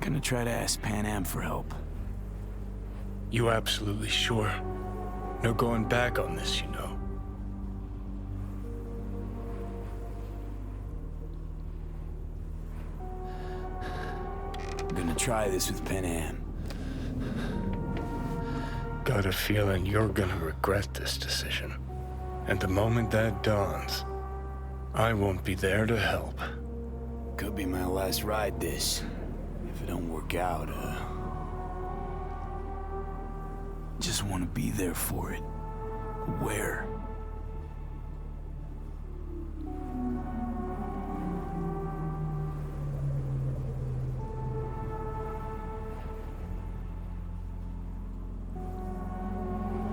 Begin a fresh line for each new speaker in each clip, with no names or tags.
Gonna try to ask Pan Am for help.
You absolutely sure? No going back on this, you know.
I'm gonna try this with Pan Am.
Got a feeling you're gonna regret this decision. And the moment that dawns, I won't be there to help.
Could be my last ride this. If it don't work out, just want to be there for it. Where?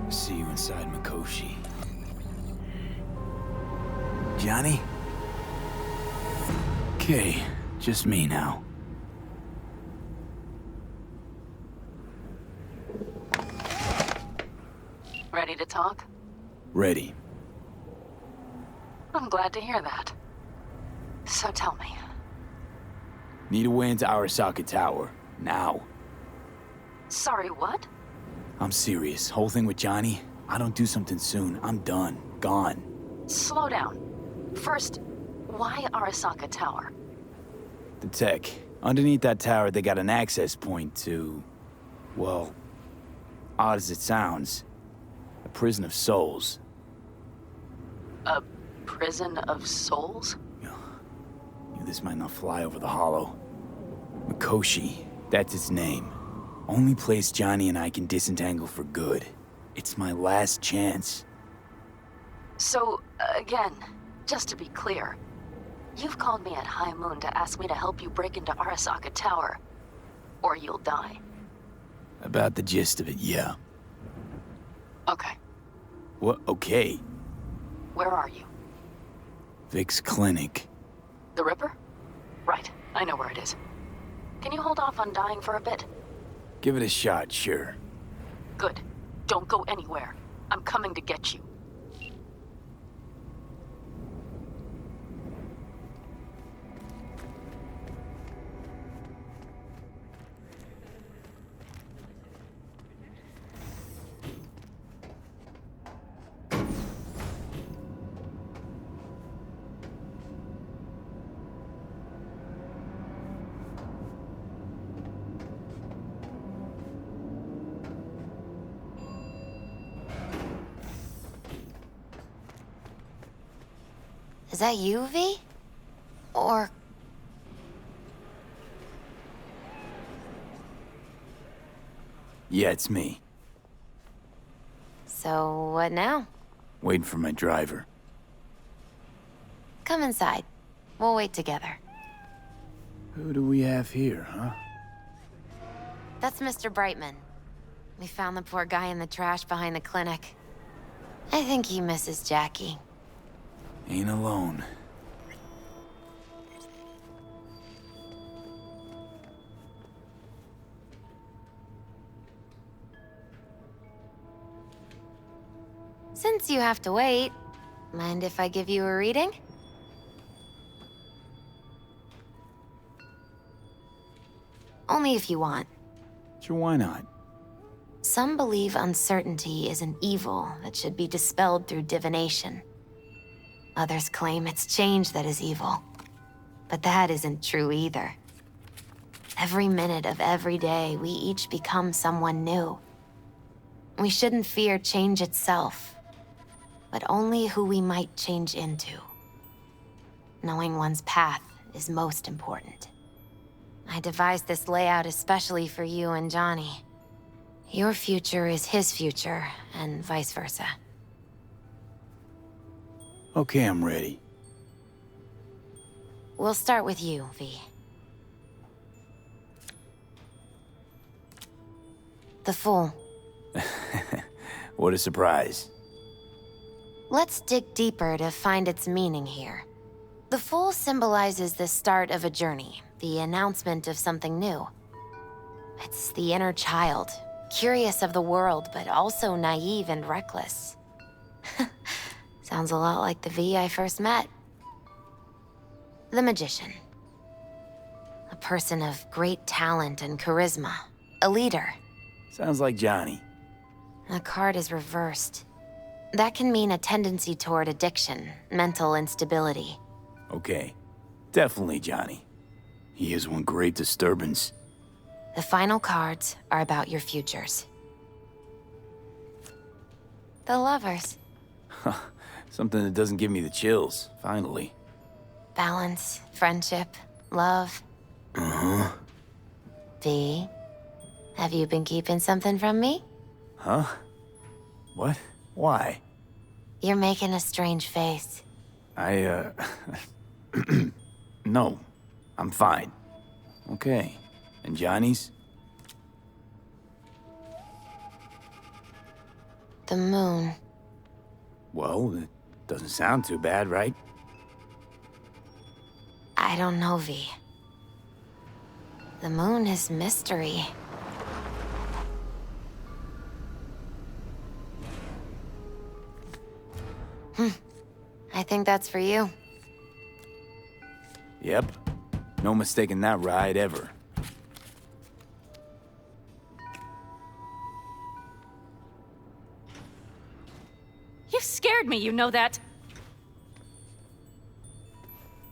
See you inside Mikoshi. Johnny? Okay, just me now.
Ready to talk?
Ready.
I'm glad to hear that. So tell me.
Need a way into Arasaka Tower. Now.
Sorry, what?
I'm serious. Whole thing with Johnny, I don't do something soon, I'm done. Gone.
Slow down. First, why Arasaka Tower?
The tech. Underneath that tower, they got an access point to... well, odd as it sounds, a prison of souls.
A prison of souls?
Knew this might not fly over the hollow. Mikoshi, that's its name. Only place Johnny and I can disentangle for good. It's my last chance.
So, again, just to be clear, you've called me at High Moon to ask me to help you break into Arasaka Tower, or you'll die.
About the gist of it, yeah.
Okay.
What? Okay.
Where are you?
Vic's clinic.
The Ripper? Right, I know where it is. Can you hold off on dying for a bit?
Give it a shot, sure.
Good. Don't go anywhere. I'm coming to get you.
Is that you, V? Or...
Yeah, it's me.
So, what now?
Waiting for my driver.
Come inside. We'll wait together.
Who do we have here, huh?
That's Mr. Brightman. We found the poor guy in the trash behind the clinic. I think he misses Jackie.
Ain't alone.
Since you have to wait, mind if I give you a reading? Only if you want.
Sure, why not?
Some believe uncertainty is an evil that should be dispelled through divination. Others claim it's change that is evil. But that isn't true either. Every minute of every day, we each become someone new. We shouldn't fear change itself, but only who we might change into. Knowing one's path is most important. I devised this layout especially for you and Johnny. Your future is his future, and vice versa.
Okay, I'm ready.
We'll start with you, V. The Fool.
What a surprise.
Let's dig deeper to find its meaning here. The Fool symbolizes the start of a journey, the announcement of something new. It's the inner child, curious of the world, but also naive and reckless. Sounds a lot like the V I first met. The Magician. A person of great talent and charisma. A leader.
Sounds like Johnny.
The card is reversed. That can mean a tendency toward addiction, mental instability.
Okay. Definitely Johnny. He is one great disturbance.
The final cards are about your futures. The lovers.
Something that doesn't give me the chills, finally.
Balance, friendship, love.
Uh-huh.
V, have you been keeping something from me?
Huh? What? Why?
You're making a strange face.
No. I'm fine. Okay. And Johnny's?
The moon.
Well, it doesn't sound too bad, right?
I don't know, V. The moon is mystery. I think that's for you.
Yep. No mistaking that ride ever.
You scared me, you know that.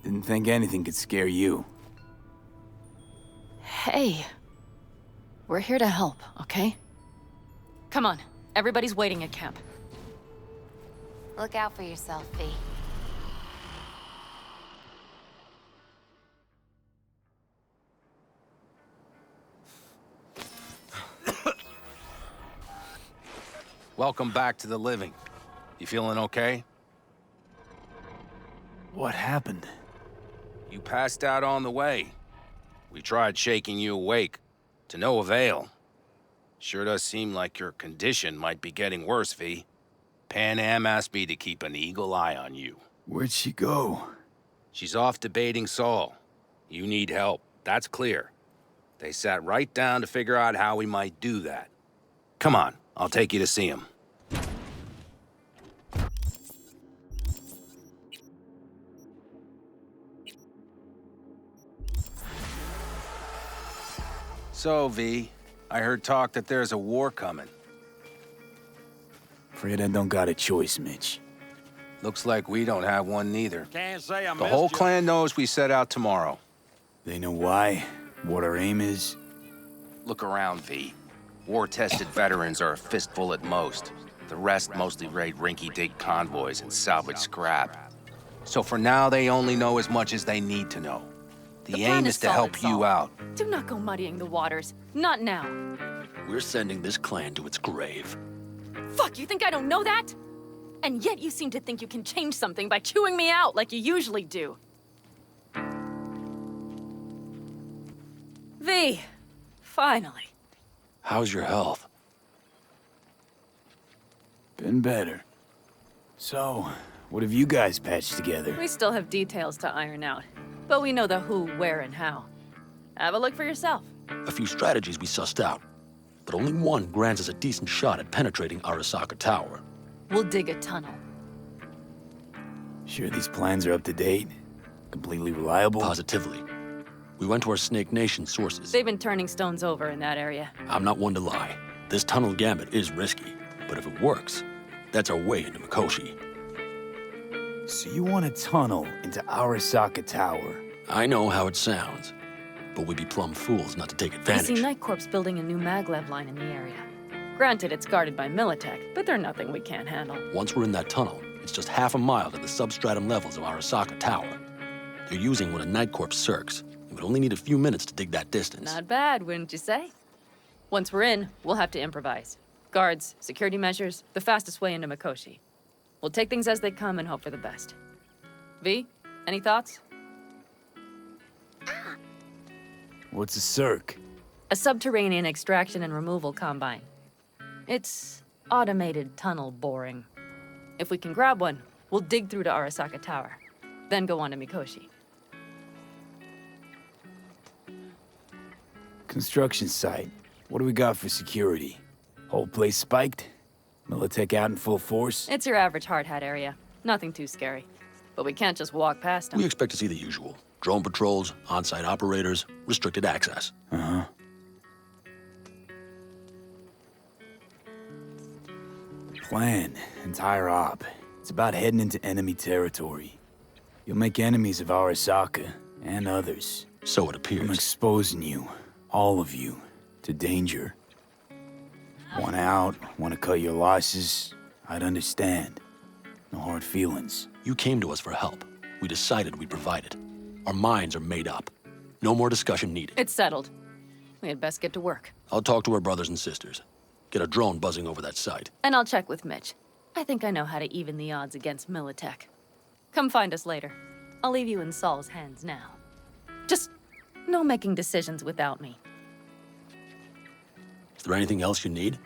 Didn't think anything could scare you.
Hey. We're here to help, okay?
Come on, everybody's waiting at camp.
Look out for yourself, V.
Welcome back to the living. You feeling okay?
What happened?
You passed out on the way. We tried shaking you awake. To no avail. Sure does seem like your condition might be getting worse, V. Pan Am asked me to keep an eagle eye on you.
Where'd she go?
She's off debating Saul. You need help, that's clear. They sat right down to figure out how we might do that. Come on, I'll take you to see him. So, V, I heard talk that there's a war coming.
Afraid I don't got a choice, Mitch.
Looks like we don't have one neither.
Can't say I
The whole clan knows we set out tomorrow.
They know why, what our aim is.
Look around, V. War-tested veterans are a fistful at most. The rest mostly raid rinky-dink convoys and salvage scrap. So for now, they only know as much as they need to know. The aim is to help you out.
Do not go muddying the waters. Not now.
We're sending this clan to its grave.
Fuck, you think I don't know that? And yet you seem to think you can change something by chewing me out like you usually do. V, finally.
How's your health?
Been better. So, what have you guys patched together?
We still have details to iron out, but we know the who, where, and how. Have a look for yourself.
A few strategies we sussed out, but only one grants us a decent shot at penetrating Arasaka Tower.
We'll dig a tunnel.
Sure these plans are up to date? Completely reliable?
Positively. We went to our Snake Nation sources.
They've been turning stones over in that area.
I'm not one to lie. This tunnel gambit is risky, but if it works, that's our way into Mikoshi.
So you want a tunnel into Arasaka Tower?
I know how it sounds, but we'd be plumb fools not to take
I
advantage.
see Night Corp's building a new maglev line in the area. Granted, it's guarded by Militech, but they're nothing we can't handle.
Once we're in that tunnel, it's just half a mile to the substratum levels of Arasaka Tower. They're using one of Night Corp's circs. It would only need a few minutes to dig that distance.
Not bad, wouldn't you say? Once we're in, we'll have to improvise. Guards, security measures, the fastest way into Mikoshi. We'll take things as they come and hope for the best. V, any thoughts?
What's a circ?
A subterranean extraction and removal combine. It's automated tunnel boring. If we can grab one, we'll dig through to Arasaka Tower, then go on to Mikoshi.
Construction site. What do we got for security? Whole place spiked? Militech out in full force?
It's your average hard hat area. Nothing too scary. But we can't just walk past them.
We expect to see the usual. Drone patrols, on-site operators, restricted access.
Uh-huh. Plan, entire op. It's about heading into enemy territory. You'll make enemies of Arasaka, and others.
So it
I'm
appears.
exposing you, all of you, to danger. Want out, want to cut your losses, I'd understand. No hard feelings.
You came to us for help. We decided we'd provide it. Our minds are made up. No more discussion needed.
It's settled. We had best get to work.
I'll talk to our brothers and sisters. Get a drone buzzing over that site.
And I'll check with Mitch. I think I know how to even the odds against Militech. Come find us later. I'll leave you in Saul's hands now. Just no making decisions without me.
Is there anything else you need?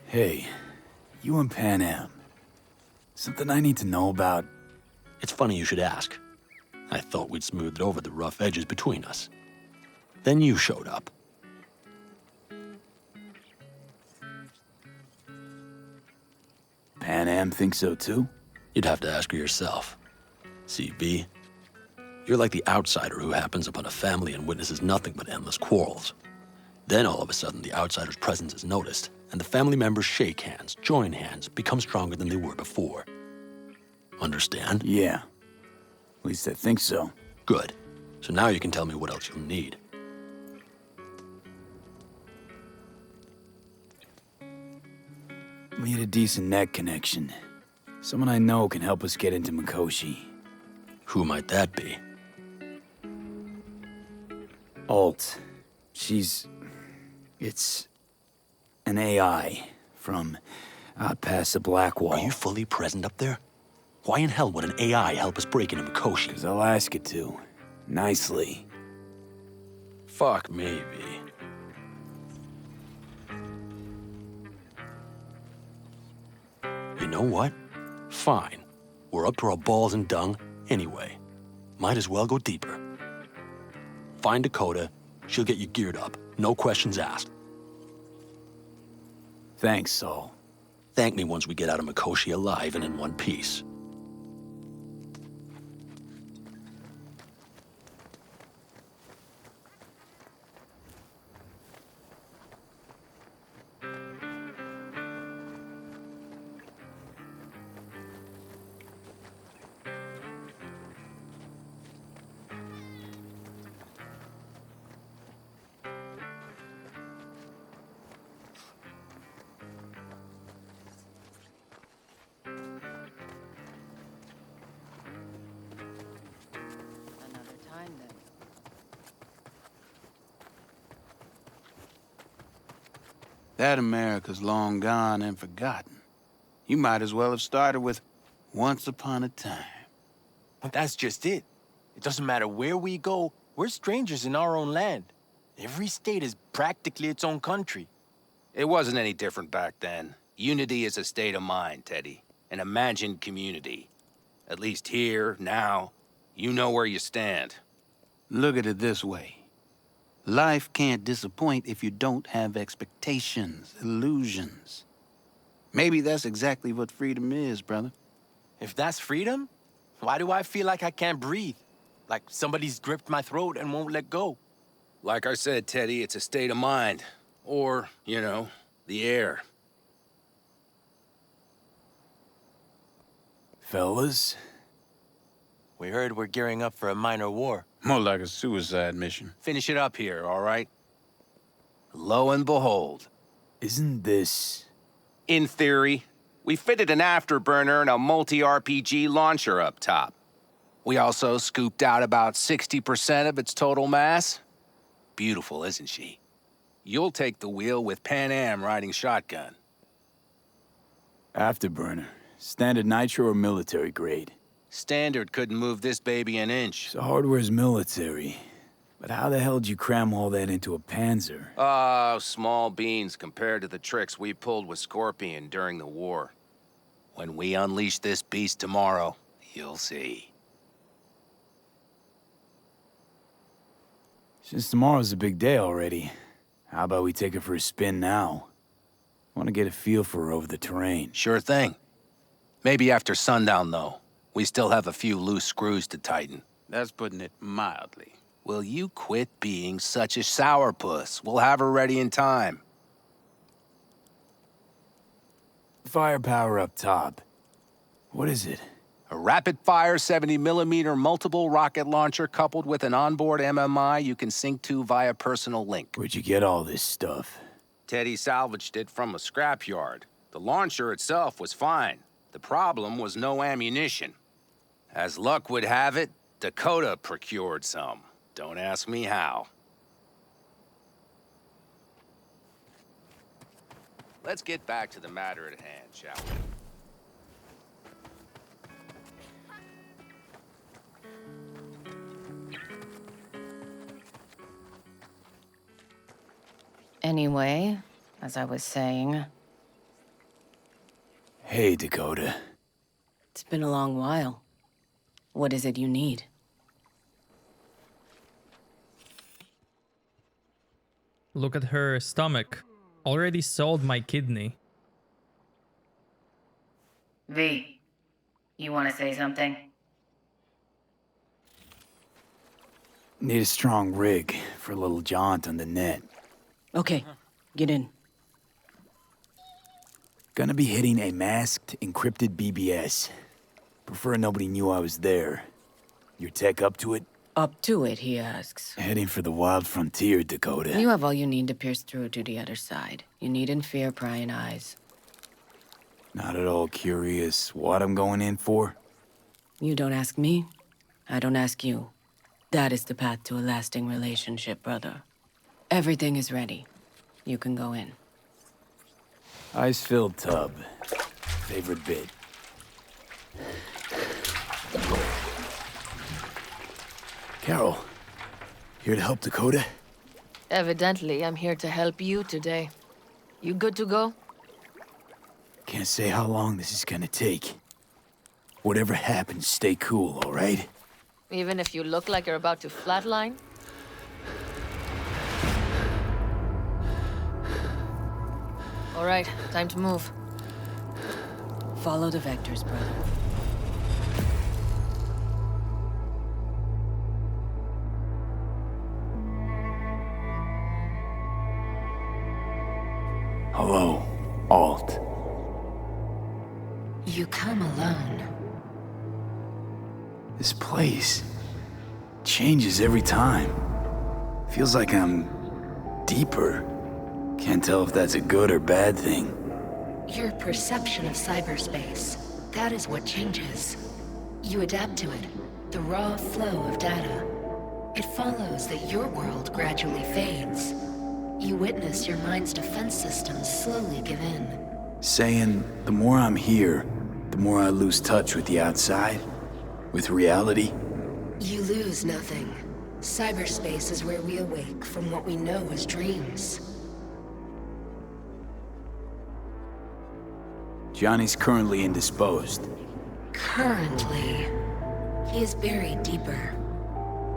Hey, you and Pan Am. Something I need to know about?
It's funny you should ask. I thought we'd smoothed over the rough edges between us. Then you showed up.
Pan Am thinks so too?
You'd have to ask her yourself. See, V, you're like the outsider who happens upon a family and witnesses nothing but endless quarrels. Then all of a sudden, the outsider's presence is noticed, and the family members shake hands, join hands, become stronger than they were before. Understand?
Yeah. At least I think so.
Good. So now you can tell me what else you'll need.
Need a decent net connection. Someone I know can help us get into Mikoshi.
Who might that be?
Alt. It's an AI from past the Black Wall.
Are you fully present up there? Why in hell would an AI help us break into Mikoshi?
'Cause I'll ask it to. Nicely.
Fuck me, V. You know what? Fine. We're up to our balls in dung anyway. Might as well go deeper. Find Dakota. She'll get you geared up. No questions asked.
Thanks, Saul.
Thank me once we get out of Mikoshi alive and in one piece.
Another time then.
That America's long gone and forgotten. You might as well have started with Once Upon a Time.
But that's just it. It doesn't matter where we go, we're strangers in our own land. Every state is practically its own country.
It wasn't any different back then. Unity is a state of mind, Teddy. An imagined community. At least here, now, you know where you stand.
Look at it this way. Life can't disappoint if you don't have expectations, illusions. Maybe that's exactly what freedom is, brother.
If that's freedom, why do I feel like I can't breathe? Like somebody's gripped my throat and won't let go?
Like I said, Teddy, it's a state of mind. Or, you know, the air.
Fellas?
We heard we're gearing up for a minor war.
More like a suicide mission.
Finish it up here, all right? Lo and behold.
Isn't this...
In theory, we fitted an afterburner and a multi-RPG launcher up top. We also scooped out about 60% of its total mass. Beautiful, isn't she? You'll take the wheel with Pan Am riding shotgun.
Afterburner? Standard nitro or military grade?
Standard couldn't move this baby an inch.
So hardware's military. But how the hell did you cram all that into a Panzer?
Oh, small beans compared to the tricks we pulled with Scorpion during the war. When we unleash this beast tomorrow, you'll see.
Since tomorrow's a big day already, how about we take her for a spin now? Want to get a feel for her over the terrain.
Sure thing. Maybe after sundown, though. We still have a few loose screws to tighten.
That's putting it mildly.
Will you quit being such a sourpuss? We'll have her ready in time.
Firepower up top. What is it?
A rapid-fire 70mm multiple rocket launcher coupled with an onboard MMI you can sync to via personal link.
Where'd you get all this stuff?
Teddy salvaged it from a scrapyard. The launcher itself was fine. The problem was no ammunition. As luck would have it, Dakota procured some. Don't ask me how. Let's get back to the matter at hand, shall we?
Anyway, as I was saying,
Hey, Dakota.
it's been a long while. What is it you need?
Look at her stomach. Already sold my kidney.
V, you want to say something?
Need a strong rig for a little jaunt on the net.
Okay, get in.
Gonna be hitting a masked, encrypted BBS. Prefer nobody knew I was there. Your tech up to it?
Up to it, he asks.
Heading for the wild frontier, Dakota.
You have all you need to pierce through to the other side. You needn't fear prying eyes.
Not at all curious what I'm going in for?
You don't ask me, I don't ask you. That is the path to a lasting relationship, brother. Everything is ready. You can go in.
Ice-filled tub. Favorite bit. Carol, here to help Dakota?
Evidently, I'm here to help you today. You good to go?
Can't say how long this is gonna take. Whatever happens, stay cool, all right?
Even if you look like you're about to flatline? All right, time to move.
Follow the vectors, brother.
Hello, Alt.
You come alone.
This place changes every time. Feels like I'm deeper. Can't tell if that's a good or bad thing.
Your perception of cyberspace, that is what changes. You adapt to it, the raw flow of data. It follows that your world gradually fades. You witness your mind's defense systems slowly give in.
Saying the more I'm here, the more I lose touch with the outside, with reality.
You lose nothing. Cyberspace is where we awake from what we know as dreams.
Johnny's currently indisposed.
Currently, he is buried deeper.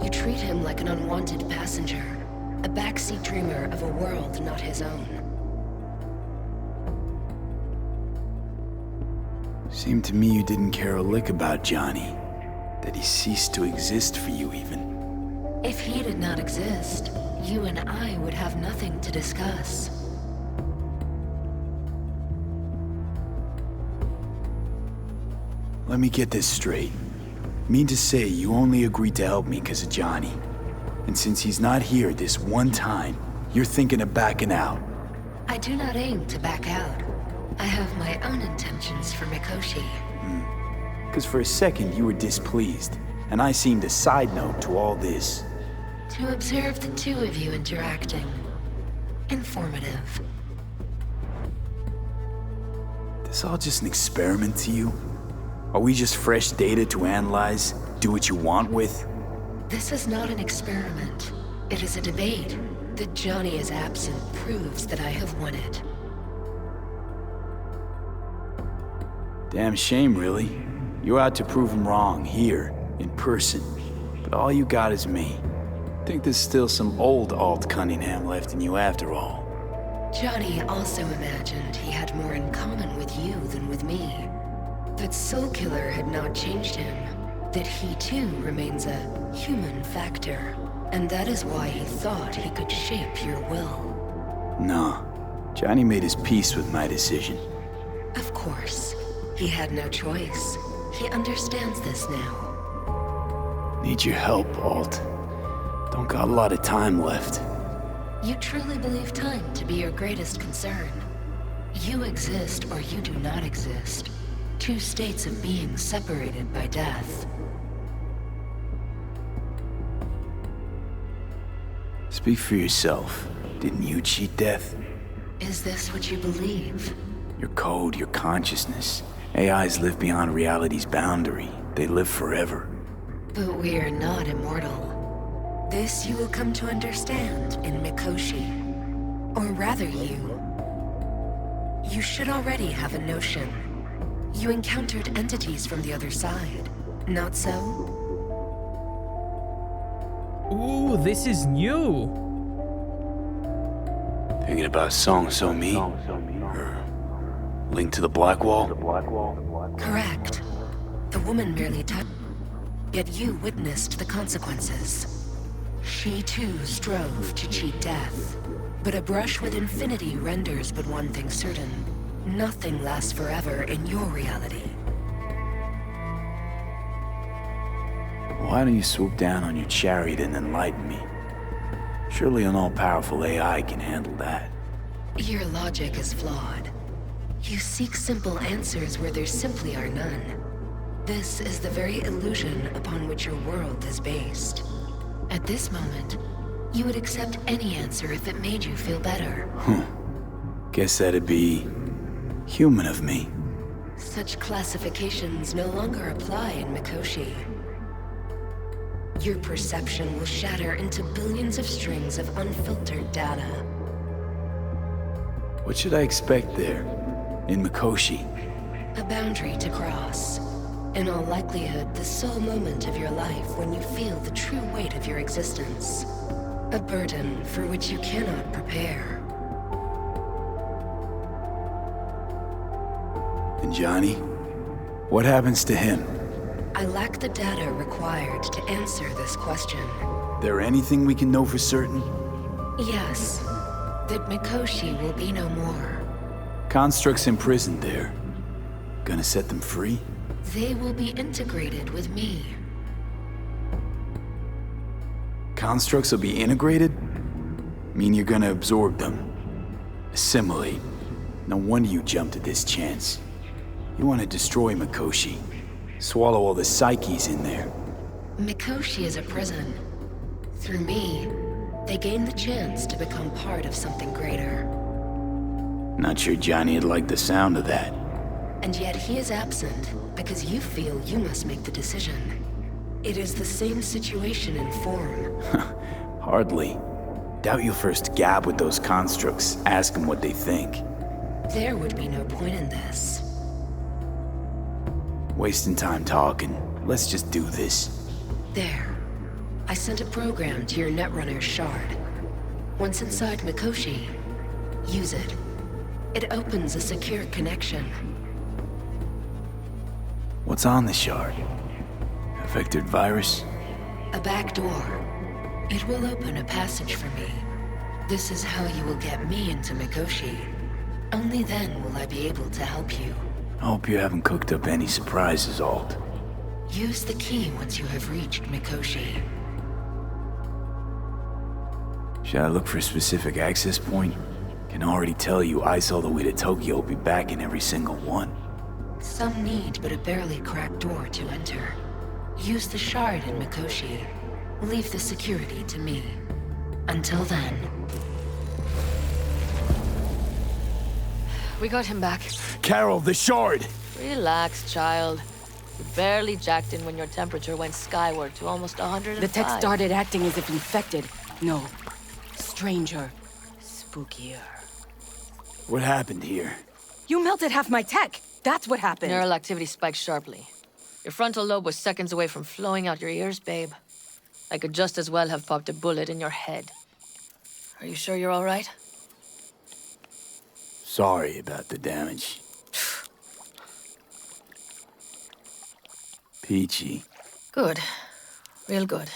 You treat him like an unwanted passenger, a backseat dreamer of a world not his own.
Seemed to me you didn't care a lick about Johnny. That he ceased to exist for you, even.
If he did not exist, you and I would have nothing to discuss.
Let me get this straight. Mean to say you only agreed to help me because of Johnny. And since he's not here this one time, you're thinking of backing out.
I do not aim to back out. I have my own intentions for Mikoshi.
Because for a second you were displeased, and I seemed a side note to all this.
To observe the two of you interacting. Informative.
This all just an experiment to you? Are we just fresh data to analyze, do what you want with?
This is not an experiment. It is a debate. That Johnny is absent proves that I have won it.
Damn shame, really. You're out to prove him wrong, here, in person. But all you got is me. Think there's still some old Alt Cunningham left in you after all.
Johnny also imagined he had more in common with you than with me. That Soulkiller had not changed him. That he too remains a human factor. And that is why he thought he could shape your will.
No. Johnny made his peace with my decision.
Of course. He had no choice. He understands this now.
Need your help, Alt. Don't got a lot of time left.
You truly believe time to be your greatest concern. You exist or you do not exist. Two states of being separated by death.
Speak for yourself. Didn't you cheat death?
Is this what you believe?
Your code, your consciousness. AIs live beyond reality's boundary. They live forever.
But we are not immortal. This you will come to understand in Mikoshi. Or rather you. You should already have a notion. You encountered entities from the other side, not so?
Ooh, this is new.
Thinking about Song So Mi? Or Link to the Black Wall?
Correct. The woman merely touched, yet you witnessed the consequences. She too strove to cheat death. But a brush with infinity renders but one thing certain. Nothing lasts forever in your reality.
Why don't you swoop down on your chariot and enlighten me? Surely an all-powerful AI can handle that.
Your logic is flawed. You seek simple answers where there simply are none. This is the very illusion upon which your world is based. At this moment, you would accept any answer if it made you feel better.
Guess that'd be human of me.
Such classifications no longer apply in Mikoshi. Your perception will shatter into billions of strings of unfiltered data.
What should I expect there, in Mikoshi?
A boundary to cross. In all likelihood, the sole moment of your life when you feel the true weight of your existence. A burden for which you cannot prepare.
And Johnny? What happens to him?
I lack the data required to answer this question.
There anything we can know for certain?
Yes. That Mikoshi will be no more.
Constructs imprisoned there. Gonna set them free?
They will be integrated with me.
Constructs will be integrated? Mean you're gonna absorb them? Assimilate? No wonder you jumped at this chance. You want to destroy Mikoshi. Swallow all the psyches in there.
Mikoshi is a prison. Through me, they gain the chance to become part of something greater.
Not sure Johnny'd like the sound of that.
And yet he is absent because you feel you must make the decision. It is the same situation in form.
Hardly. Doubt you'll first gab with those constructs, ask them what they think.
There would be no point in this.
Wasting time talking. Let's just do this.
There. I sent a program to your Netrunner's shard. Once inside Mikoshi, use it. It opens a secure connection.
What's on the shard? A vectored virus?
A back door. It will open a passage for me. This is how you will get me into Mikoshi. Only then will I be able to help you.
I hope you haven't cooked up any surprises, Alt.
Use the key once you have reached Mikoshi.
Should I look for a specific access point? Can already tell you ice all the way to Tokyo will be back in every single one.
Some need but a barely cracked door to enter. Use the shard in Mikoshi. Leave the security to me. Until then.
We got him back.
Carol, the shard!
Relax, child. You barely jacked in when your temperature went skyward to almost 105.
The tech started acting as if infected. No. Stranger. Spookier.
What happened here?
You melted half my tech! That's what happened!
Neural activity spiked sharply. Your frontal lobe was seconds away from flowing out your ears, babe. I could just as well have popped a bullet in your head. Are you sure you're all right?
Sorry about the damage. Peachy.
Good. Real good.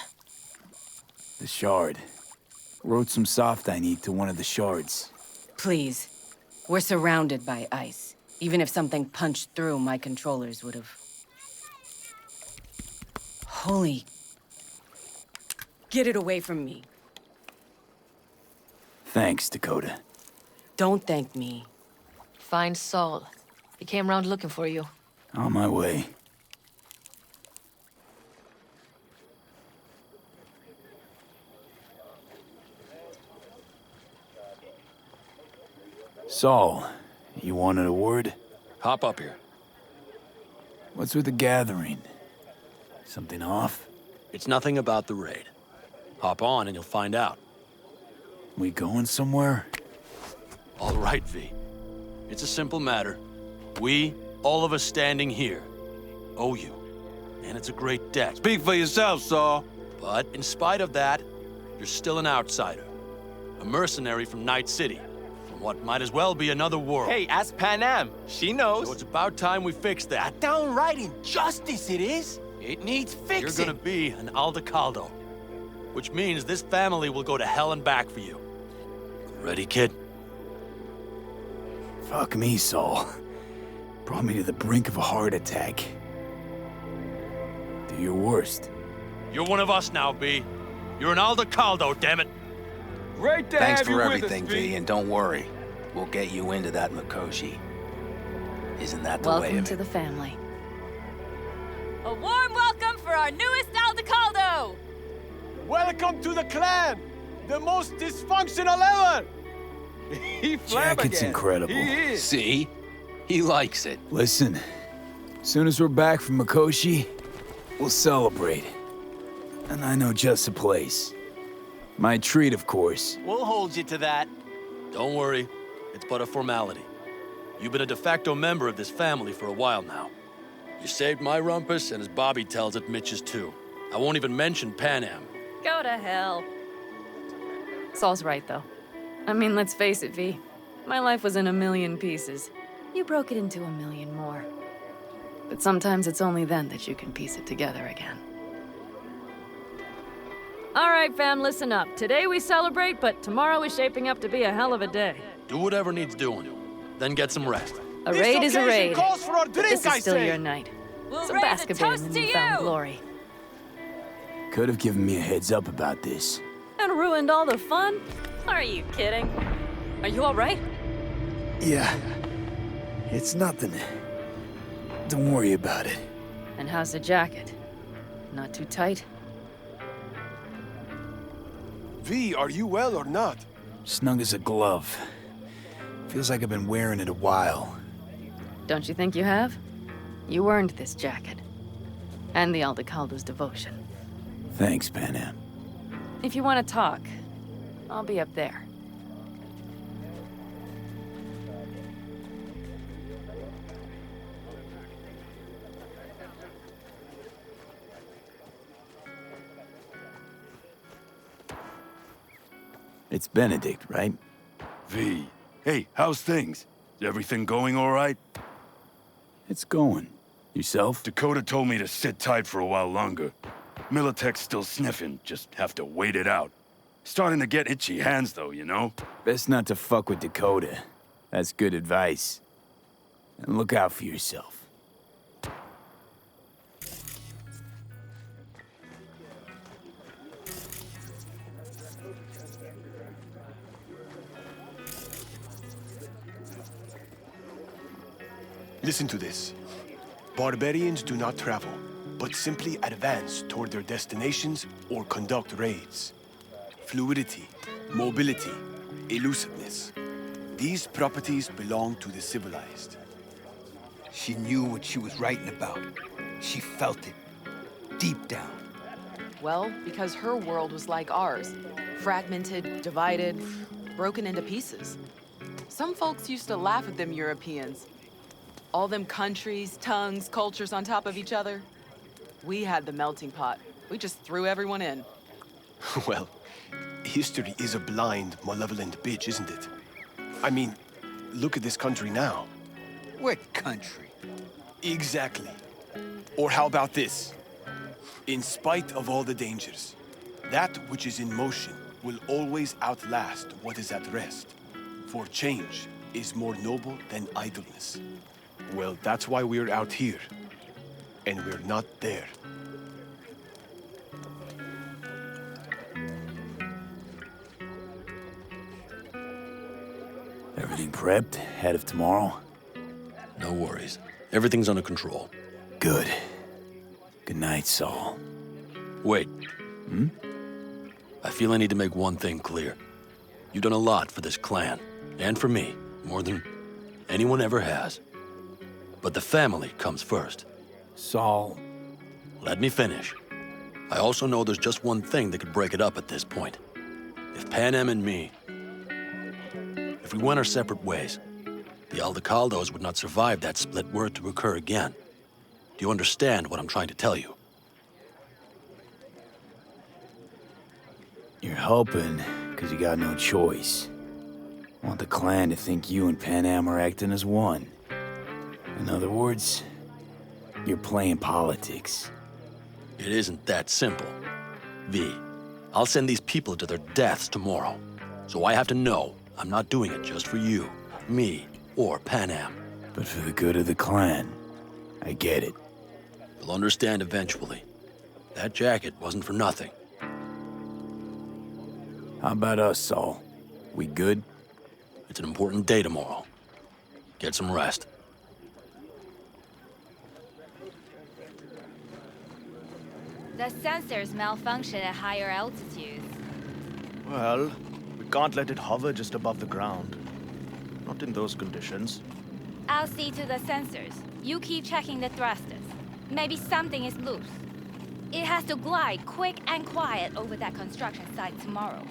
The shard. Wrote some soft I need to one of the shards.
Please. We're surrounded by ice. Even if something punched through, my controllers would have... Holy... Get it away from me.
Thanks, Dakota.
Don't thank me.
Find Saul. He came round looking for you.
On my way. Saul, you wanted a word?
Hop up here.
What's with the gathering? Something off?
It's nothing about the raid. Hop on and you'll find out.
We going somewhere?
All right, V. It's a simple matter. We, all of us standing here, owe you. And it's a great debt.
Speak for yourself, Saul.
But in spite of that, you're still an outsider. A mercenary from Night City. From what might as well be another world.
Hey, ask Panam. She knows.
So it's about time we fix that.
A downright injustice it is. It needs fixing.
You're gonna be an Aldecaldo. Which means this family will go to hell and back for you. Ready, kid?
Fuck me, Saul. Brought me to the brink of a heart attack. Do your worst.
You're one of us now, B. You're an Aldecaldo, damn it.
Great to
Thanks
have you
for
with
everything,
us,
V, and don't worry. We'll get you into that Mikoshi. Isn't that the way
Welcome
of
to
it?
the family.
A warm welcome for our newest Aldecaldo!
Welcome to the clan! The most dysfunctional ever! He
Jacket's incredible.
He is.
See? He likes it.
Listen, as soon as we're back from Mikoshi, we'll celebrate. And I know just the place. My treat, of course.
We'll hold you to that.
Don't worry. It's but a formality. You've been a de facto member of this family for a while now. You saved my rumpus, and as Bobby tells it, Mitch's too. I won't even mention Panam.
Go to hell. Saul's right, though. I mean, let's face it, V. My life was in a million pieces. You broke it into a million more. But sometimes it's only then that you can piece it together again. All right, fam, listen up. Today we celebrate, but tomorrow is shaping up to be a hell of a day.
Do whatever needs doing. Then get some rest.
A raid is a raid.
Calls for our drink,
This
I
is still
say.
your night.
We'll
Some
raise a
basket in
toast
the
to
newfound
you!
glory.
Could have given me a heads up about this.
And ruined all the fun? Are you kidding? Are you all right?
Yeah. It's nothing. Don't worry about it.
And how's the jacket? Not too tight?
V, are you well or not?
Snug as a glove. Feels like I've been wearing it a while.
Don't you think you have? You earned this jacket. And the Aldecaldo's devotion.
Thanks, Panam.
If you want to talk, I'll be up there.
It's Benedict, right?
V. Hey, how's things? Is everything going all right?
It's going. Yourself?
Dakota told me to sit tight for a while longer. Militech's still sniffing, just have to wait it out. Starting to get itchy hands though, you know?
Best not to fuck with Dakota. That's good advice. And look out for yourself.
Listen to this. Barbarians do not travel, but simply advance toward their destinations or conduct raids. Fluidity, mobility, elusiveness. These properties belong to the civilized.
She knew what she was writing about. She felt it, deep down.
Well, because her world was like ours. Fragmented, divided, broken into pieces. Some folks used to laugh at them Europeans. All them countries, tongues, cultures on top of each other. We had the melting pot. We just threw everyone in.
Well, history is a blind, malevolent bitch, isn't it? I mean, look at this country now.
What country?
Exactly. Or how about this? In spite of all the dangers, that which is in motion will always outlast what is at rest. For change is more noble than idleness. Well, that's why we're out here. And we're not there.
Everything prepped? Ahead of tomorrow?
No worries. Everything's under control.
Good. Good night, Saul.
Wait. I feel I need to make one thing clear. You've done a lot for this clan, and for me, more than anyone ever has. But the family comes first.
Saul...
Let me finish. I also know there's just one thing that could break it up at this point. If Panem and me... If we went our separate ways, the Aldecaldos would not survive that split were it to occur again. Do you understand what I'm trying to tell you?
You're helping, because you got no choice. I want the clan to think you and Panem are acting as one. In other words, you're playing politics.
It isn't that simple. V, I'll send these people to their deaths tomorrow. So I have to know I'm not doing it just for you, me, or Panem.
But for the good of the clan. I get it.
You'll understand eventually. That jacket wasn't for nothing.
How about us, Saul? We good?
It's an important day tomorrow. Get some rest.
The sensors malfunction at higher altitudes.
Well, we can't let it hover just above the ground. Not in those conditions.
I'll see to the sensors. You keep checking the thrusters. Maybe something is loose. It has to glide quick and quiet over that construction site tomorrow.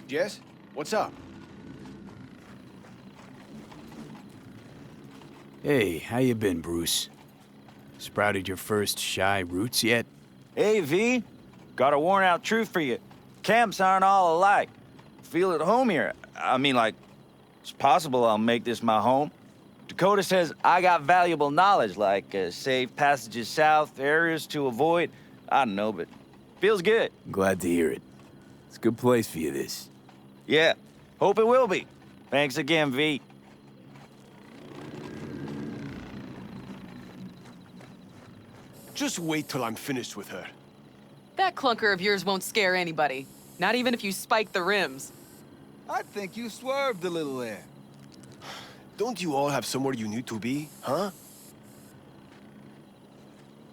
Jess, what's up?
Hey, how you been, Bruce? Sprouted your first shy roots yet?
Hey, V. Got a worn-out truth for you. Camps aren't all alike. Feel at home here. I mean, like, it's possible I'll make this my home. Dakota says I got valuable knowledge, like safe passages south, areas to avoid. I don't know, but feels good.
Glad to hear it. It's a good place for you, this.
Yeah, hope it will be. Thanks again, V.
Just wait till I'm finished with her.
That clunker of yours won't scare anybody. Not even if you spike the rims.
I think you swerved a little there.
Don't you all have somewhere you need to be, huh?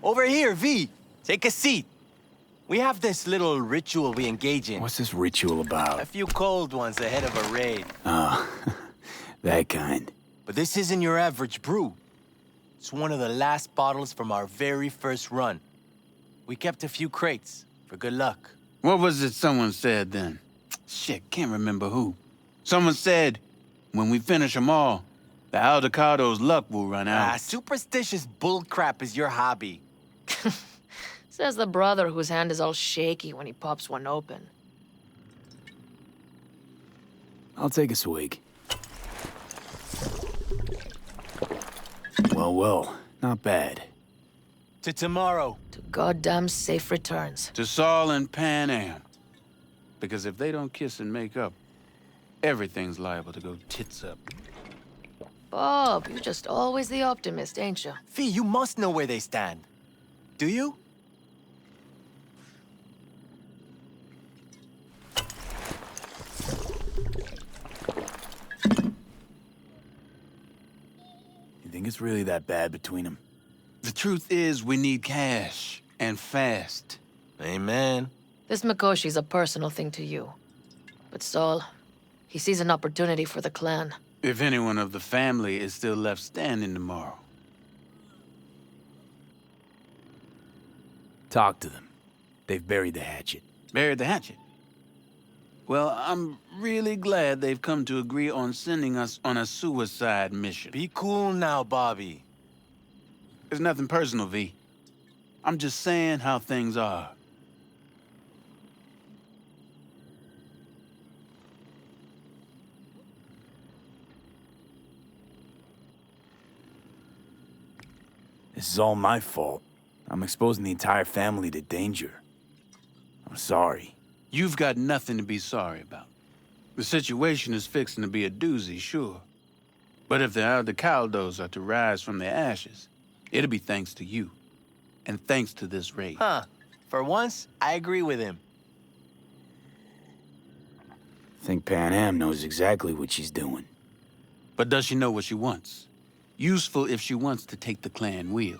Over here, V. Take a seat. We have this little ritual we engage in.
What's this ritual about?
A few cold ones ahead of a raid.
Ah, that kind.
But this isn't your average brew. It's one of the last bottles from our very first run. We kept a few crates for good luck.
What was it someone said then? Shit, can't remember who. Someone said, when we finish them all, the Aldecaldo's luck will run out.
Superstitious bullcrap is your hobby.
Says the brother whose hand is all shaky when he pops one open.
I'll take a swig. Well, not bad.
To tomorrow.
To goddamn safe returns.
To Saul and Panem. Because if they don't kiss and make up, everything's liable to go tits up.
Bob, you're just always the optimist, ain't you?
Fee, you must know where they stand. Do you?
You think it's really that bad between them?
The truth is, we need cash, and fast.
Amen.
This Mikoshi's a personal thing to you. But Saul, he sees an opportunity for the clan.
If anyone of the family is still left standing tomorrow.
Talk to them. They've buried the hatchet.
Buried the hatchet? Well, I'm really glad they've come to agree on sending us on a suicide mission.
Be cool now, Bobby.
It's nothing personal, V. I'm just saying how things are.
This is all my fault. I'm exposing the entire family to danger. I'm sorry.
You've got nothing to be sorry about. The situation is fixing to be a doozy, sure. But if the Aldecaldos are to rise from their ashes, it'll be thanks to you. And thanks to this raid.
Huh. For once, I agree with him.
I think Pan Am knows exactly what she's doing.
But does she know what she wants? Useful if she wants to take the clan wheel.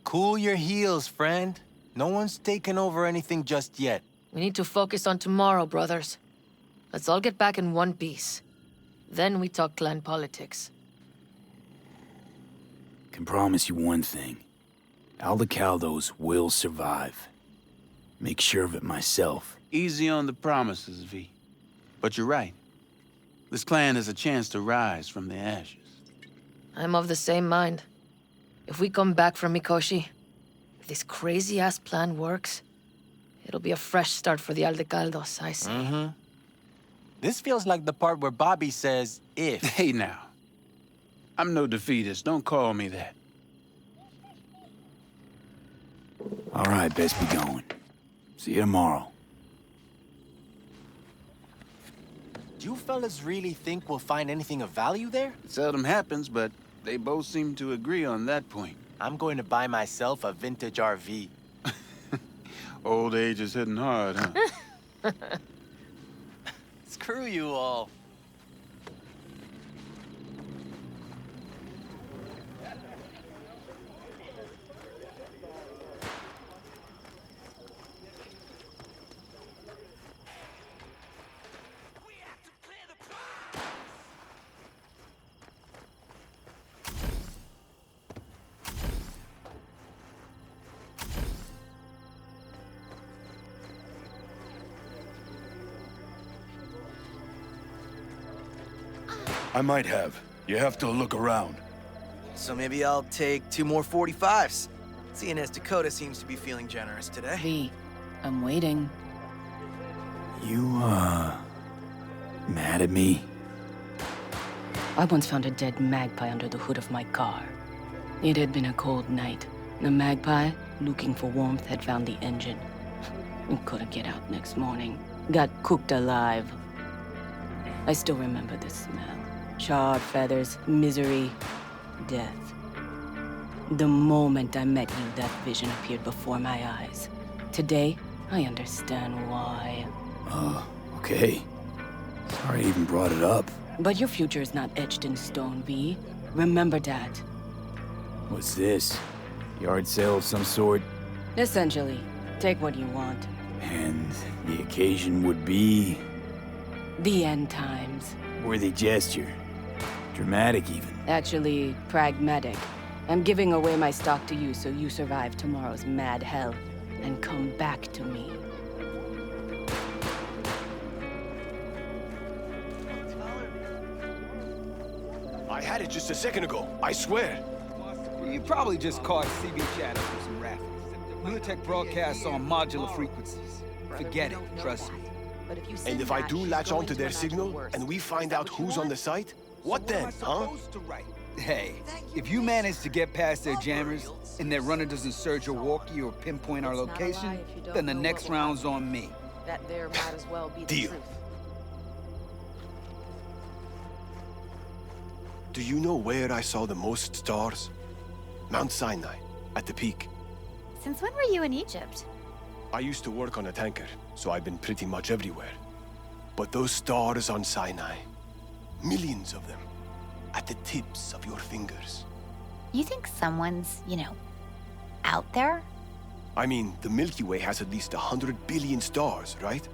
Cool your heels, friend. No one's taken over anything just yet.
We need to focus on tomorrow, brothers. Let's all get back in one piece. Then we talk clan politics.
Can promise you one thing. Aldecaldos will survive. Make sure of it myself.
Easy on the promises, V. But you're right. This clan has a chance to rise from the ashes.
I'm of the same mind. If we come back from Mikoshi, if this crazy-ass plan works, it'll be a fresh start for the Aldecaldos, I say.
Mm-hmm. This feels like the part where Bobby says, if.
Hey now. I'm no defeatist, don't call me that.
All right, best be going. See you tomorrow.
Do you fellas really think we'll find anything of value there?
It seldom happens, but they both seem to agree on that point.
I'm going to buy myself a vintage RV.
Old age is hitting hard, huh?
Screw you all.
I might have. You have to look around.
So maybe I'll take 2 more 45s. Seeing as Dakota seems to be feeling generous today.
V, I'm waiting.
You, mad at me?
I once found a dead magpie under the hood of my car. It had been a cold night. The magpie, looking for warmth, had found the engine. It couldn't get out next morning. Got cooked alive. I still remember the smell. Charred feathers, misery, death. The moment I met you, that vision appeared before my eyes. Today, I understand why.
Okay. Sorry I even brought it up.
But your future is not etched in stone, V. Remember that.
What's this? Yard sale of some sort?
Essentially, take what you want.
And the occasion would be?
The end times.
Worthy gesture. Dramatic, even.
Actually, pragmatic. I'm giving away my stock to you so you survive tomorrow's mad hell and come back to me.
I had it just a second ago, I swear.
You probably just caught CB chatter from some raffles. Militech broadcasts on modular frequencies. Forget it, trust me.
And if I do latch onto their signal, and we find out who's on the site, what then, huh?
Hey, if you manage to get past their jammers, and their runner doesn't surge or walkie or pinpoint our location, then the next round's on me.
That there might as well be the
Deal.
truth.
Do you know where I saw the most stars? Mount Sinai, at the peak.
Since when were you in Egypt?
I used to work on a tanker, so I've been pretty much everywhere. But those stars on Sinai, millions of them, at the tips of your fingers.
You think someone's, out there?
I mean, the Milky Way has at least 100 billion stars, right?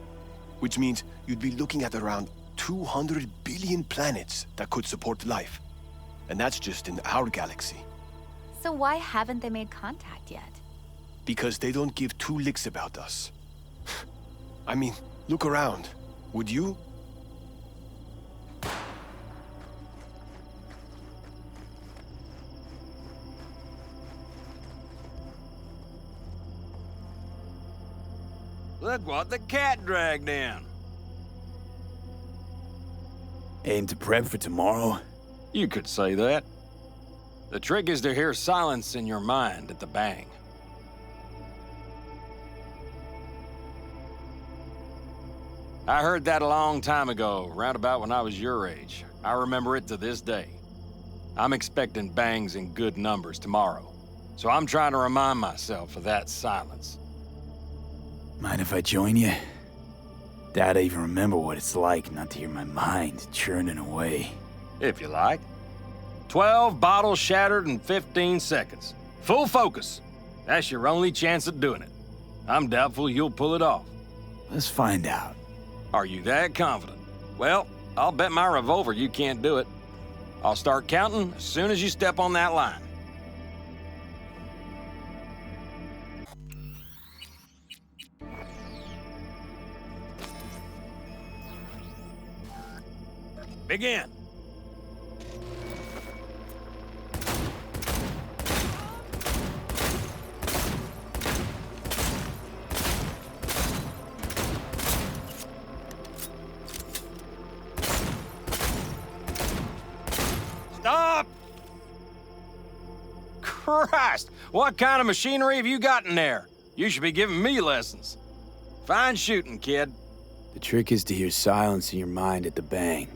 Which means you'd be looking at around 200 billion planets that could support life. And that's just in our galaxy.
So why haven't they made contact yet?
Because they don't give 2 licks about us. I mean, look around. Would you?
Look what the cat dragged in.
Aim to prep for tomorrow?
You could say that.
The trick is to hear silence in your mind at the bang. I heard that a long time ago, round about when I was your age. I remember it to this day. I'm expecting bangs in good numbers tomorrow, so I'm trying to remind myself of that silence.
Mind if I join you? Doubt I even remember what it's like not to hear my mind churning away.
If you like. 12 bottles shattered in 15 seconds. Full focus. That's your only chance at doing it. I'm doubtful you'll pull it off.
Let's find out.
Are you that confident? Well, I'll bet my revolver you can't do it. I'll start counting as soon as you step on that line. Begin. Stop! Christ! What kind of machinery have you got in there? You should be giving me lessons. Fine shooting, kid.
The trick is to hear silence in your mind at the bang.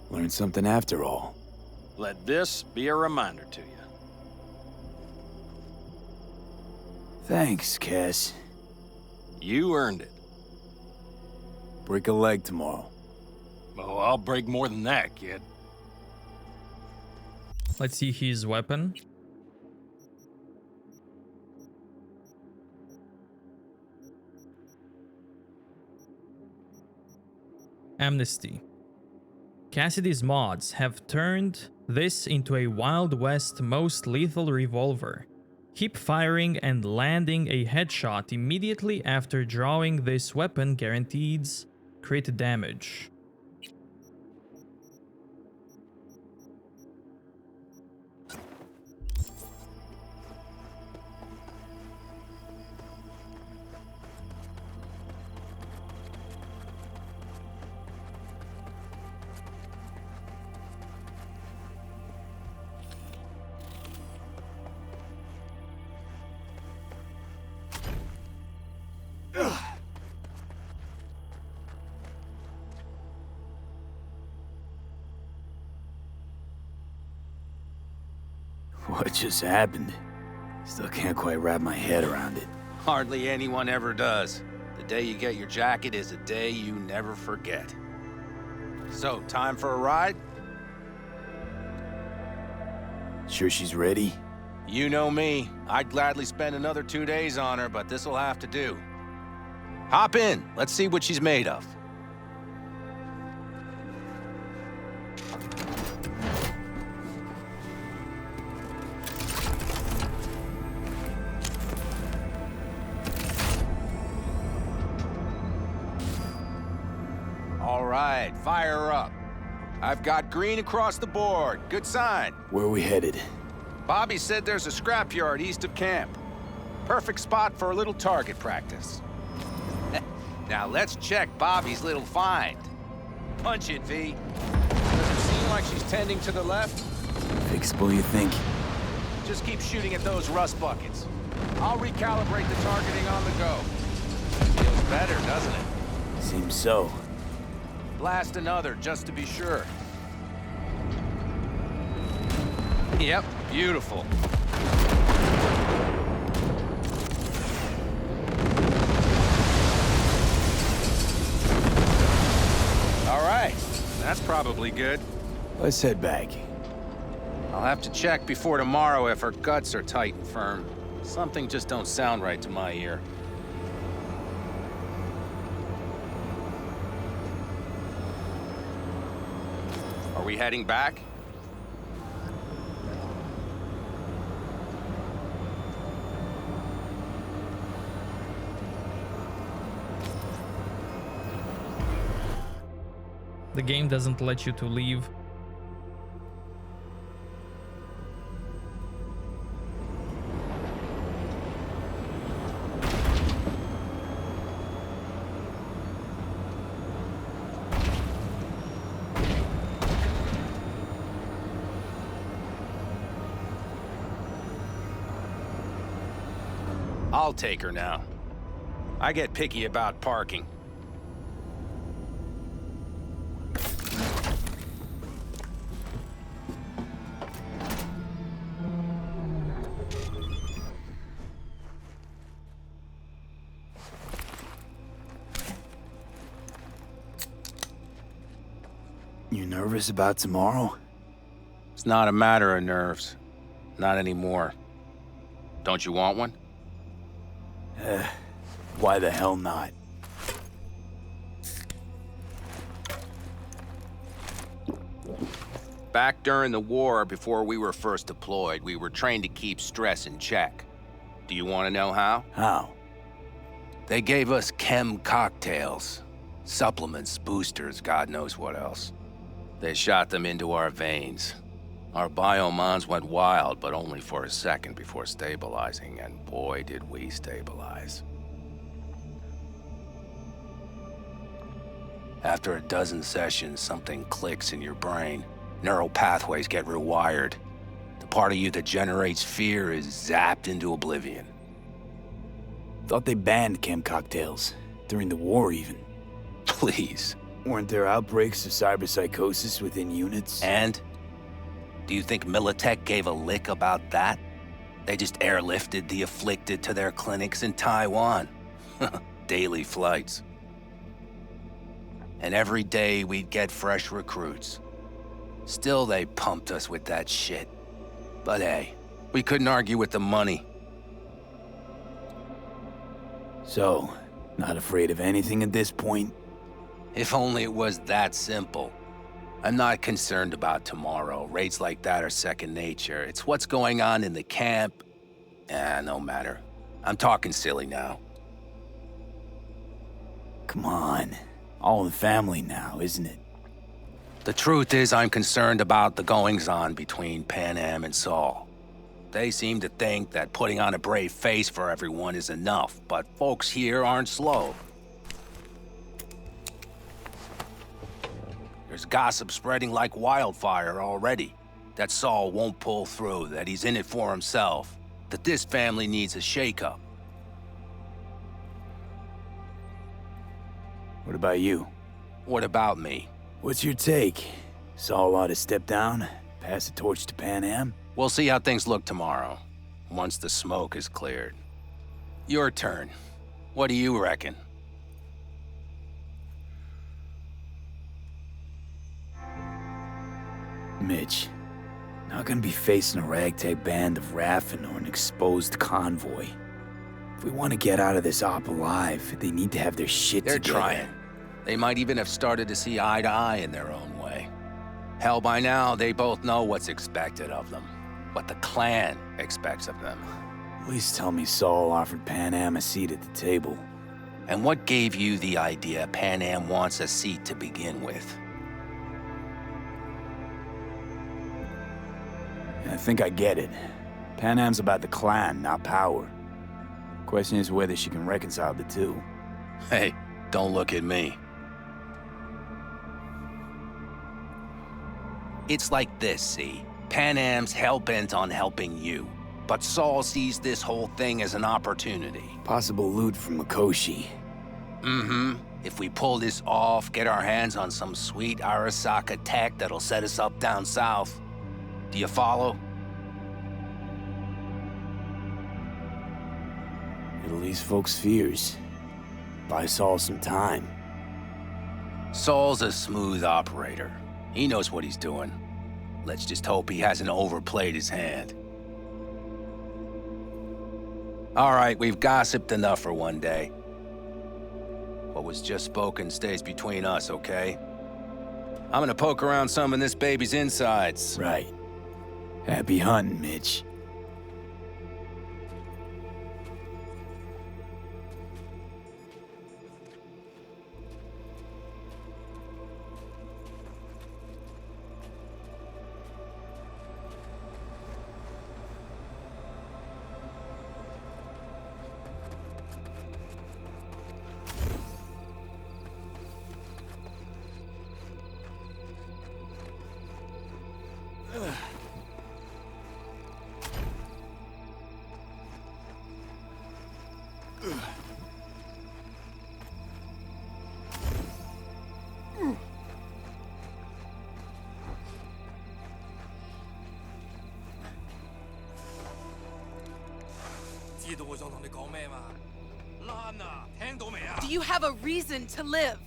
Learn something after all.
Let this be a reminder to you.
Thanks, Cass.
You earned it.
Break a leg tomorrow.
Oh, I'll break more than that, kid.
Let's see his weapon. Amnesty. Cassidy's mods have turned this into a Wild West most lethal revolver. Keep firing and landing a headshot immediately after drawing this weapon guarantees crit damage.
What just happened? Still can't quite wrap my head around it.
Hardly anyone ever does. The day you get your jacket is a day you never forget. So, time for a ride?
Sure she's ready?
You know me. I'd gladly spend another 2 days on her, but this'll have to do. Hop in. Let's see what she's made of. All right, fire her up. I've got green across the board. Good sign.
Where are we headed?
Bobby said there's a scrapyard east of camp. Perfect spot for a little target practice. Now let's check Bobby's little find. Punch it, V. Does it seem like she's tending to the left?
Fixable, you think?
Just keep shooting at those rust buckets. I'll recalibrate the targeting on the go. Feels better, doesn't it?
Seems so.
Blast another, just to be sure. Yep, beautiful. All right, that's probably good.
Let's head back.
I'll have to check before tomorrow if her guts are tight and firm. Something just don't sound right to my ear. Are we heading back?
The game doesn't let you to leave.
I'll take her now. I get picky about parking.
You nervous about tomorrow?
It's not a matter of nerves. Not anymore. Don't you want one?
Why the hell not?
Back during the war, before we were first deployed, we were trained to keep stress in check. Do you want to know how?
How?
They gave us chem cocktails. Supplements, boosters, God knows what else. They shot them into our veins. Our biomons went wild, but only for a second before stabilizing, and boy did we stabilize. After a dozen sessions, something clicks in your brain. Neural pathways get rewired. The part of you that generates fear is zapped into oblivion.
Thought they banned chem cocktails. During the war, even.
Please.
Weren't there outbreaks of cyberpsychosis within units?
And? Do you think Militech gave a lick about that? They just airlifted the afflicted to their clinics in Taiwan. Daily flights. And every day we'd get fresh recruits. Still, they pumped us with that shit. But hey, we couldn't argue with the money.
So, not afraid of anything at this point?
If only it was that simple. I'm not concerned about tomorrow. Raids like that are second nature. It's what's going on in the camp. No matter. I'm talking silly now.
Come on. All in the family now, isn't it?
The truth is, I'm concerned about the goings-on between Pan Am and Saul. They seem to think that putting on a brave face for everyone is enough, but folks here aren't slow. There's gossip spreading like wildfire already. That Saul won't pull through, that he's in it for himself, that this family needs a shakeup.
What about you?
What about me?
What's your take? Saul ought to step down, pass the torch to Pan Am?
We'll see how things look tomorrow, once the smoke is cleared. Your turn. What do you reckon?
Mitch, not gonna be facing a ragtag band of Raffen or an exposed convoy. If we want to get out of this op alive, they need to have their shit
They're
together.
trying. They might even have started to see eye to eye in their own way. Hell, by now, they both know what's expected of them. What the clan expects of them.
At least tell me Saul offered Pan Am a seat at the table.
And what gave you the idea Pan Am wants a seat to begin with?
I think I get it. Pan Am's about the clan, not power. Question is whether she can reconcile the two.
Hey, don't look at me. It's like this, see? Pan Am's hell-bent on helping you. But Saul sees this whole thing as an opportunity.
Possible loot from Mikoshi.
Mm-hmm. If we pull this off, get our hands on some sweet Arasaka tech that'll set us up down south. Do you follow?
It'll ease folks' fears. Buy Saul some time.
Saul's a smooth operator. He knows what he's doing. Let's just hope he hasn't overplayed his hand. All right, we've gossiped enough for one day. What was just spoken stays between us, okay? I'm gonna poke around some of this baby's insides.
Right. Happy hunting, Mitch.
Do you have a reason to live?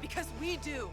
Because we do.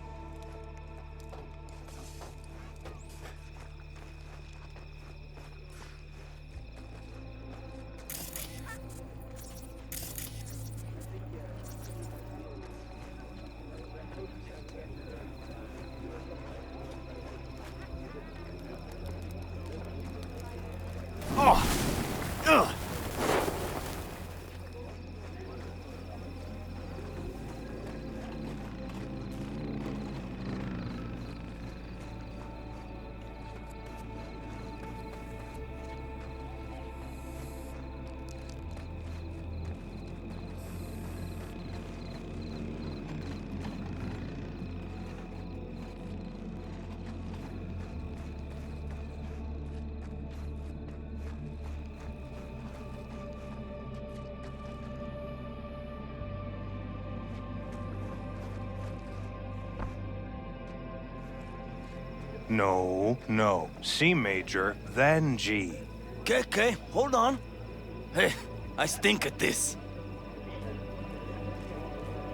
No. C major, then G.
Okay, hold on. Hey, I stink at this.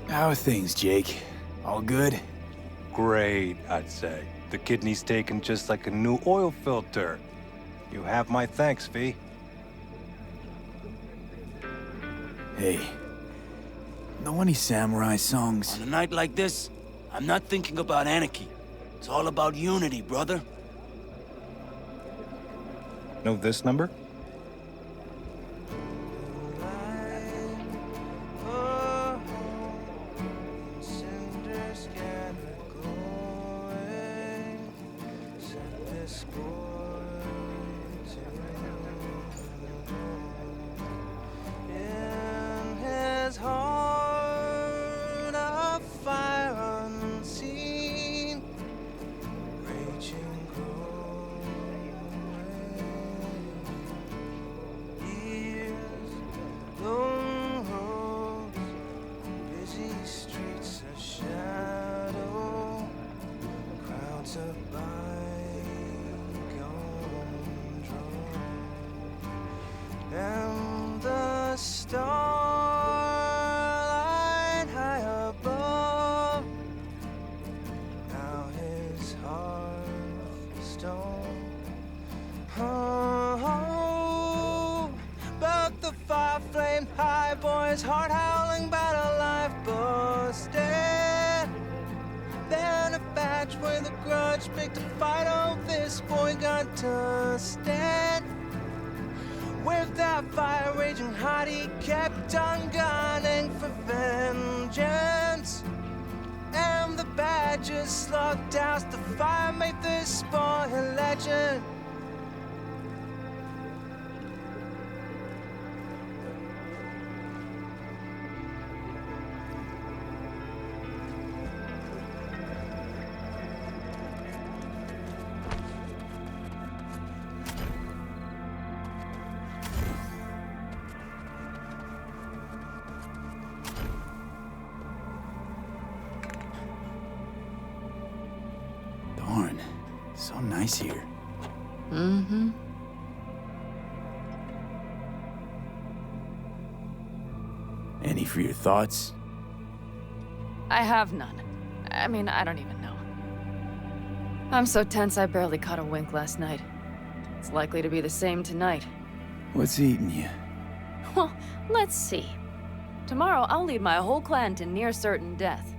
How are things, Jake? All good?
Great, I'd say. The kidney's taken just like a new oil filter. You have my thanks, V.
Hey, know any samurai songs?
On a night like this, I'm not thinking about anarchy. It's all about unity, brother.
Know this number?
And the starlight high above, now his hearthstone. Oh, but the fire flamed high, boy's heart howling, battle life busted. Then a batch with a grudge picked a fight. Oh, this boy got to stand. With that fire raging hot, he kept on gunning for vengeance. And the badges slugged out the fire, made this boy a legend.
Darn, so nice here.
Mm-hmm.
Any for your thoughts?
I have none. I mean, I don't even know. I'm so tense I barely caught a wink last night. It's likely to be the same tonight.
What's eating you?
Well, let's see. Tomorrow I'll lead my whole clan to near certain death.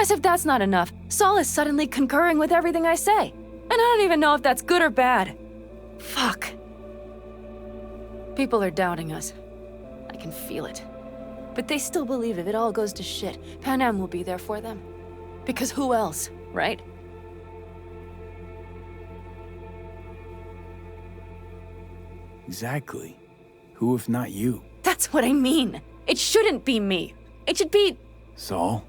As if that's not enough, Saul is suddenly concurring with everything I say. And I don't even know if that's good or bad. Fuck. People are doubting us. I can feel it. But they still believe if it all goes to shit, Pan Am will be there for them. Because who else, right?
Exactly. Who if not you?
That's what I mean. It shouldn't be me. It should be...
Saul?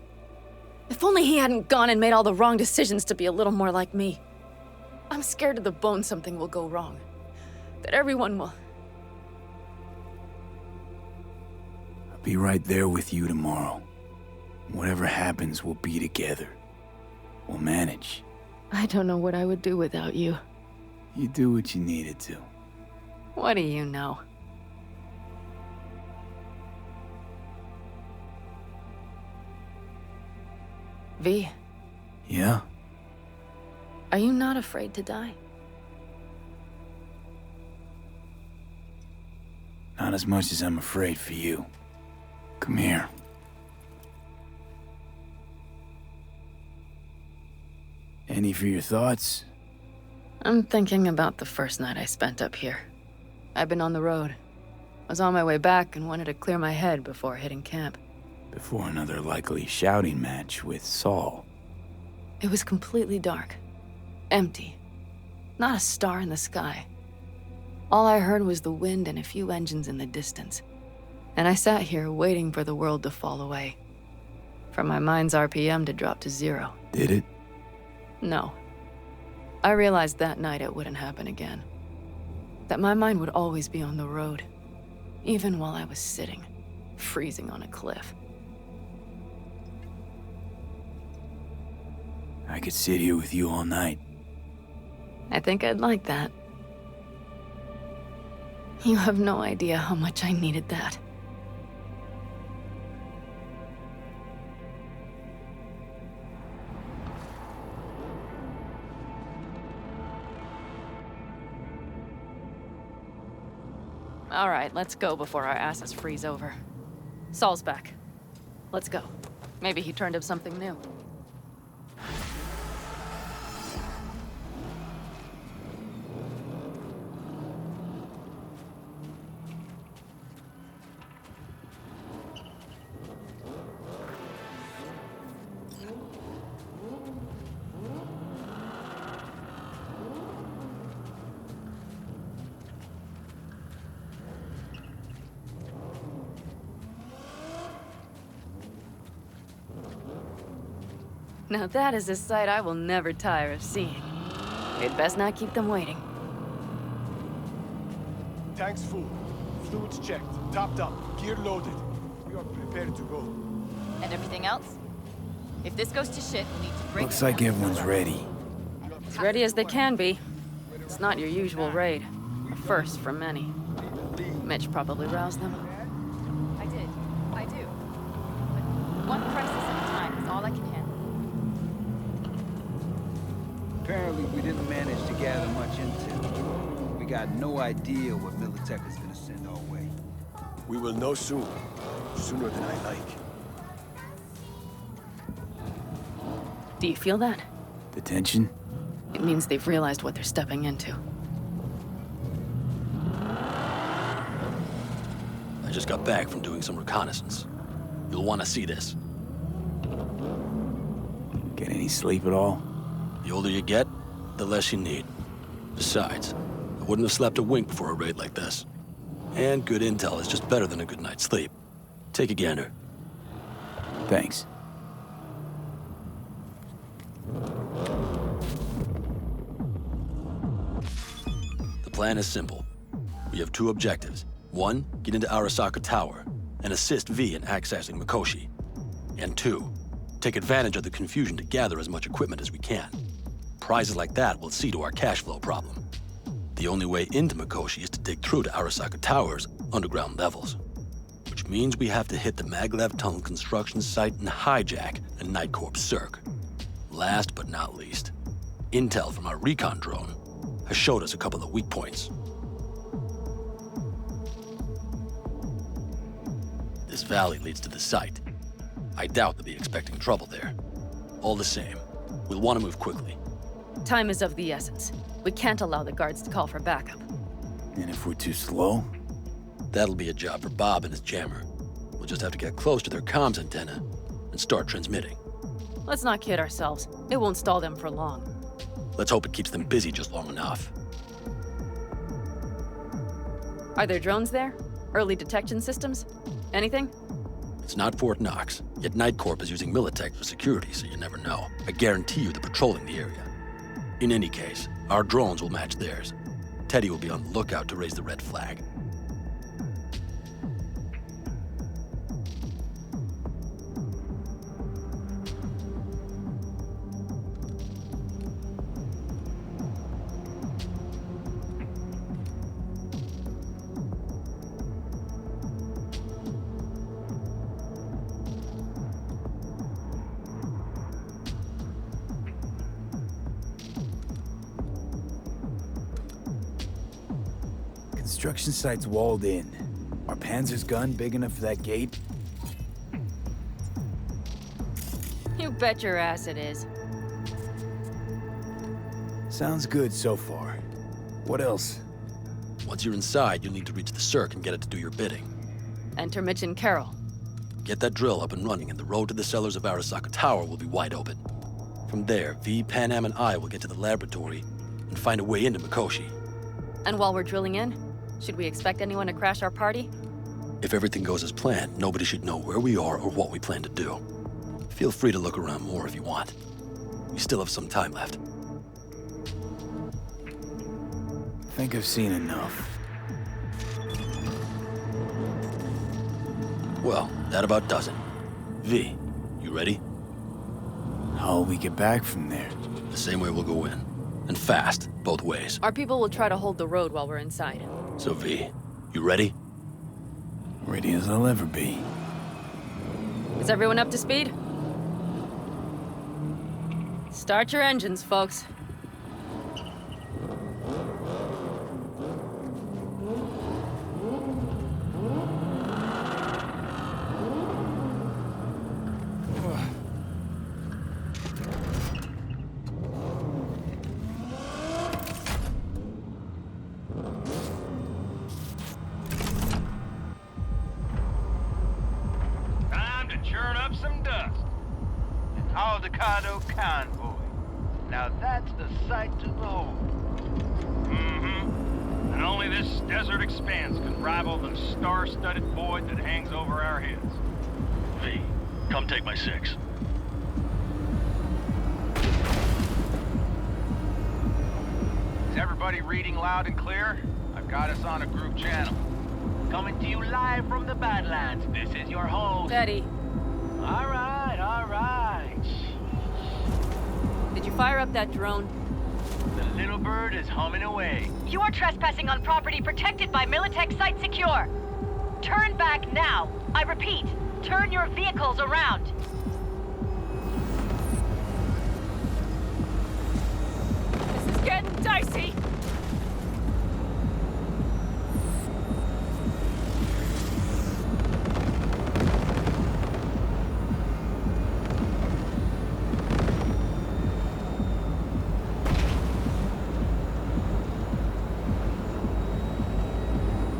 If only he hadn't gone and made all the wrong decisions to be a little more like me. I'm scared to the bone something will go wrong. That everyone will...
I'll be right there with you tomorrow. Whatever happens, we'll be together. We'll manage.
I don't know what I would do without you.
You do what you needed to.
What do you know? V,
Yeah?
are you not afraid to die?
Not as much as I'm afraid for you. Come here. Any for your thoughts?
I'm thinking about the first night I spent up here. I've been on the road. I was on my way back and wanted to clear my head before hitting camp.
Before another likely shouting match with Saul.
It was completely dark. Empty. Not a star in the sky. All I heard was the wind and a few engines in the distance. And I sat here waiting for the world to fall away. For my mind's RPM to drop to 0.
Did it?
No. I realized that night it wouldn't happen again. That my mind would always be on the road. Even while I was sitting, freezing on a cliff.
I could sit here with you all night.
I think I'd like that. You have no idea how much I needed that. All right, let's go before our asses freeze over. Saul's back. Let's go. Maybe he turned up something new. Now that is a sight I will never tire of seeing. We'd best not keep them waiting.
Tanks full. Fluids checked. Topped up. Gear loaded. We are prepared to go.
And everything else? If this goes to shit, we'll need to break.
Looks like everyone's ready.
As ready as they can be. It's not your usual raid. A first for many. Mitch probably roused them.
I did. I do. But one crisis at a time is all I can handle.
Apparently, we didn't manage to gather much intel. We got no idea what Militech is gonna send our way.
We will know soon. Sooner than I like.
Do you feel that?
The tension?
It means they've realized what they're stepping into.
I just got back from doing some reconnaissance. You'll want to see this.
Get any sleep at all?
The older you get, the less you need. Besides, I wouldn't have slept a wink before a raid like this. And good intel is just better than a good night's sleep. Take a gander.
Thanks.
The plan is simple. We have 2 objectives. 1, get into Arasaka Tower and assist V in accessing Mikoshi. And 2, take advantage of the confusion to gather as much equipment as we can. Prizes like that will see to our cash flow problem. The only way into Mikoshi is to dig through to Arasaka Tower's underground levels. Which means we have to hit the Maglev Tunnel construction site and hijack a Night Corps Cirque. Last but not least, intel from our recon drone has showed us a couple of weak points. This valley leads to the site. I doubt they'll be expecting trouble there. All the same, we'll want to move quickly.
Time is of the essence. We can't allow the guards to call for backup.
And if we're too slow?
That'll be a job for Bob and his jammer. We'll just have to get close to their comms antenna and start transmitting.
Let's not kid ourselves. It won't stall them for long.
Let's hope it keeps them busy just long enough.
Are there drones there? Early detection systems? Anything?
It's not Fort Knox, yet Night Corp is using Militech for security, so you never know. I guarantee you they're patrolling the area. In any case, our drones will match theirs. Teddy will be on the lookout to raise the red flag.
construction site's walled in. Are Panzer's gun big enough for that gate?
You bet your ass it is.
Sounds good so far. What else?
Once you're inside, you'll need to reach the circ and get it to do your bidding.
Enter Mitch and Carol.
Get that drill up and running, and the road to the cellars of Arasaka Tower will be wide open. From there, V, Panam, and I will get to the laboratory and find a way into Mikoshi.
And while we're drilling in, should we expect anyone to crash our party?
If everything goes as planned, nobody should know where we are or what we plan to do. Feel free to look around more if you want. We still have some time left.
Think I've seen enough.
Well, that about does it. V, you ready?
How'll we get back from there?
The same way we'll go in. And fast, both ways.
Our people will try to hold the road while we're inside.
So V, you ready?
Ready as I'll ever be.
Is everyone up to speed? Start your engines, folks.
Time to churn up some dust. An avocado convoy. Now that's the sight to behold. Mm-hmm. And only this desert expanse can rival the star-studded void that hangs over our heads.
V, come take my 6.
Is everybody reading loud and clear? I've got us on a group channel. Coming to you live from the Badlands. This is your host.
Betty.
All right, all right.
Did you fire up that drone?
The little bird is humming away.
You are trespassing on property protected by Militech Site Secure. Turn back now. I repeat, turn your vehicles around.
This is getting dicey.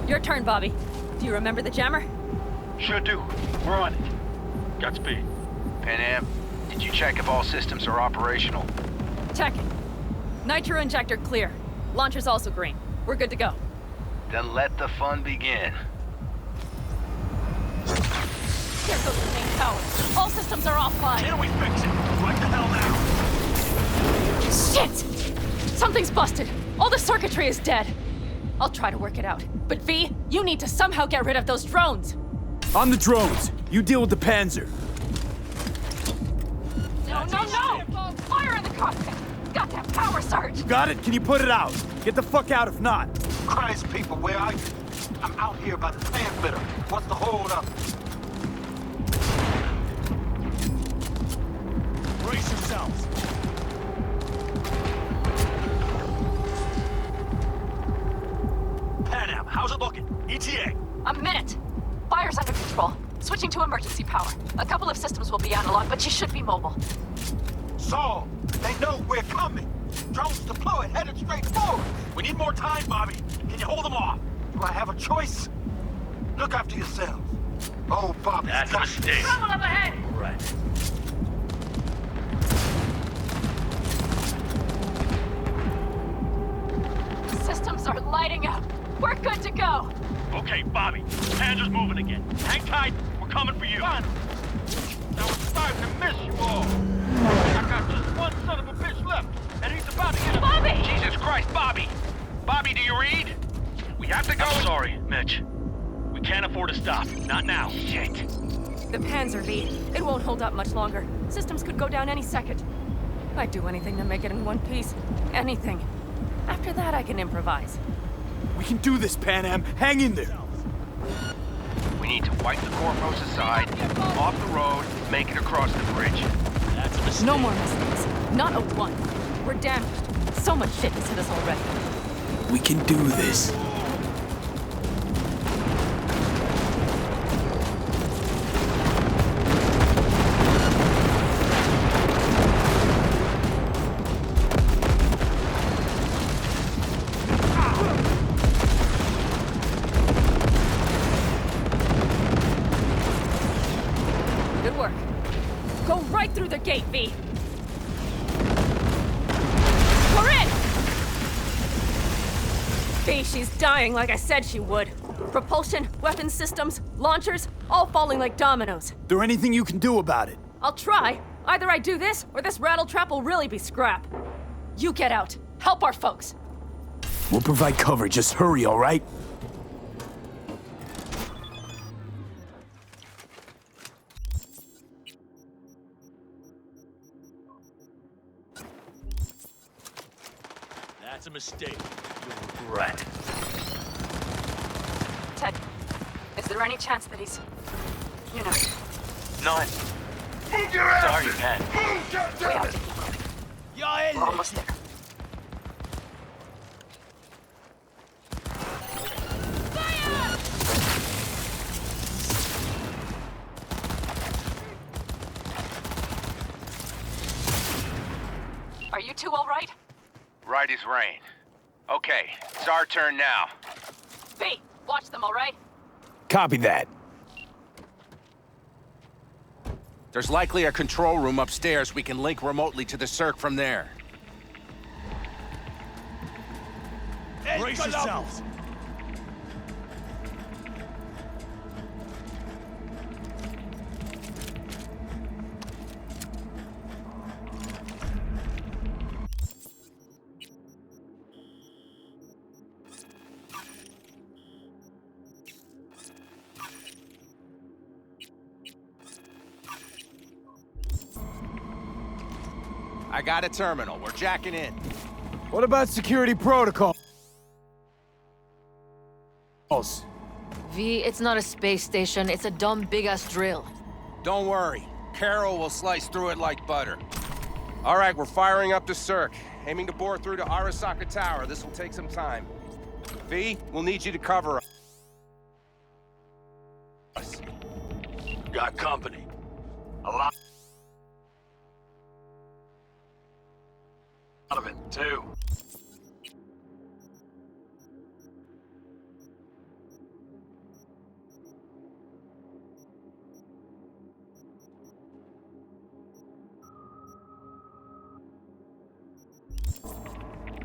Your turn, Bobby. Do you remember the jammer?
Sure do. We're on it. Godspeed. Panam, did you check if all systems are operational?
Check it. Nitro injector clear. Launcher's also green. We're good to go.
Then let the fun begin.
There goes the main tower. All systems are offline.
Can we fix it? Right the hell now!
Shit! Something's busted. All the circuitry is dead. I'll try to work it out. But V, you need to somehow get rid of those drones.
On the drones! You deal with the Panzer!
No! Fire in the cockpit! Goddamn power surge!
You got it? Can you put it out? Get the fuck out if not!
Christ, people, where are you? I'm out here by the transmitter. What's the hold up?
Brace yourselves.
Panam, how's it looking? ETA.
A minute. Fire's under control. Switching to emergency power. A couple of systems will be analog, but you should be mobile.
Saul, they know we're coming. Drones deployed, headed straight forward.
We need more time, Bobby. Can you hold them off?
Do I have a choice? Look after yourselves. Oh, Bobby.
That's a mistake.
Trouble up ahead!
Right.
Systems are lighting up. We're good to go.
Okay, Bobby. Panzer's moving again. Hang tight. We're coming for you.
Fine. I was starting to miss you all. I got just one son of a bitch left, and he's about to get a...
Bobby!
Jesus Christ, Bobby! Bobby, do you read? We have to go...
I'm sorry, Mitch. We can't afford to stop. Not now.
Shit.
The Panzer V. It won't hold up much longer. Systems could go down any second. I'd do anything to make it in one piece. Anything. After that, I can improvise.
We can do this, Panam. Hang in there.
We need to wipe the corpos aside, off the road, make it across the bridge.
That's a mistake.
No more mistakes. Not a one. We're damaged. So much shit has hit us already.
We can do this.
work. Go right through the gate, V. We're in! V, she's dying like I said she would. Propulsion, weapon systems, launchers, all falling like dominoes.
There anything you can do about it?
I'll try. Either I do this, or this rattletrap will really be scrap. You get out. Help our folks.
We'll provide cover. Just hurry, all right?
That's a mistake. You'll regret.
Ted, is there any chance that he's... you know...
None.
Move your ass! Sorry, Pen.
We have to keep moving. We're almost there. Are you two all right?
Right as rain. Okay, it's our turn now.
V, watch them, all right?
Copy that.
There's likely a control room upstairs. We can link remotely to the circ from there.
Brace yourselves.
I got a terminal. We're jacking in.
What about security protocol?
V, it's not a space station. It's a dumb big-ass drill.
Don't worry. Carol will slice through it like butter. All right, we're firing up the circ. Aiming to bore through to Arasaka Tower. This will take some time. V, we'll need you to cover us.
Got company. A lot of it, too.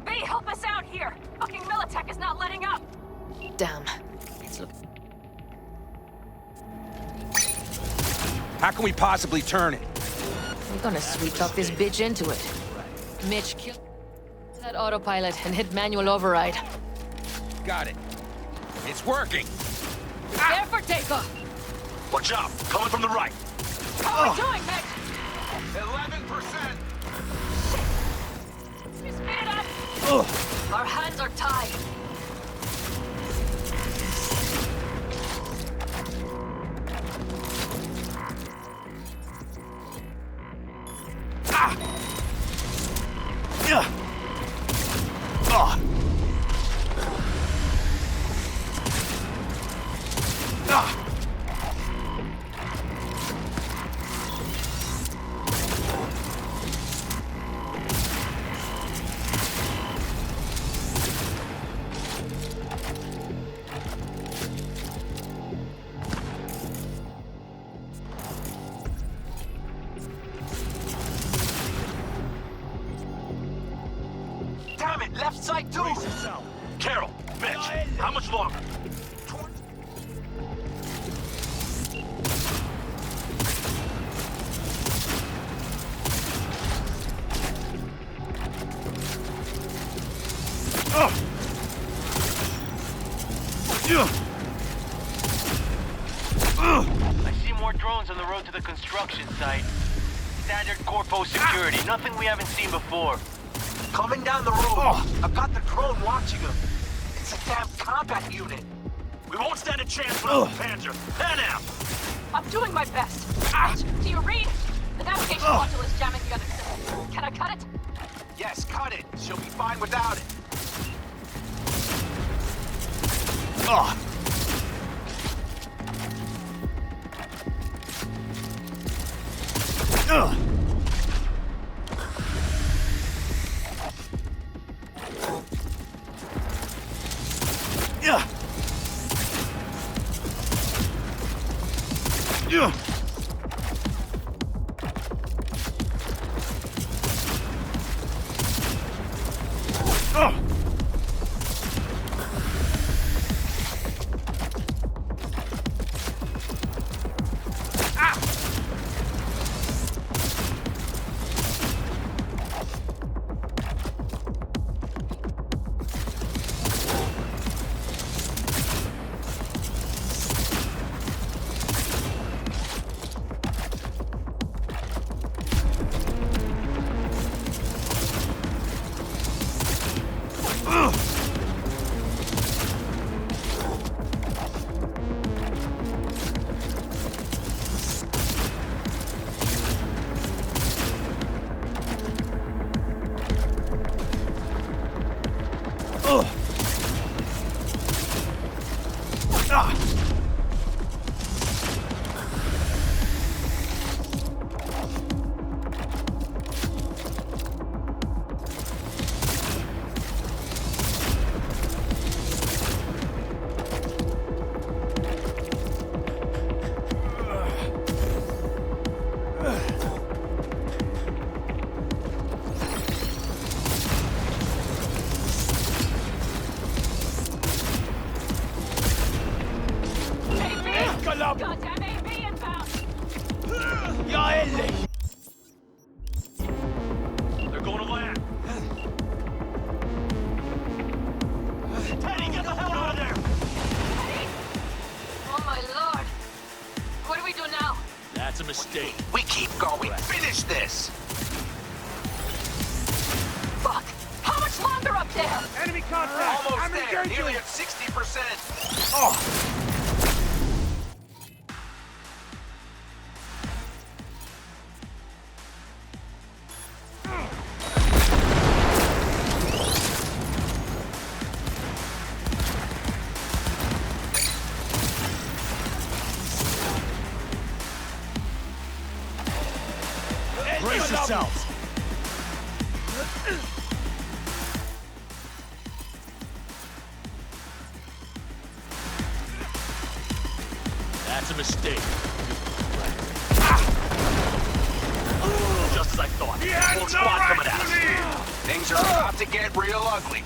V, help us out here! Fucking Militech is not letting up!
Damn. It's
How can we possibly turn it?
We're gonna switch off this bitch into it. Mitch, kill that autopilot and hit manual override.
Got it. It's working.
Prepare for takeoff!
Watch out! Coming from the right!
How are we doing, Mitch?
11%.
We speed it up! Our hands are tied.
Damn it, left side too.
Brace yourself. Carol, Mitch, how much longer?
I see more drones on the road to the construction site. Standard Corpo security, nothing we haven't seen before.
Coming down the road. I've got the drone watching him. It's a damn combat unit.
We won't stand a chance without the Panzer. Pan out!
I'm doing my best. Do you read? The navigation module is jamming the other system. Can I cut it?
Yes, cut it. She'll be fine without it.
Goddamn AV inbound!
Ja, ehrlich!
They're going to land. Teddy, get the hell out of there!
Oh my lord! What do we do now?
That's a mistake.
We keep going. Finish this!
Fuck! How much longer up there?
Enemy contact!
Almost
I'm
there.
engaging!
Nearly at 60%.
Brace yourselves!
That's a mistake. Just as I thought. Whole squad coming at us.
Things are about to get real ugly.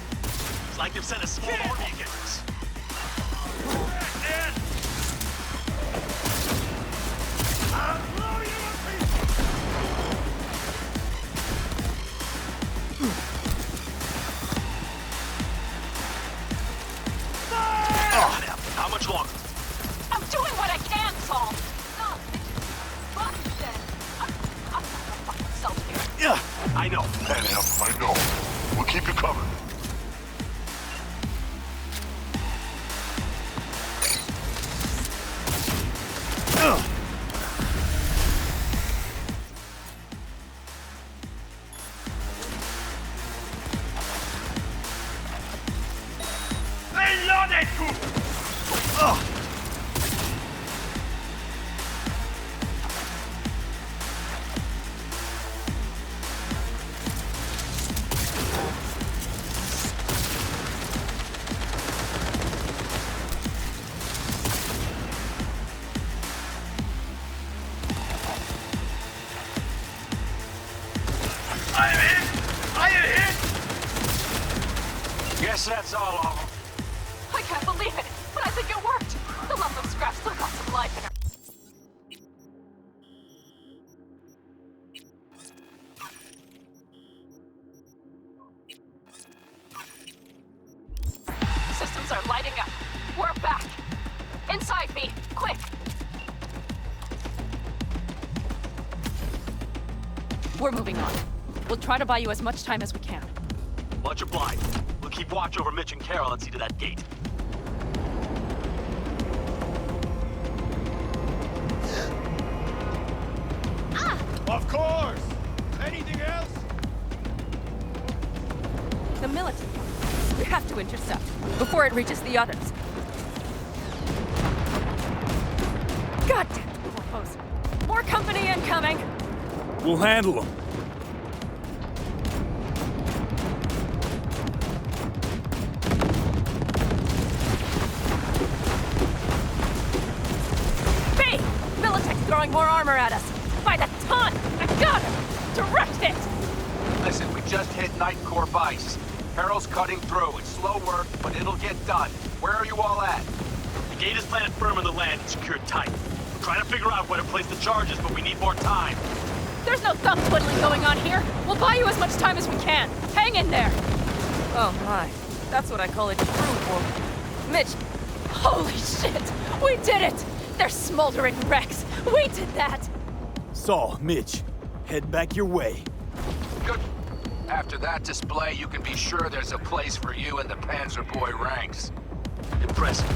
It's like they've sent a small army against us. How much longer?
I'm doing what I can, Saul! No, fuck then. I'm gonna fuck myself here.
Yeah, I know.
I know. We'll keep you covered.
Guess that's all of them.
I can't believe it, but I think it worked. The lump of scrap still got some life in her. Systems are lighting up. We're back. Inside me, quick.
We're moving on. We'll try to buy you as much time as we can.
Much obliged. We'll keep watch over Mitch and Carol and see to that gate.
Of course! Anything else?
The military. We have to intercept before it reaches the others. God damn it, foes. More company incoming!
We'll handle them.
B! Militech's throwing more armor at us! By the ton! I got her! Direct hit!
Listen, we just hit Night Corp ice. Carol's cutting through. It's slow work, but it'll get done. Where are you all at?
The gate is planted firm on the land and secured tight. We're trying to figure out where to place the charges, but we need more time.
There's no thumb twiddling going on here. We'll buy you as much time as we can. Hang in there. Oh my. That's what I call a true war. Mitch. Holy shit. We did it. They're smoldering wrecks. We did that.
Saul, Mitch, head back your way.
Good. After that display, you can be sure there's a place for you in the Panzer Boy ranks.
Impressive.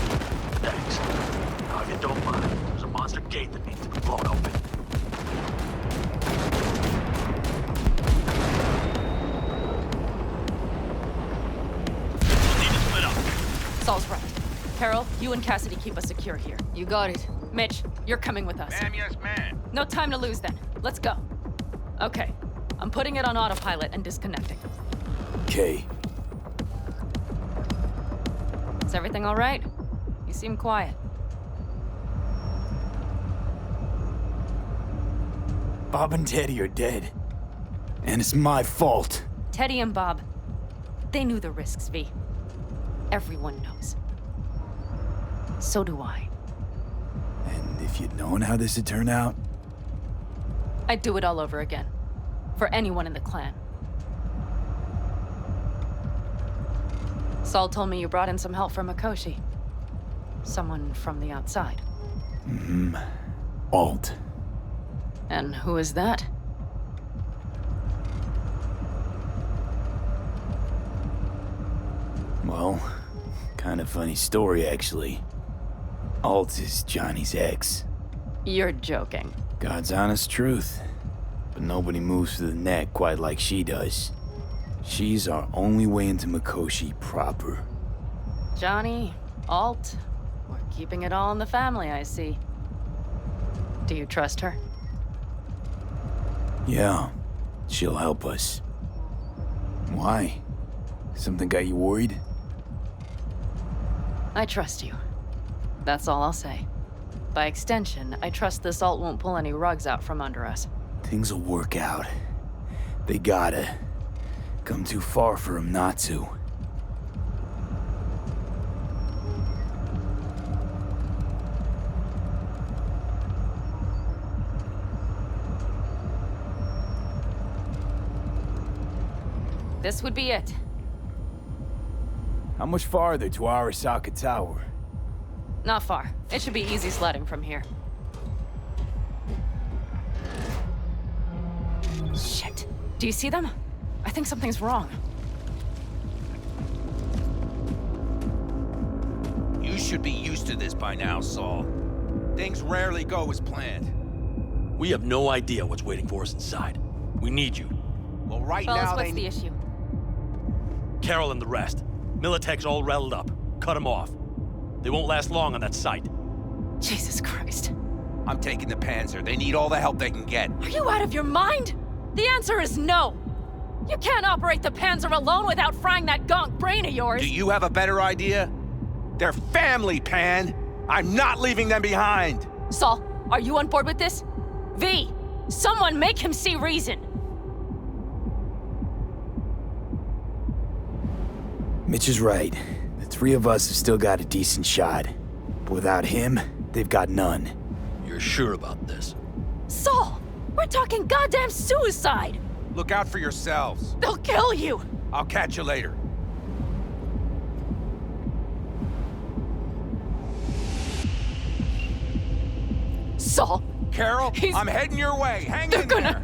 Thanks. Now, if you don't mind, there's a monster gate that needs to be blown open. We'll need to split up.
Saul's right. Carol, you and Cassidy keep us secure here. You got it. Mitch, you're coming with us.
Ma'am, yes, ma'am.
No time to lose then. Let's go. Okay. I'm putting it on autopilot and disconnecting.
Okay.
Is everything all right? You seem quiet.
Bob and Teddy are dead. And it's my fault.
Teddy and Bob, they knew the risks, V. Everyone knows. So do I.
And If you'd known how this would turn out,
I'd do it all over again. For anyone in the clan. Saul told me you brought in some help from Mikoshi. Someone from the outside.
Alt.
And who is that?
Well, kind of funny story, actually. Alt is Johnny's ex.
You're joking.
God's honest truth. But nobody moves to the neck quite like she does. She's our only way into Mikoshi proper.
Johnny, Alt, we're keeping it all in the family, I see. Do you trust her?
Yeah, she'll help us. Why? Something got you worried?
I trust you. That's all I'll say. By extension, I trust this Alt won't pull any rugs out from under us.
Things will work out. They gotta. Come too far for him not to.
This would be it.
How much farther to Arasaka Tower?
Not far. It should be easy sledding from here. Shit. Do you see them? I think something's wrong.
You should be used to this by now, Saul. Things rarely go as planned.
We have no idea what's waiting for us inside. We need you.
Well, right
Fellas,
now
what's the issue?
Carol and the rest. Militech's all rattled up. Cut them off. They won't last long on that site.
Jesus Christ.
I'm taking the Panzer. They need all the help they can get.
Are you out of your mind? The answer is no. You can't operate the Panzer alone without frying that gonk brain of yours.
Do you have a better idea? They're family, Pan. I'm not leaving them behind.
Saul, are you on board with this? V, someone make him see reason.
Mitch is right. The three of us have still got a decent shot. But without him, they've got none.
You're sure about this?
Saul, we're talking goddamn suicide.
Look out for yourselves.
They'll kill you.
I'll catch you later.
Saul.
Carol, I'm heading your way. Hang in there.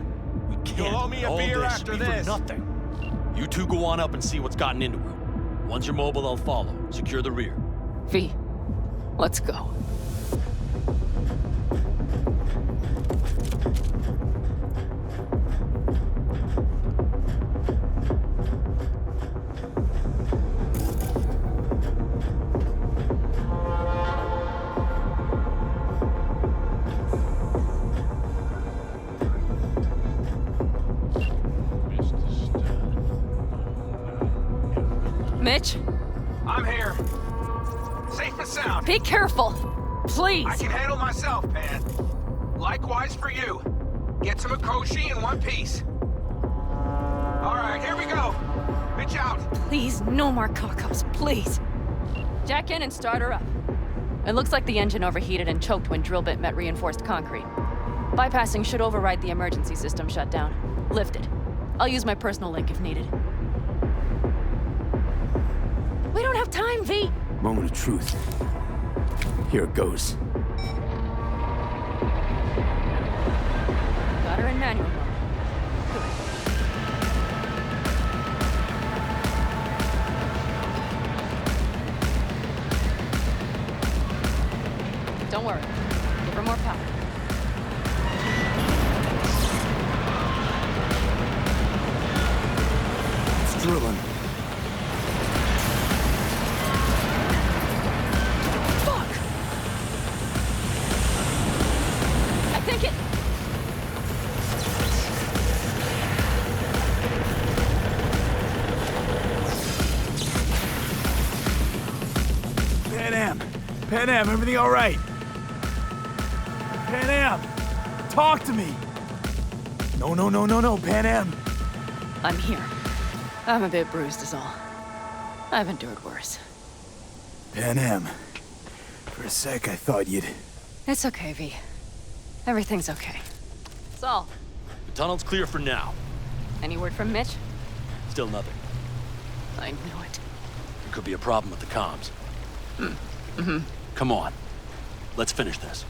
We can't.
You'll owe me a
All
beer
this
after
be for
this.
nothing. You two go on up and see what's gotten into her. Once you're mobile, I'll follow. Secure the rear.
V, let's go. Mitch?
I'm here. Safe and sound.
Be careful. Please.
I can handle myself, Pan. Likewise for you. Get to Mikoshi in one piece. All right, here we go. Mitch out.
Please, no more cock-ups, please. Jack in and start her up. It looks like the engine overheated and choked when drill bit met reinforced concrete. Bypassing should override the emergency system shutdown. Lift it. I'll use my personal link if needed. We don't have time, V.
Moment of truth. Here it goes.
Got her in manual mode. Good. Don't worry. Give her more power.
It's drilling. Pan Am, everything all right? Pan Am, talk to me. No, Pan Am.
I'm here. I'm a bit bruised is all. I've endured worse.
Pan Am, for a sec I thought you'd...
It's okay, V. Everything's okay. Saul,
The tunnel's clear for now.
any word from Mitch?
Still nothing.
I knew it.
There could be a problem with the comms. Come on. Let's finish this.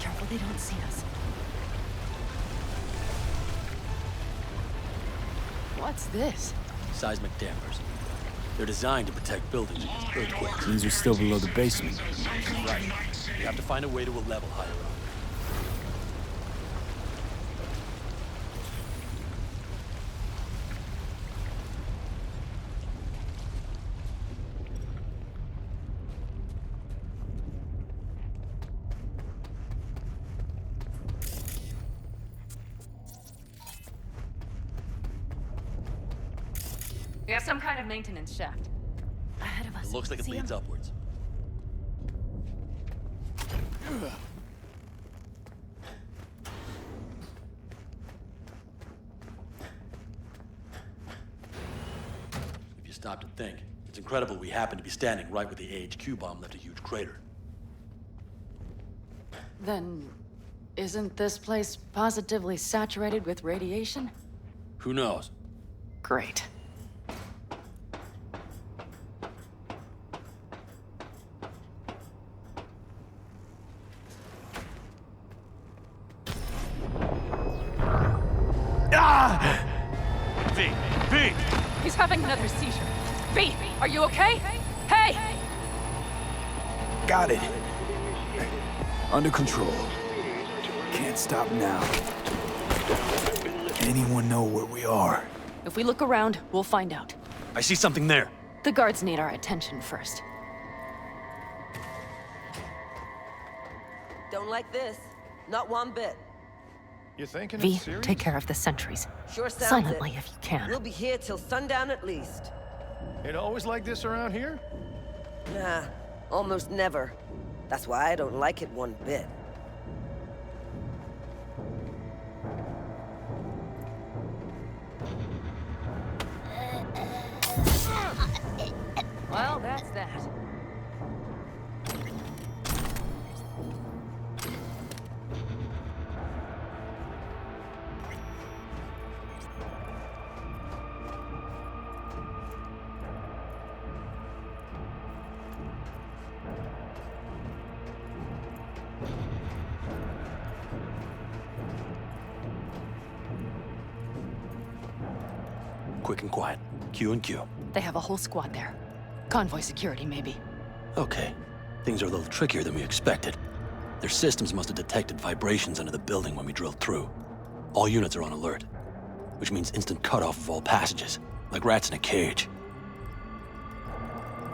Careful they don't see us. What's this?
Seismic dampers. They're designed to protect buildings against earthquakes.
These are still below the basement.
Right. We have to find a way to a level higher up.
We have some kind of maintenance shaft. Ahead of us.
It looks like it
See
leads
him?
upwards. If you stop to think, it's incredible we happen to be standing right where the AHQ bomb left a huge crater.
Then, isn't this place positively saturated with radiation?
Who knows?
Great.
V!
He's having another seizure. V, are you okay? Hey!
Got it. Under control. Can't stop now. Anyone know where we are?
If we look around, we'll find out.
I see something there.
The guards need our attention first.
Don't like this. Not one bit.
You thinking
V,
it's serious?
take care of the sentries.
Sure sounds
Silently,
it.
if you can.
We'll be here till sundown at least.
It always like this around here?
Nah, almost never. That's why I don't like it one bit.
Well, that's that.
Quick and quiet. Q and Q.
They have a whole squad there. Convoy security, maybe.
Okay. Things are a little trickier than we expected. Their systems must have detected vibrations under the building when we drilled through. All units are on alert, which means instant cutoff of all passages, like rats in a cage.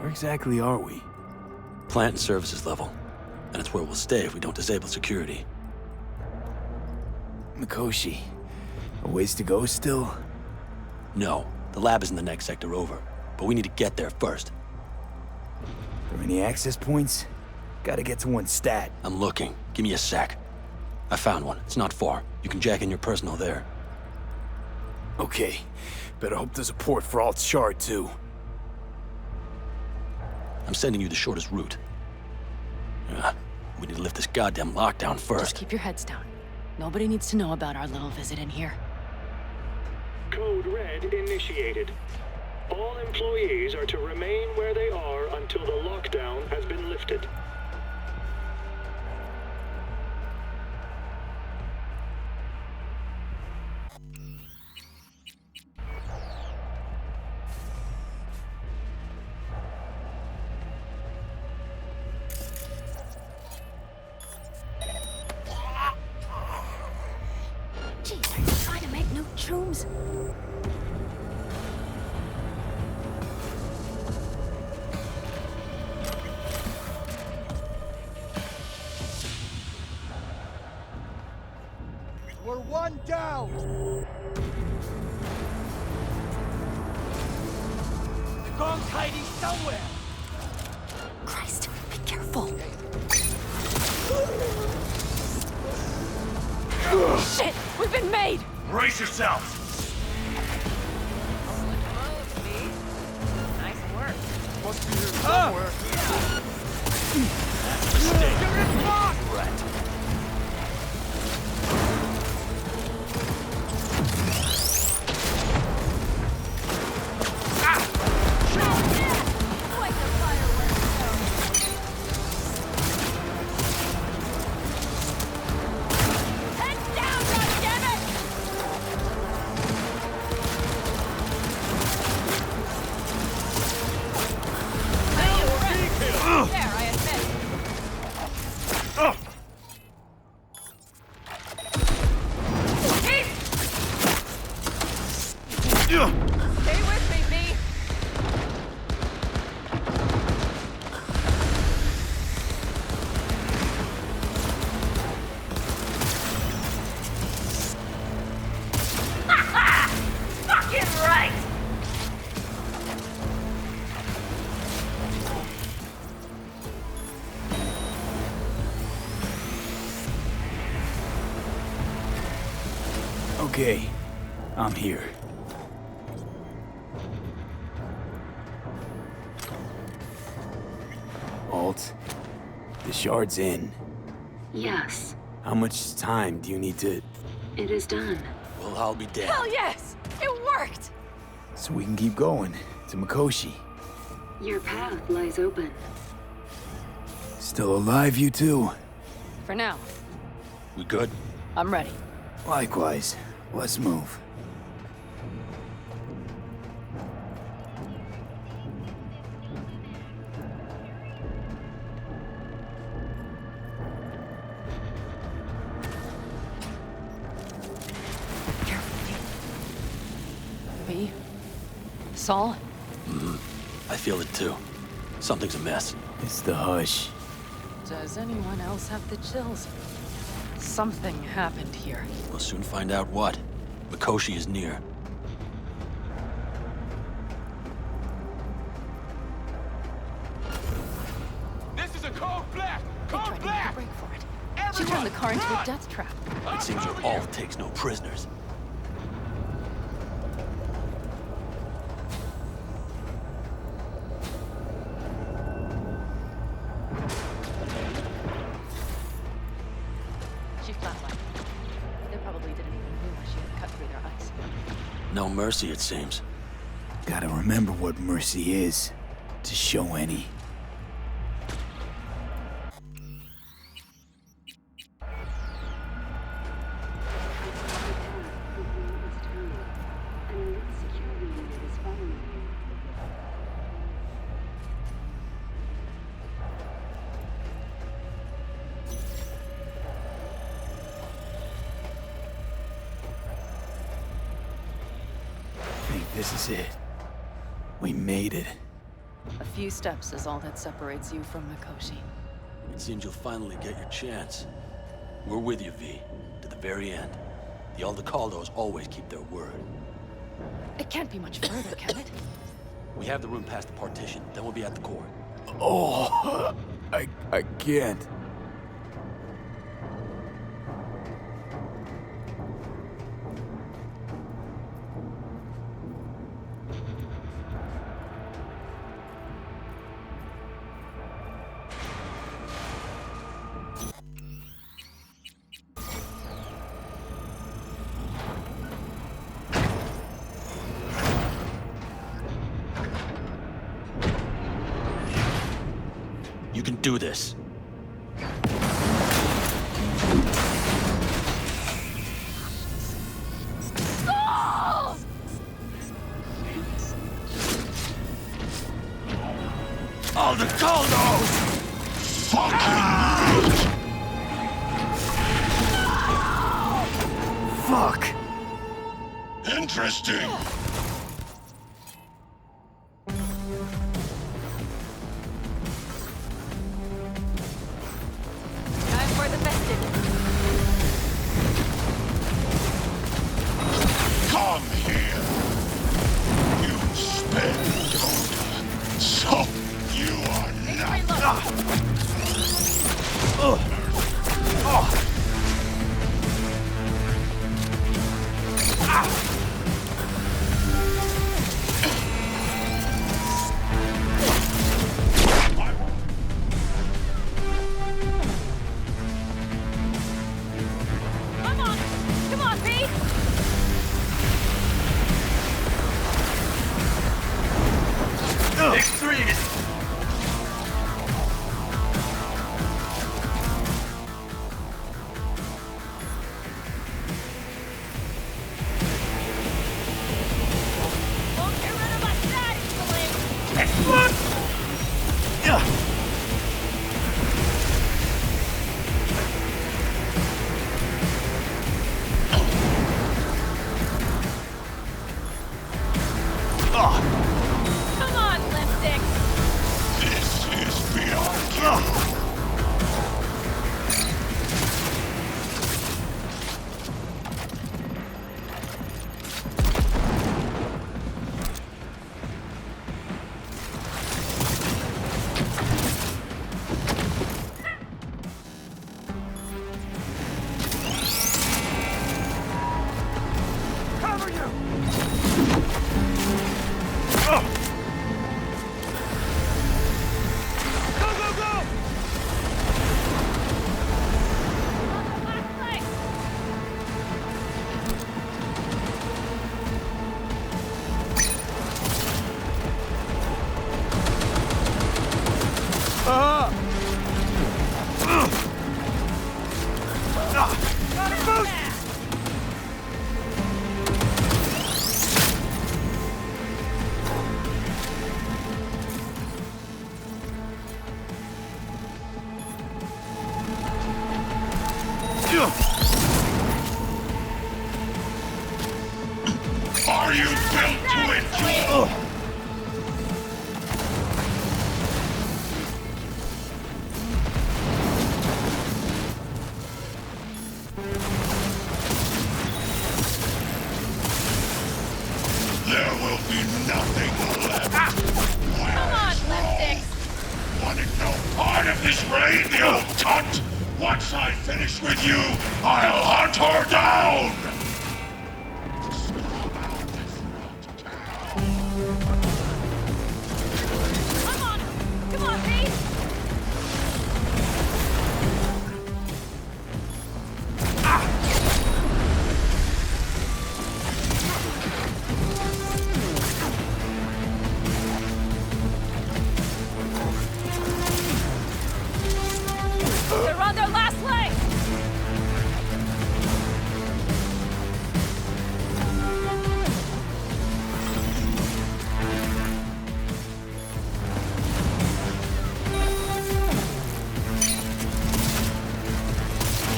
Where exactly are we?
Plant and services level. And it's where we'll stay if we don't disable security.
Mikoshi. A ways to go still?
No, the lab is in the next sector over, but we need to get there first.
Are there any access points? Gotta get to one stat.
I'm looking. Give me a sec. I found one. It's not far. You can jack in your personal there.
Okay. Better hope there's a port for Alt Shard, too.
I'm sending you the shortest route. We need to lift this goddamn lockdown first.
Just keep your heads down. Nobody needs to know about our little visit in here.
Code Red initiated. All employees are to remain where they are until the lockdown has been lifted.
Jeez, are you trying to make new shrooms?
We're one down!
The gong's hiding somewhere!
Christ, be careful.
Shit! We've been made!
Brace yourself!
Nice
Must be here somewhere.
Stay with me, V.
Fucking right!
Okay, I'm here. Alt, the shard's in.
Yes,
How much time do you need to...
it is done.
Well, I'll be damned.
Hell yes! It worked!
So we can keep going to Mikoshi.
Your path lies open.
Still alive, you two?
For now,
We good?
I'm ready.
Likewise. Let's move.
V? Saul?
I feel it too. Something's amiss.
It's the hush.
Does anyone else have the chills? Something happened here.
We'll soon find out what. Mikoshi is near.
This is a code black!
They tried to make a break for it. She turned the car into a death trap.
It seems your alt takes no prisoners.
She flatlined. They probably didn't even realize she had cut through their ice.
No mercy, it seems.
Gotta remember what mercy is, to show any. I think this is it. We made it.
A few steps is all that separates you from Mikoshi.
It seems you'll finally get your chance. We're with you, V. To the very end. The Aldecaldos always keep their word.
It can't be much further, can it?
We have the room past the partition, then we'll be at the core.
Oh, I can't.
You can do this.
Aldecaldos!
Fuck!
Interesting.
Time for the festivities.
Come here. You sped daughter. So you are not.
Are you built to endure? There will be nothing left.
Come on, lipsticks!
Wanted no part of this raid, the old cunt! Once I finish with you, I'll hunt her down!
Come on, Pete!
They're on their last leg!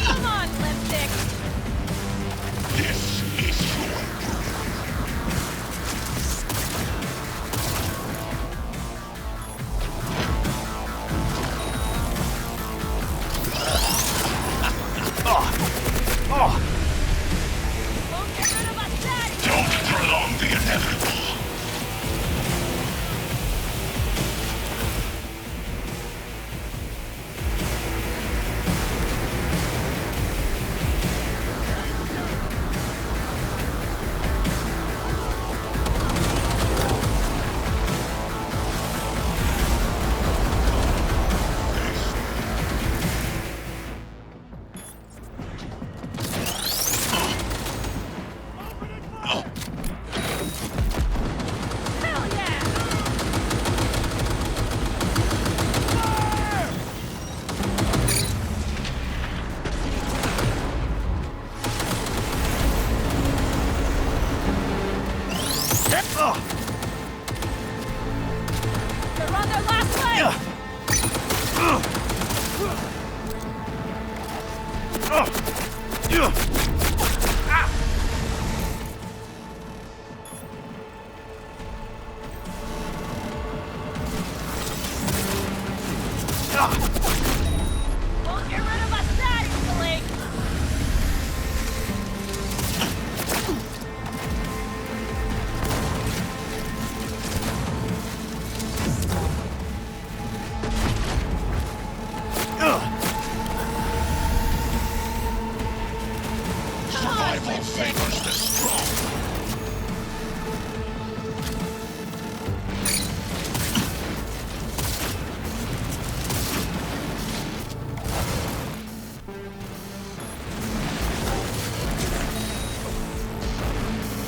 Come on, lipstick!
This is your Don't prolong the inevitable.
They're on their last leg!
Won't get rid of us that easily!
Survival favors the strong.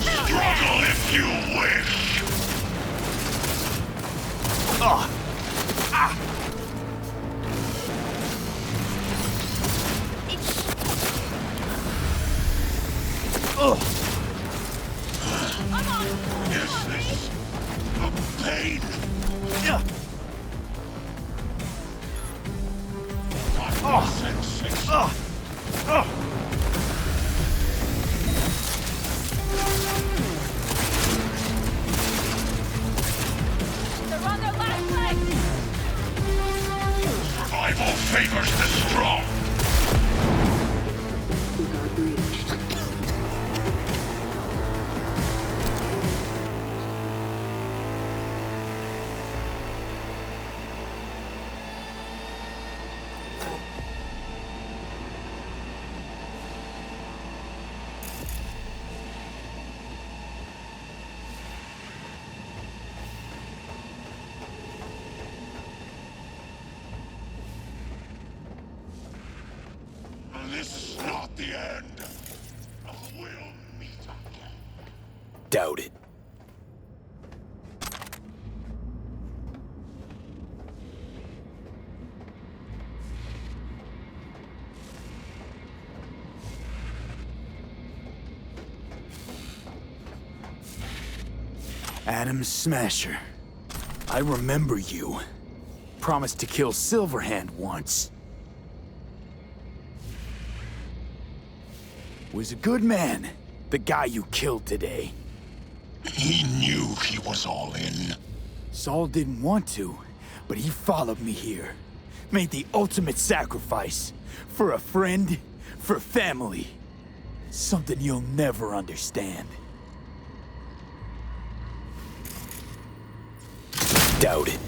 Struggle if you wish. Is this a pain?
They're on their last leg!
Survival favors the strong. This is not the end. We'll meet again.
Doubt it. Adam Smasher. I remember you. Promised to kill Silverhand once. Was a good man, the guy you killed today.
He knew he was all in.
Saul didn't want to, but he followed me here. Made the ultimate sacrifice. For a friend, for family. Something you'll never understand. Doubt it.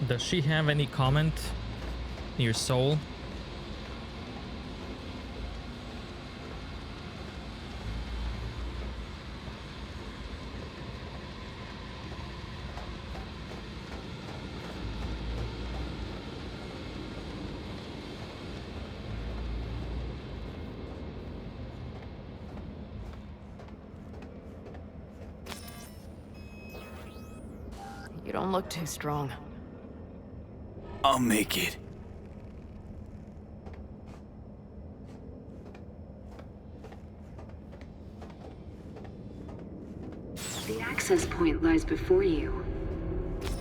Does she have any comment near Soul?
You don't look too strong.
I'll make it.
The access point lies before you.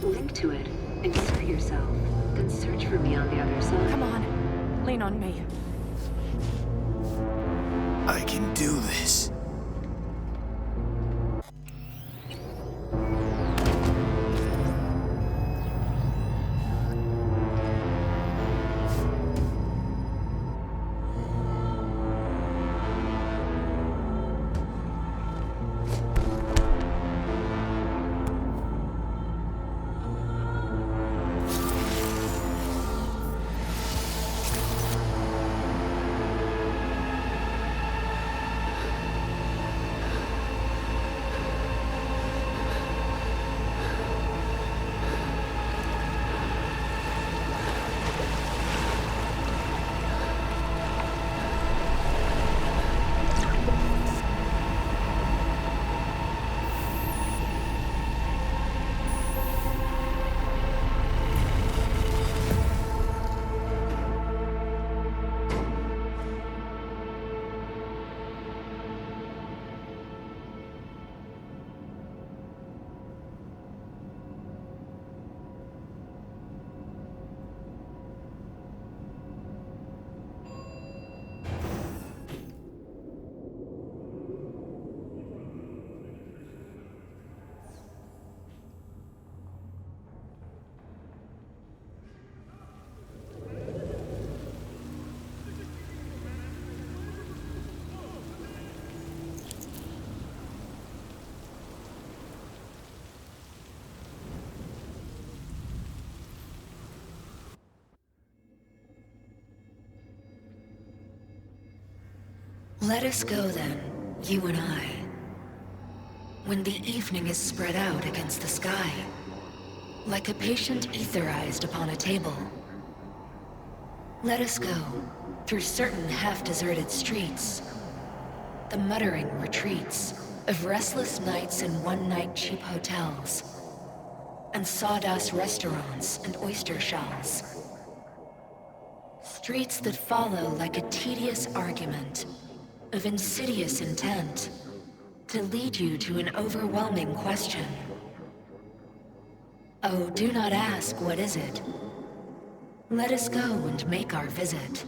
Link to it, insert yourself, then search for me on the other side.
Come on, lean on me.
I can do this.
Let us go then, you and I. When the evening is spread out against the sky, like a patient etherized upon a table. Let us go through certain half-deserted streets, the muttering retreats of restless nights in one-night cheap hotels, and sawdust restaurants and oyster shells. Streets that follow like a tedious argument of insidious intent to lead you to an overwhelming question. Oh, do not ask, what is it? Let us go and make our visit.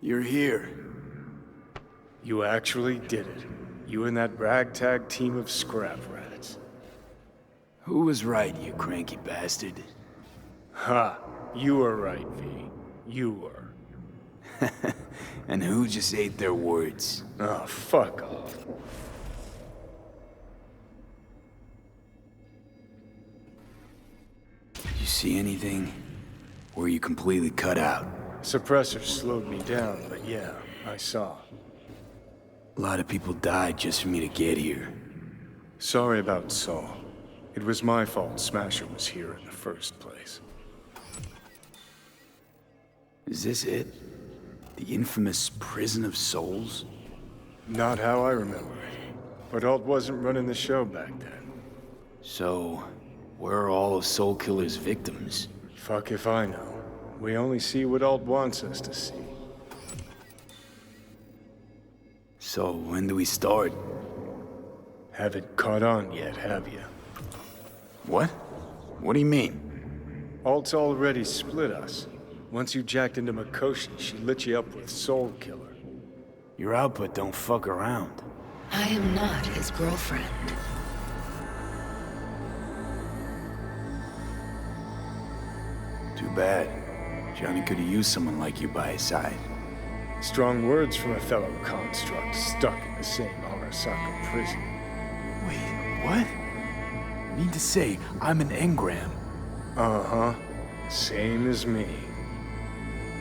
You're here.
You actually did it. You and that ragtag team of scrap rats.
Who was right, you cranky bastard?
Ha! You were right, V. You were.
And who just ate their words?
Oh, fuck off.
Did you see anything? Or were you completely cut out?
Suppressor slowed me down, but yeah, I saw.
A lot of people died just for me to get here.
Sorry about Saul. It was my fault Smasher was here in the first place.
Is this it? The infamous Prison of Souls?
Not how I remember it. But Alt wasn't running the show back then.
So, where are all of Soul Killer's victims?
Fuck if I know. We only see what Alt wants us to see.
So, when do we start?
Haven't caught on yet, have you?
What? What do you mean?
Alt's already split us. Once you jacked into Mikoshi, she lit you up with Soul Killer.
Your output don't fuck around.
I am not his girlfriend.
Too bad. Johnny could have used someone like you by his side.
Strong words from a fellow construct stuck in the same Arasaka prison.
Wait, what? You mean to say I'm an engram?
Uh-huh. Same as me.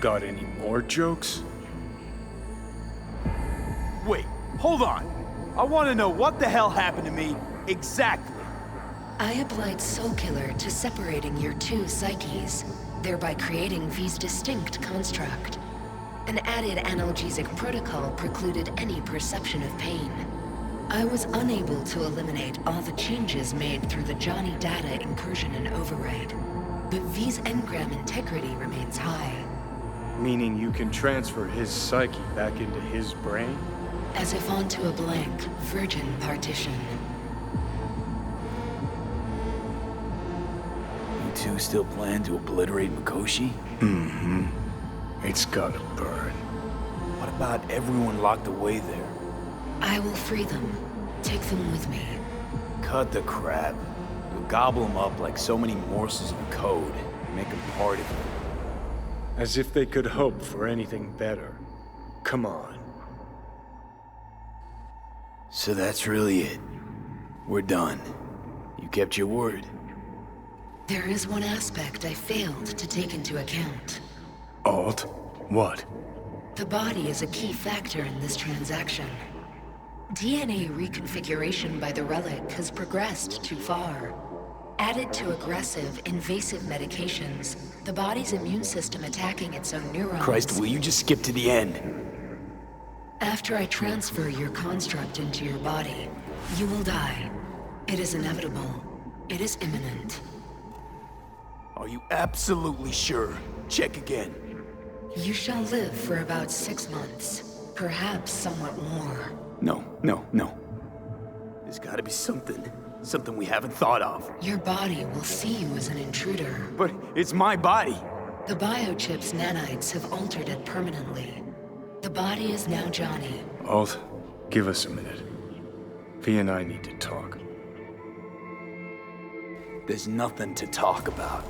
Got any more jokes?
Wait, hold on. I want to know what the hell happened to me exactly.
I applied Soul Killer to separating your two psyches, thereby creating V's distinct construct. An added analgesic protocol precluded any perception of pain. I was unable to eliminate all the changes made through the Johnny data incursion and override, but V's engram integrity remains high.
Meaning you can transfer his psyche back into his brain?
As if onto a blank, virgin partition.
You two still plan to obliterate Mikoshi?
Mm-hmm. It's gotta burn.
What about everyone locked away there?
I will free them. Take them with me.
Cut the crap. You'll gobble them up like so many morsels of code. Make them part of you.
As if they could hope for anything better. Come on.
So that's really it. We're done. You kept your word.
There is one aspect I failed to take into account.
Alt? What?
The body is a key factor in this transaction. DNA reconfiguration by the relic has progressed too far. Added to aggressive, invasive medications, the body's immune system attacking its own neurons.
Christ, will you just skip to the end?
After I transfer your construct into your body, you will die. It is inevitable. It is imminent.
Are you absolutely sure? Check again.
You shall live for about 6 months. Perhaps somewhat more.
No. There's gotta be something we haven't thought of.
Your body will see you as an intruder.
But it's my body.
The biochip's nanites have altered it permanently. The body is now Johnny.
Alt, give us a minute. V and I need to talk.
There's nothing to talk about.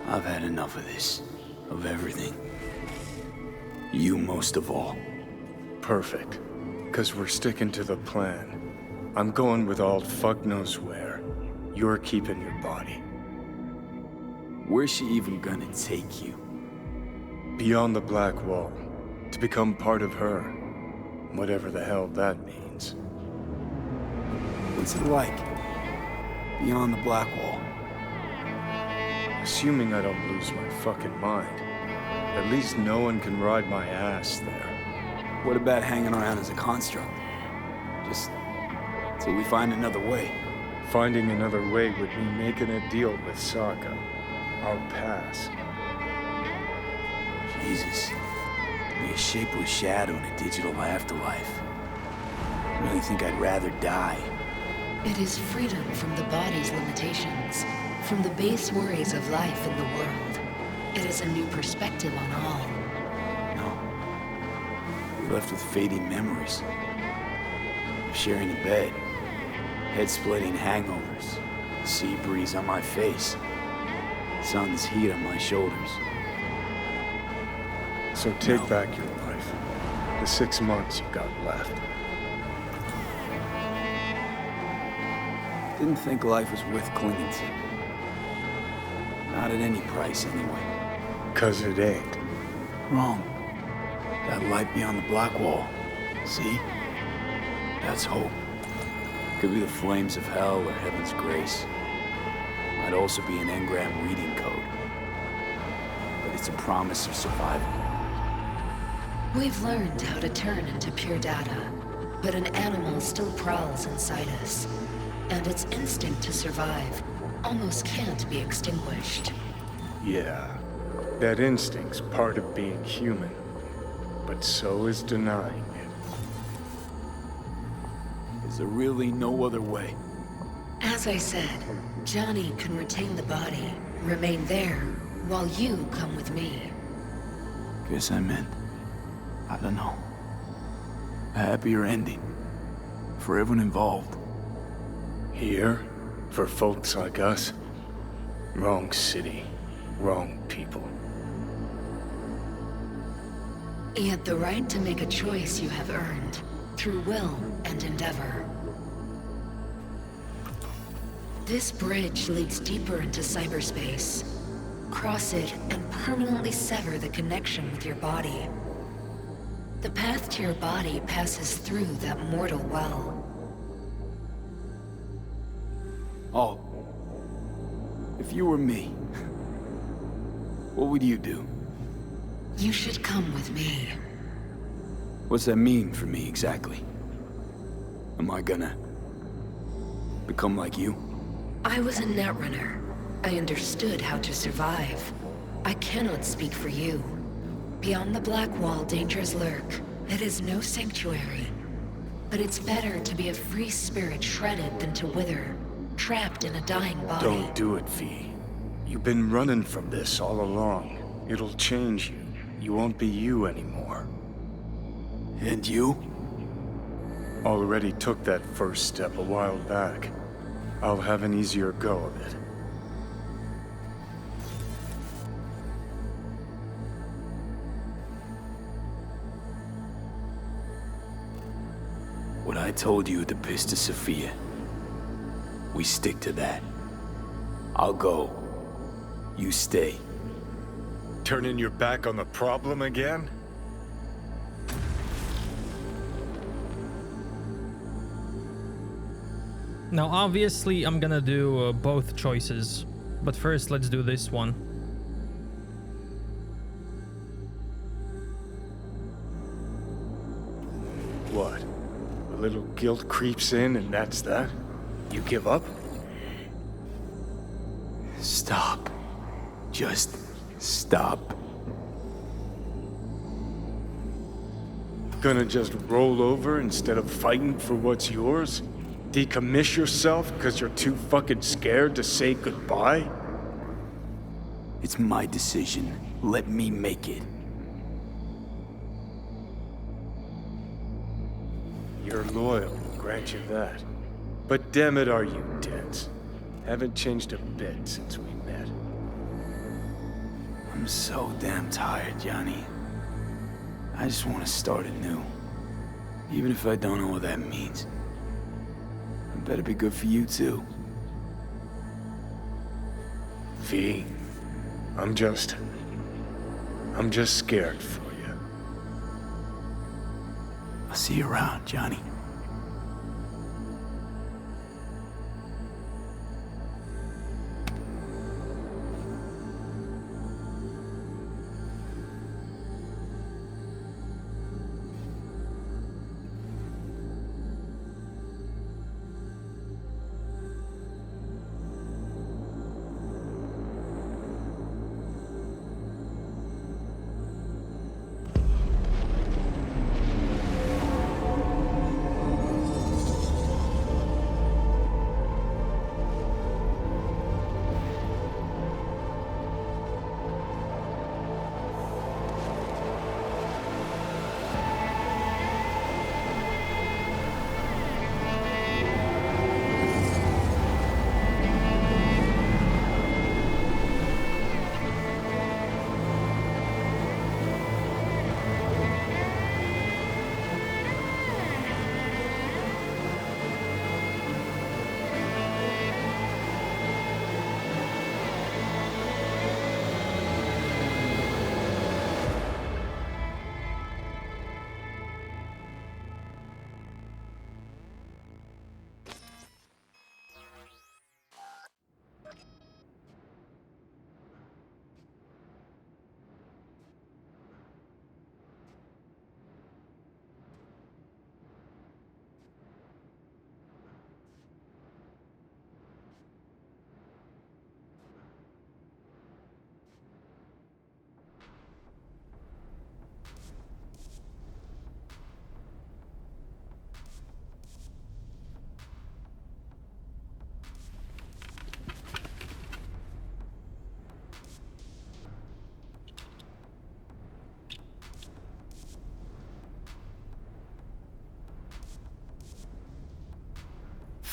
I've had enough of this. Of everything. You most of all.
Perfect. 'Cause we're sticking to the plan. I'm going with Alt fuck knows where. You're keeping your body.
Where's she even gonna take you?
Beyond the Black Wall. To become part of her. Whatever the hell that means.
What's it like? Beyond the Black Wall?
Assuming I don't lose my fucking mind. At least no one can ride my ass there.
What about hanging around as a construct? Just till we find another way.
Finding another way would mean making a deal with Sokka. Our pass.
Jesus. Be a shapeless shadow in a digital afterlife. I really think I'd rather die.
It is freedom from the body's limitations, from the base worries of life in the world. It is a new perspective on all.
You're left with fading memories. Of sharing a bed, head-splitting hangovers, sea breeze on my face, sun's heat on my shoulders.
So take back your life. The 6 months you got left.
Didn't think life was worth clinging to. Not at any price, anyway.
'Cause it ain't.
Wrong. That light beyond the black wall. See? That's hope. Could be the flames of hell or heaven's grace. Might also be an engram reading code. But it's a promise of survival.
We've learned how to turn into pure data, but an animal still prowls inside us. And its instinct to survive almost can't be extinguished.
Yeah, that instinct's part of being human. But so is denying it.
Is there really no other way?
As I said, Johnny can retain the body, remain there, while you come with me.
Guess I meant, I don't know, a happier ending for everyone involved.
Here, for folks like us, wrong city, wrong people.
Yet the right to make a choice you have earned, through will and endeavor. This bridge leads deeper into cyberspace. Cross it and permanently sever the connection with your body. The path to your body passes through that mortal well.
Oh. If you were me, what would you do?
You should come with me.
What's that mean for me, exactly? Am I gonna become like you?
I was a netrunner. I understood how to survive. I cannot speak for you. Beyond the Black Wall, dangers lurk. It is no sanctuary. But it's better to be a free spirit shredded than to wither, trapped in a dying body.
Don't do it, V. You've been running from this all along. It'll change you. You won't be you anymore.
And you?
Already took that first step a while back. I'll have an easier go of it.
What I told you at the Pista Sophia. We stick to that. I'll go. You stay.
Turning your back on the problem again?
Now, obviously, I'm gonna do both choices. But first, let's do this one.
What? A little guilt creeps in and that's that? You give up?
Stop. Just stop.
Gonna just roll over instead of fighting for what's yours? Decommiss yourself because you're too fucking scared to say goodbye?
It's my decision. Let me make it.
You're loyal, grant you that. But damn it, are you dense? Haven't changed a bit since we met.
I'm so damn tired, Johnny. I just want to start anew. Even if I don't know what that means. It better be good for you, too.
V, I'm just scared for you.
I'll see you around, Johnny.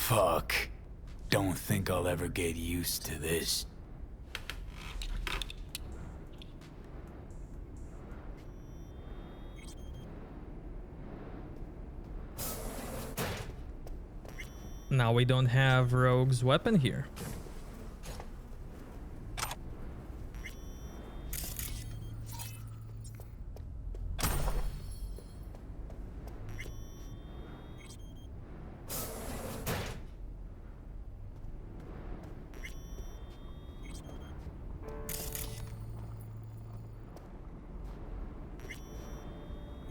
Fuck. Don't think I'll ever get used to this.
Now we don't have Rogue's weapon here.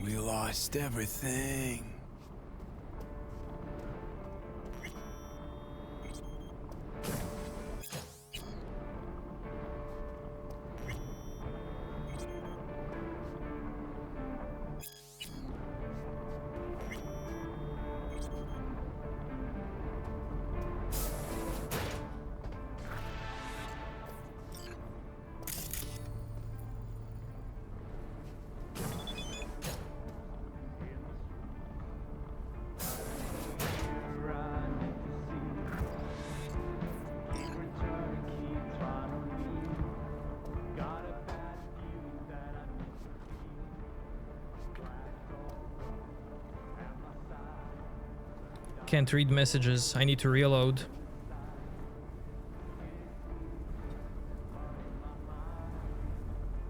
We lost everything.
Can't read messages. I need to reload.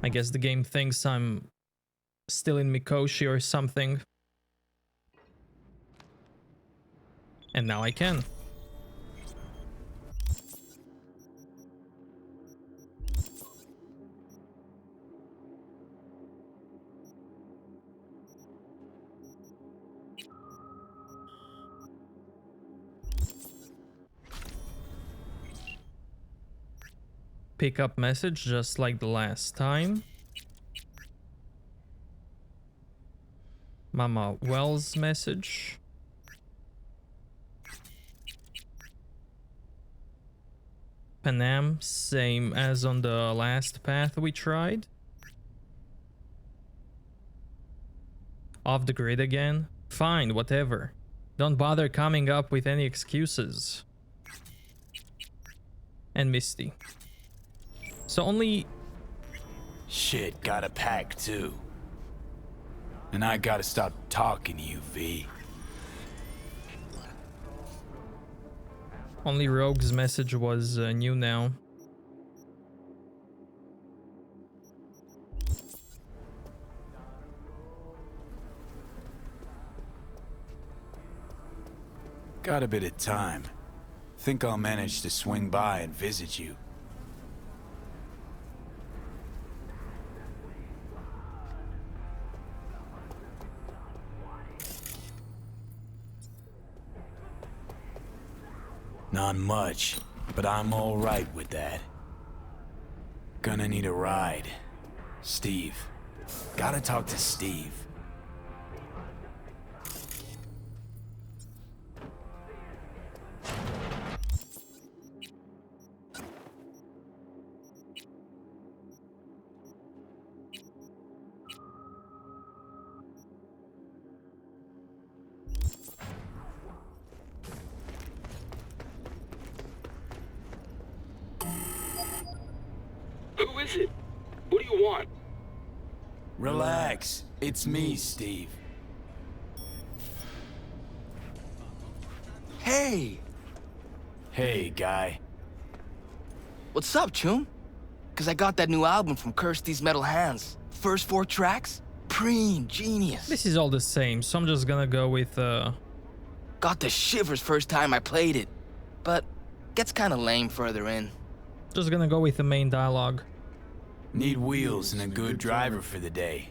I guess the game thinks I'm still in Mikoshi or something. And now I can. Pick up message just like the last time. Mama Wells message. Panam, same as on the last path we tried. Off the grid again. Fine, whatever. Don't bother coming up with any excuses. And Misty. So only...
Shit, gotta pack too. And I gotta stop talking to you, V.
Only Rogue's message was new now.
Got a bit of time. Think I'll manage to swing by and visit you. Not much, but I'm all right with that. Gonna need a ride. Steve. Gotta talk to Steve.
Who is it? What do you want?
Relax. It's me, Steve.
Hey!
Hey, guy.
What's up, Chum? Cause I got that new album from Kirsty's Metal Hands. First 4 tracks? Preen, genius.
This is all the same, so I'm just gonna go with
Got the shivers first time I played it. But gets kinda lame further in.
Just gonna go with the main dialogue.
Need wheels and a good driver for the day.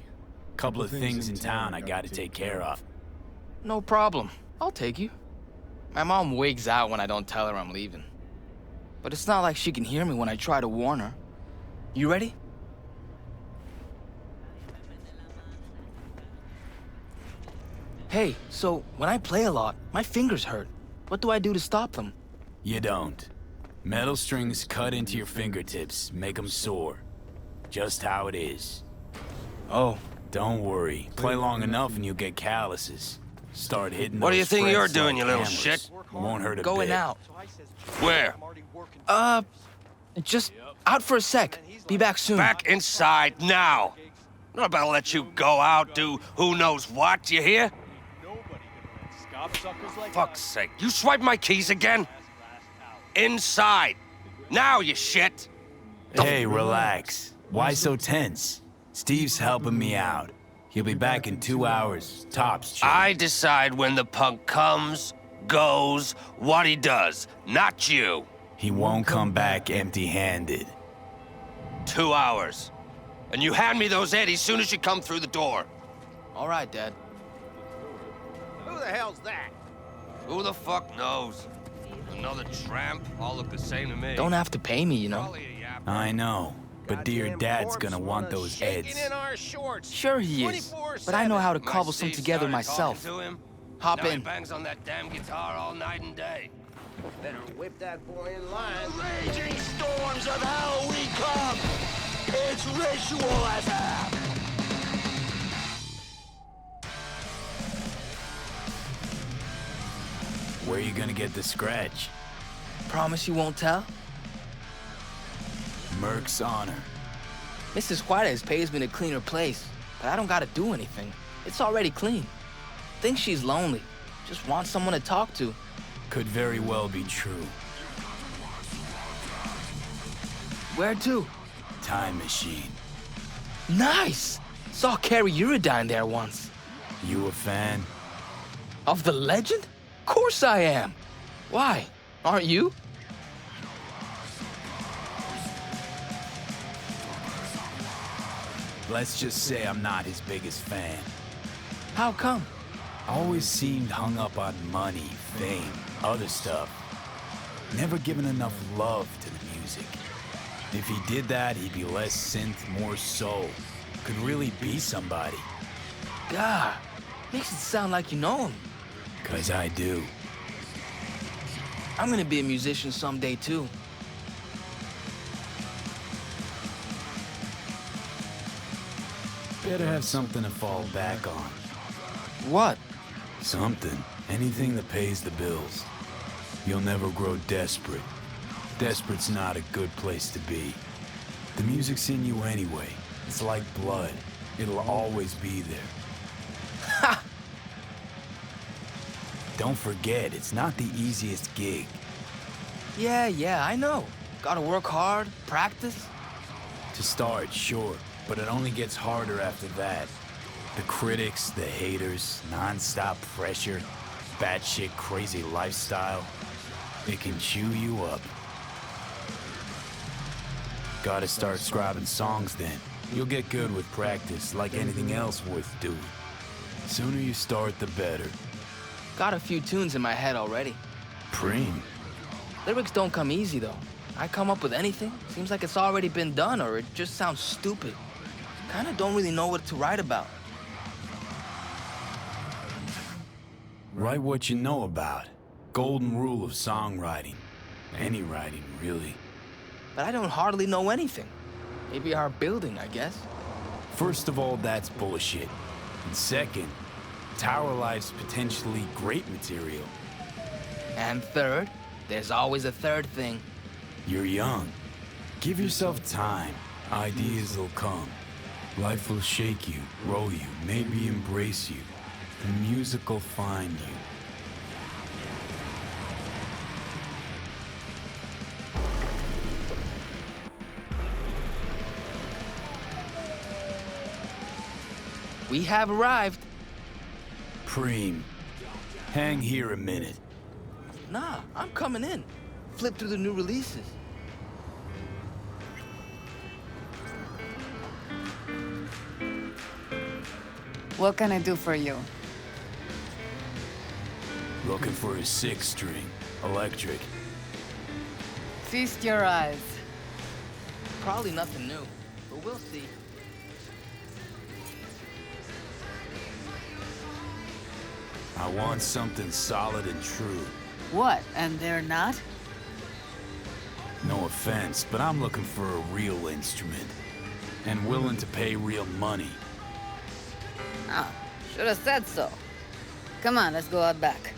Couple of things in town I gotta take care of.
No problem. I'll take you. My mom wigs out when I don't tell her I'm leaving. But it's not like she can hear me when I try to warn her. You ready? Hey, so when I play a lot, my fingers hurt. What do I do to stop them?
You don't. Metal strings cut into your fingertips, make them sore. Just how it is.
Oh.
Don't worry. Play long enough and you'll get calluses. Start hitting
What do you
those
think you're
frets
doing,
like
you little
hammers.
shit?
Won't hurt a
Going
bit.
out.
Where?
Just out for a sec. Be back soon.
Back inside now. I'm not about to let you go out, do who knows what, you hear? Fuck's sake, you swiped my keys again? Inside. Now, you shit.
Hey, relax. Why so tense? Steve's helping me out. He'll be back in 2 hours, tops, Chief.
I decide when the punk comes, goes, what he does, not you.
He won't come back empty-handed.
2 hours. And you hand me those eddies soon as you come through the door.
All right, Dad.
Who the hell's that? Who the fuck knows? Another tramp? All look the same to me.
Don't have to pay me, you know.
I know, but dear Dad's gonna want those eds.
Sure he is, but I know how to cobble some together myself. Hop in.
Bangs on that damn guitar all night and day.
Better whip that boy in line.
Raging storms of hell we come. It's ritual as hell.
Where you gonna get the scratch?
Promise you won't tell?
Merc's honor.
Mrs. Juarez pays me to clean her place, but I don't gotta do anything. It's already clean. Thinks she's lonely. Just wants someone to talk to.
Could very well be true.
Where to?
Time machine.
Nice! Saw Carrie Uridine there once.
You a fan?
Of the legend? Course I am. Why? Aren't you?
Let's just say I'm not his biggest fan.
How come?
Always seemed hung up on money, fame, other stuff. Never given enough love to the music. If he did that, he'd be less synth, more soul. Could really be somebody.
God, makes it sound like you know him.
'Cause I do.
I'm gonna be a musician someday, too.
Better have something to fall back on.
What?
Something. Anything that pays the bills. You'll never grow desperate. Desperate's not a good place to be. The music's in you anyway. It's like blood. It'll always be there.
Ha!
Don't forget, it's not the easiest gig.
Yeah, I know. Gotta work hard, practice.
To start, sure, but it only gets harder after that. The critics, the haters, non-stop pressure, batshit crazy lifestyle. It can chew you up. Gotta start scribing songs then. You'll get good with practice, like anything else worth doing. Sooner you start, the better.
Got a few tunes in my head already.
Preem.
Lyrics don't come easy, though. I come up with anything, seems like it's already been done, or it just sounds stupid. Kinda don't really know what to write about.
Write what you know about. Golden rule of songwriting. Any writing, really.
But I don't hardly know anything. Maybe our building, I guess.
First of all, that's bullshit. And second, Tower Life's potentially great material.
And third, there's always a third thing.
You're young. Give yourself time. Ideas will come. Life will shake you, roll you, maybe embrace you. The music will find you.
We have arrived.
Preem, hang here a minute.
Nah, I'm coming in. Flip through the new releases.
What can I do for you?
Looking for a 6-string, electric.
Feast your eyes.
Probably nothing new, but we'll see.
I want something solid and true.
What, and they're not?
No offense, but I'm looking for a real instrument. And willing to pay real money.
Oh, should have said so.
Come on, let's go out back.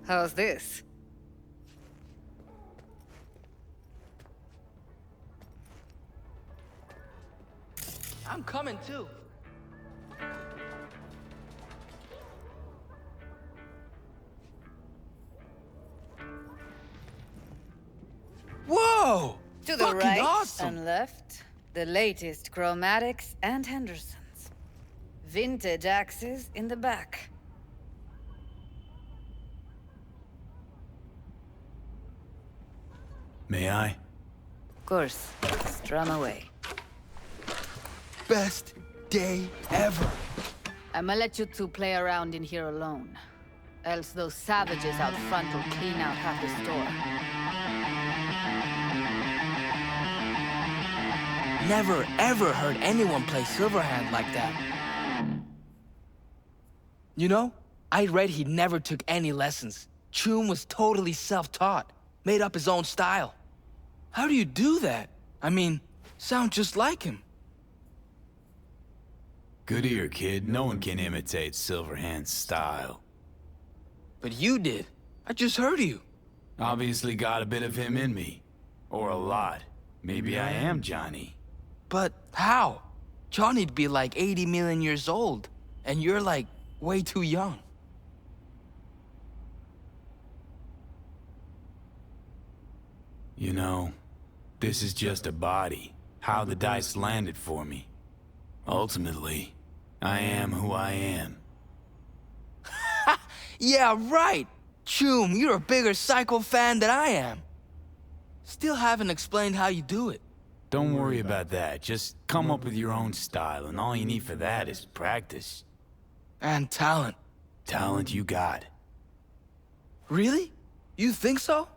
How's this?
I'm coming too. Whoa!
To the
Fucking
right
awesome.
and left, the latest chromatics and Hendersons. Vintage axes in the back.
May I?
Of course, strum away.
Best day ever.
I'ma let you two play around in here alone. Else those savages out front will clean out half the store.
Never ever heard anyone play Silverhand like that. You know, I read he never took any lessons. Choom was totally self-taught, made up his own style. How do you do that? I mean, sound just like him.
Good ear, kid. No one can imitate Silverhand's style.
But you did. I just heard you.
Obviously got a bit of him in me. Or a lot. Maybe I am Johnny.
But how? Johnny'd be like 80 million years old, and you're like way too young.
You know, this is just a body. How the dice landed for me. Ultimately, I am who I am.
Yeah, right! Choom, you're a bigger Psycho fan than I am. Still haven't explained how you do it.
Don't worry about that. Just come up with your own style, and all you need for that is practice.
And talent.
Talent you got.
Really? You think so?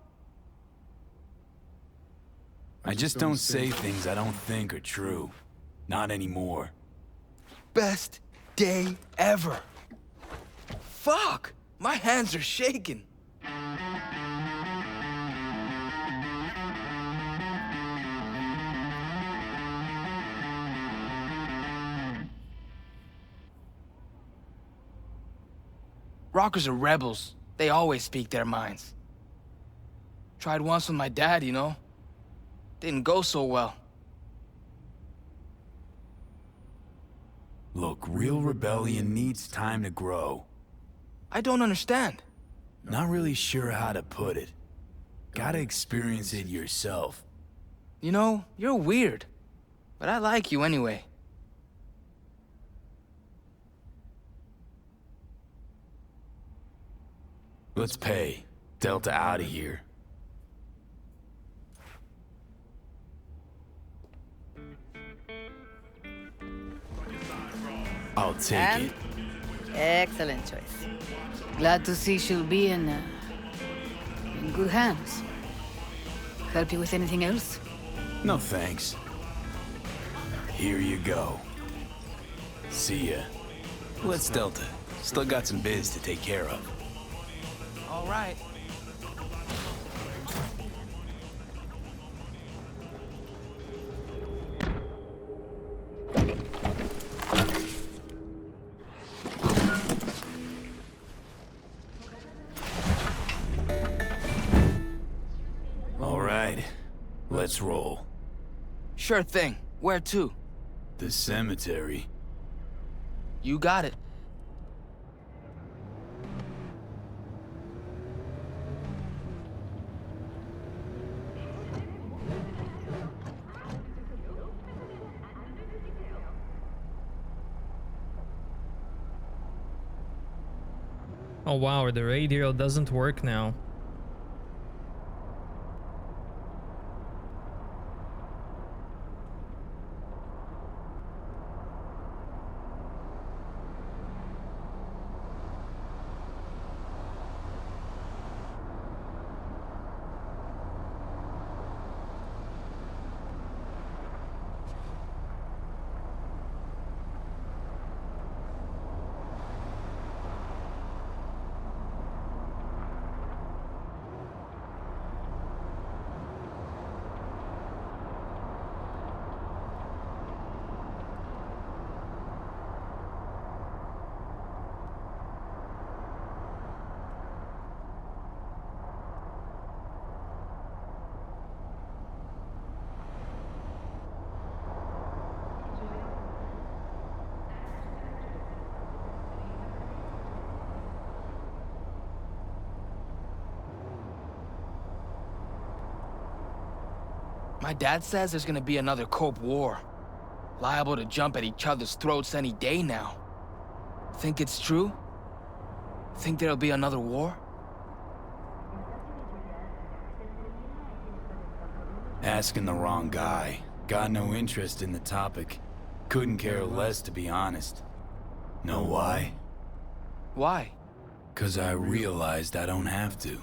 I just don't say things I don't think are true. Not anymore.
Best day ever. Fuck! My hands are shaking. Rockers are rebels. They always speak their minds. Tried once with my dad, you know? Didn't go so well.
Look, real rebellion needs time to grow.
I don't understand.
Not really sure how to put it. Gotta experience it yourself.
You know, you're weird. But I like you anyway.
Let's pay. Delta out of here. I'll take
And
it.
excellent choice. Glad to see she'll be in good hands. Help you with anything else?
No thanks. Here you go. See ya. Let's Delta. Still got some biz to take care of.
All right.
All right. Let's roll.
Sure thing. Where to?
The cemetery.
You got it.
Oh wow, the radio doesn't work now.
My dad says there's gonna be another Cope War. Liable to jump at each other's throats any day now. Think it's true? Think there'll be another war?
Asking the wrong guy. Got no interest in the topic. Couldn't care less, to be honest. Know why?
Why?
'Cause I realized I don't have to.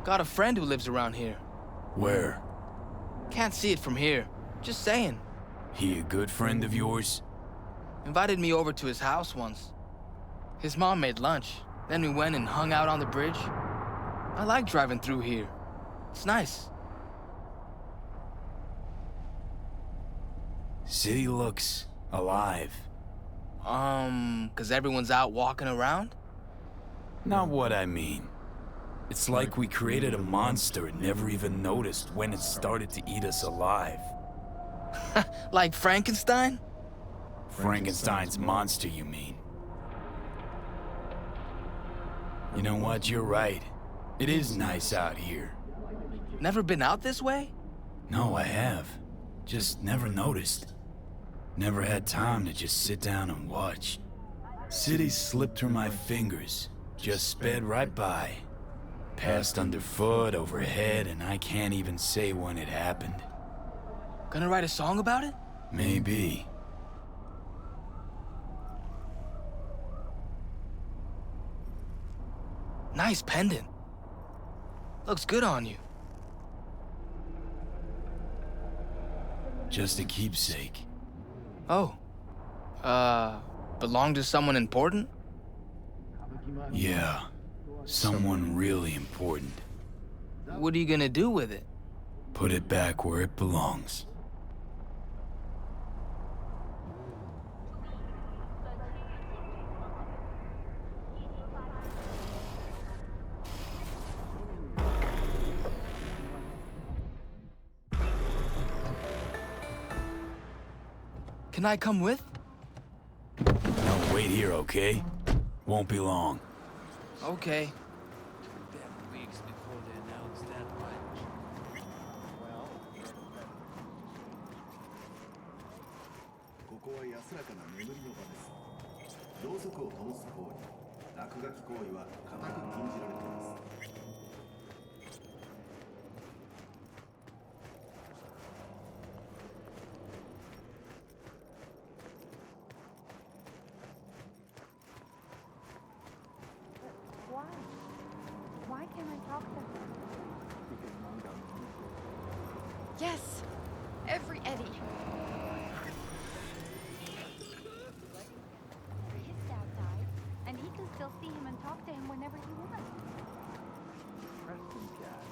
Got a friend who lives around here.
Where?
Can't see it from here. Just saying.
He a good friend of yours?
Invited me over to his house once. His mom made lunch. Then we went and hung out on the bridge. I like driving through here. It's nice.
City looks alive.
'Cause everyone's out walking around?
Not what I mean. It's like we created a monster and never even noticed when it started to eat us alive.
Like Frankenstein?
Frankenstein's monster, you mean? You know what, you're right. It is nice out here.
Never been out this way?
No, I have. Just never noticed. Never had time to just sit down and watch. City slipped through my fingers. Just sped right by. Passed underfoot, overhead, and I can't even say when it happened.
Gonna write a song about it?
Maybe.
Nice pendant. Looks good on you.
Just a keepsake.
Oh. Belong to someone important?
Yeah. Someone really important.
What are you gonna do with it?
Put it back where it belongs.
Can I come with?
No, wait here, okay? Won't be long.
Okay.
Weeks before they announced that much. Well,
ここは安らかな眠りの場です。ろうそくを灯す行為、落書き行為は固く禁じられています。
Why can't I talk to her? Yes! Every Eddie. His dad died, and he can still see him and talk to him whenever he wants. Preston's dad.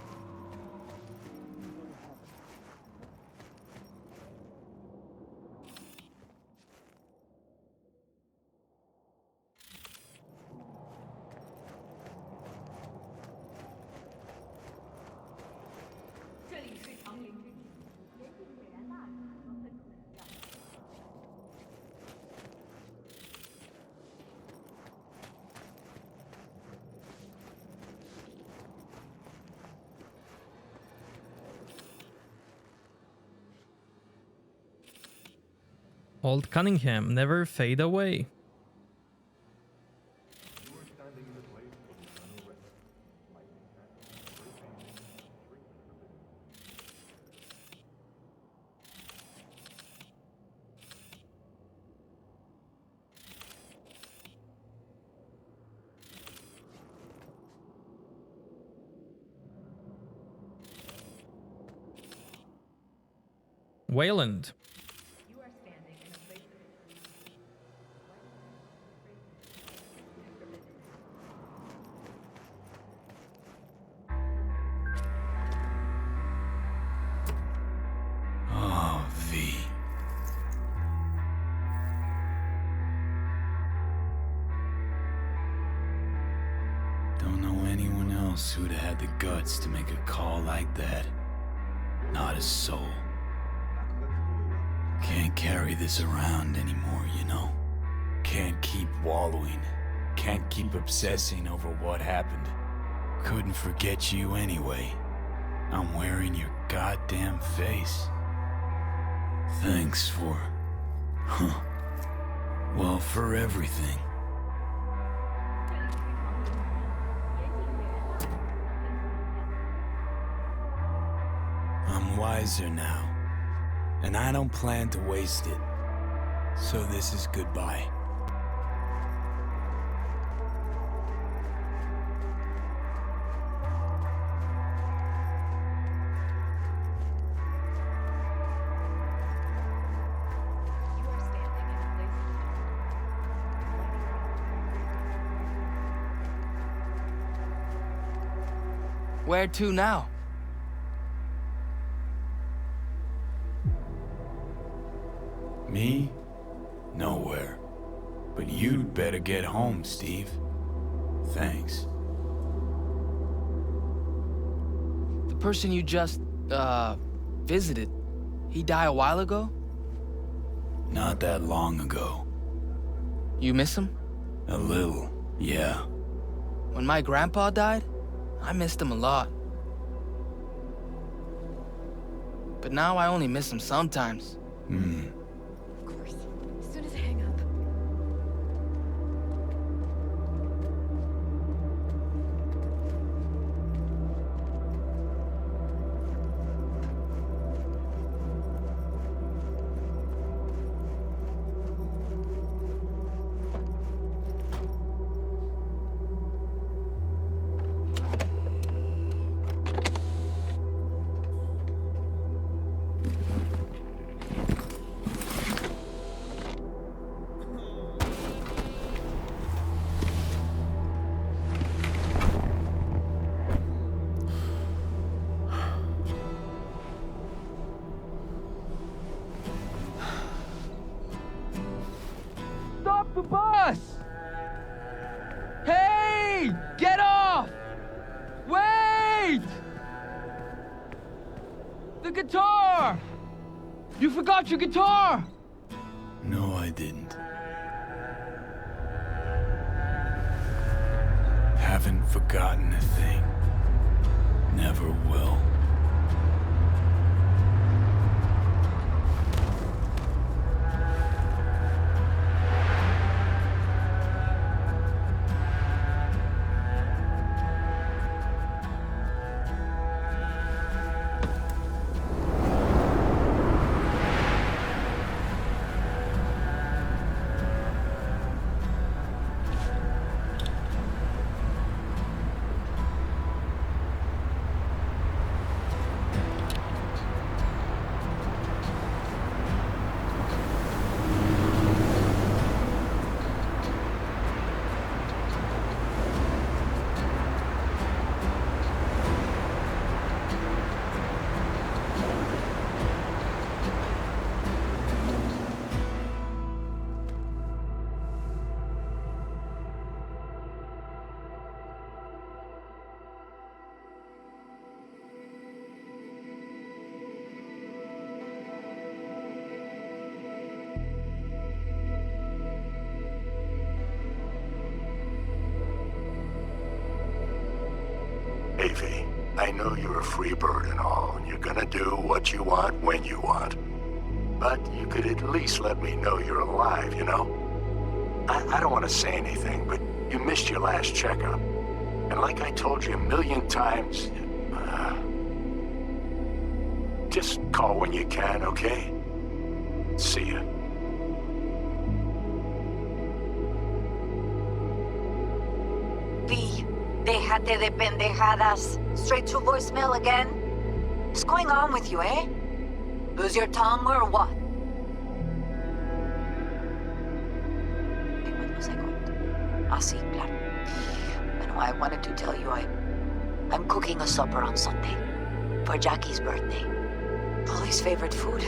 Old Cunningham, never fade away. Wayland.
Oh, V. Don't know anyone else who'd have had the guts to make a call like that. Not a soul. Can't carry this around anymore, you know? Can't keep wallowing. Can't keep obsessing over what happened. Couldn't forget you anyway. I'm wearing your goddamn face. Thanks for... well, for everything. I'm wiser now, and I don't plan to waste it. So this is goodbye.
Where to now?
Me? Nowhere. But you'd better get home, Steve. Thanks.
The person you just, visited, he died a while ago?
Not that long ago.
You miss him?
A little, yeah.
When my grandpa died, I missed him a lot. But now I only miss him sometimes.
Of course. As soon as I hang up.
Stop the bus! Hey! Get off! Wait! The guitar! You forgot your guitar!
No, I didn't. Haven't forgotten a thing. Never will.
Davey, I know you're a free bird and all, and you're gonna do what you want when you want. But you could at least let me know you're alive, you know? I don't want to say anything, but you missed your last checkup. And like I told you a million times, just call when you can, okay? See ya.
V, déjate de pendejadas. Straight to voicemail again? What's going on with you, eh? Lose your tongue or what? Wait, what was I going to? Ah, sí, claro. Bueno, I wanted to tell you I'm cooking a supper on Sunday for Jackie's birthday. Polly's favorite food.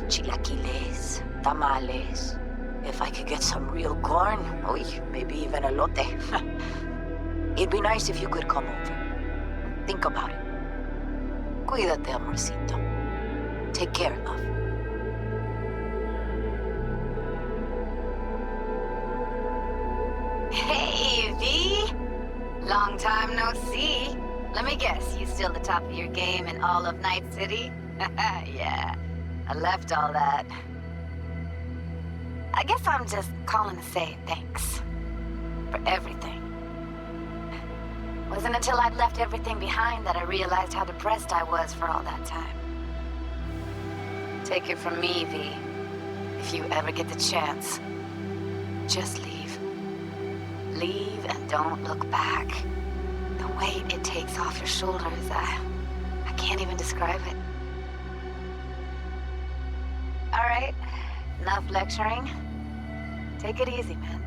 Chilaquiles, tamales. If I could get some real corn, oy, maybe even elote. It'd be nice if you could come over. Think about it. Cuídate, amorcito. Take care, love.
Hey, V! Long time no see.
Let me guess, you still the top of your game in all of Night City? Yeah, I left all that. I guess I'm just calling to say thanks. For everything. Wasn't until I'd left everything behind that I realized how depressed I was for all that time. Take it from me, V. If you ever get the chance, just leave. Leave and don't look back. The weight it takes off your shoulders, I can't even describe it. All right, enough lecturing. Take it easy, man.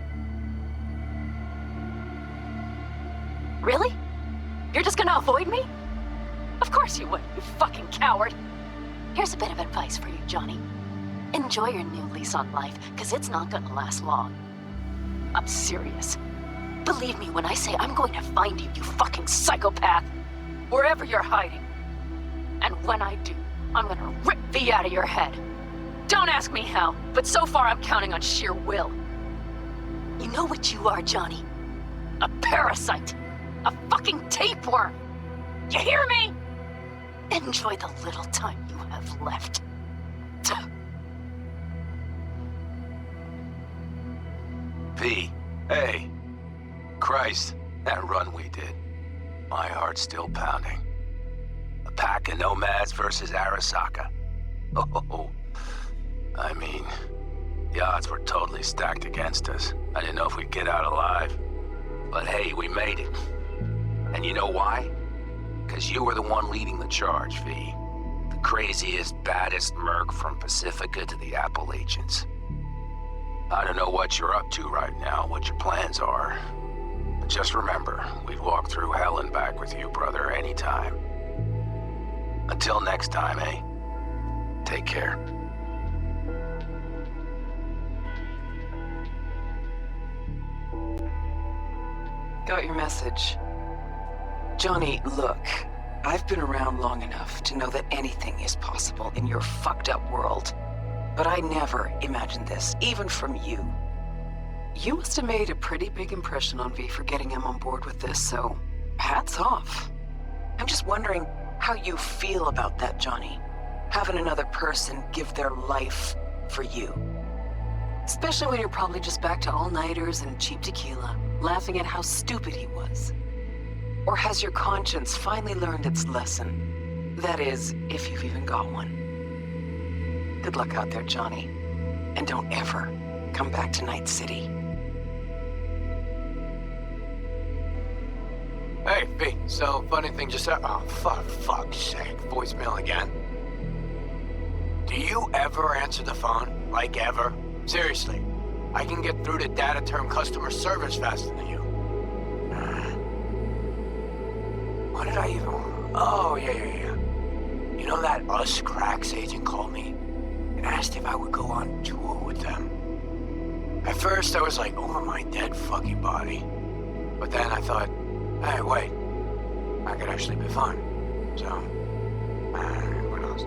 Really? You're just gonna avoid me? Of course you would, you fucking coward. Here's a bit of advice for you, Johnny. Enjoy your new lease on life, because it's not gonna last long. I'm serious. Believe me when I say I'm going to find you, you fucking psychopath. Wherever you're hiding. And when I do, I'm gonna rip V out of your head. Don't ask me how, but so far I'm counting on sheer will. You know what you are, Johnny? A parasite. A fucking tapeworm! You hear me? Enjoy the little time you have left.
V, hey. Christ, that run we did. My heart's still pounding. A pack of nomads versus Arasaka. Oh, I mean, the odds were totally stacked against us. I didn't know if we'd get out alive. But hey, we made it. And you know why? Because you were the one leading the charge, V. The craziest, baddest merc from Pacifica to the Appalachians. I don't know what you're up to right now, what your plans are. But just remember, we'd walk through hell and back with you, brother, anytime. Until next time, eh? Take care.
Got your message. Johnny, look, I've been around long enough to know that anything is possible in your fucked up world. But I never imagined this, even from you. You must have made a pretty big impression on V for getting him on board with this, so hats off. I'm just wondering how you feel about that, Johnny. Having another person give their life for you. Especially when you're probably just back to all-nighters and cheap tequila, laughing at how stupid he was. Or has your conscience finally learned its lesson? That is, if you've even got one. Good luck out there, Johnny. And don't ever come back to Night City.
Hey, V, so funny thing just happened. Oh, fuck's sake. Voicemail again. Do you ever answer the phone? Like ever? Seriously. I can get through to data term customer service faster than you. What did I even... Oh, yeah. You know that Us Cracks agent called me and asked if I would go on tour with them? At first, I was like, over my dead fucking body. But then I thought, hey, wait. I could actually be fun. So, what else?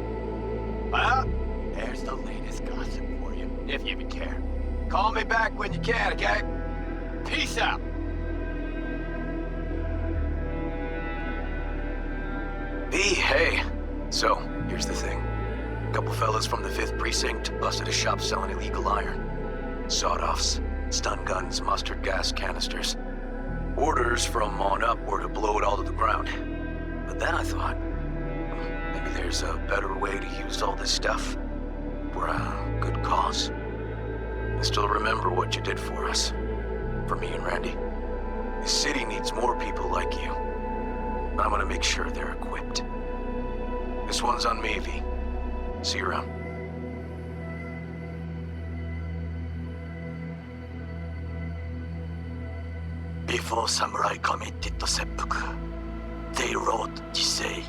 Well, there's the latest gossip for you, if you even care. Call me back when you can, okay? Peace out.
V, hey. So, here's the thing. A couple fellas from the 5th Precinct busted a shop selling illegal iron. Sawed-offs, stun guns, mustard gas canisters. Orders from on up were to blow it all to the ground. But then I thought, maybe there's a better way to use all this stuff for a good cause. I still remember what you did for us. For me and Randy. The city needs more people like you. I'm gonna make sure they're equipped. This one's on me, V. See you around.
Before samurai committed to seppuku, they wrote Jisei,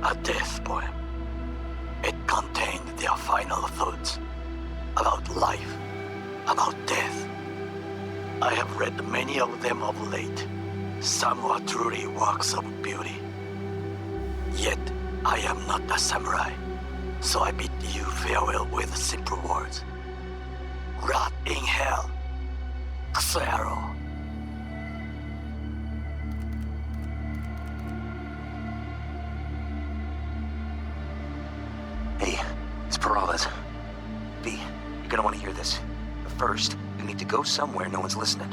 a death poem. It contained their final thoughts about life, about death. I have read many of them of late. Some were truly works of beauty. Yet, I am not a samurai, so I bid you farewell with simple words. Rot in hell, Xero.
Hey, it's Peralez. V, you're gonna want to hear this. But first, you need to go somewhere no one's listening.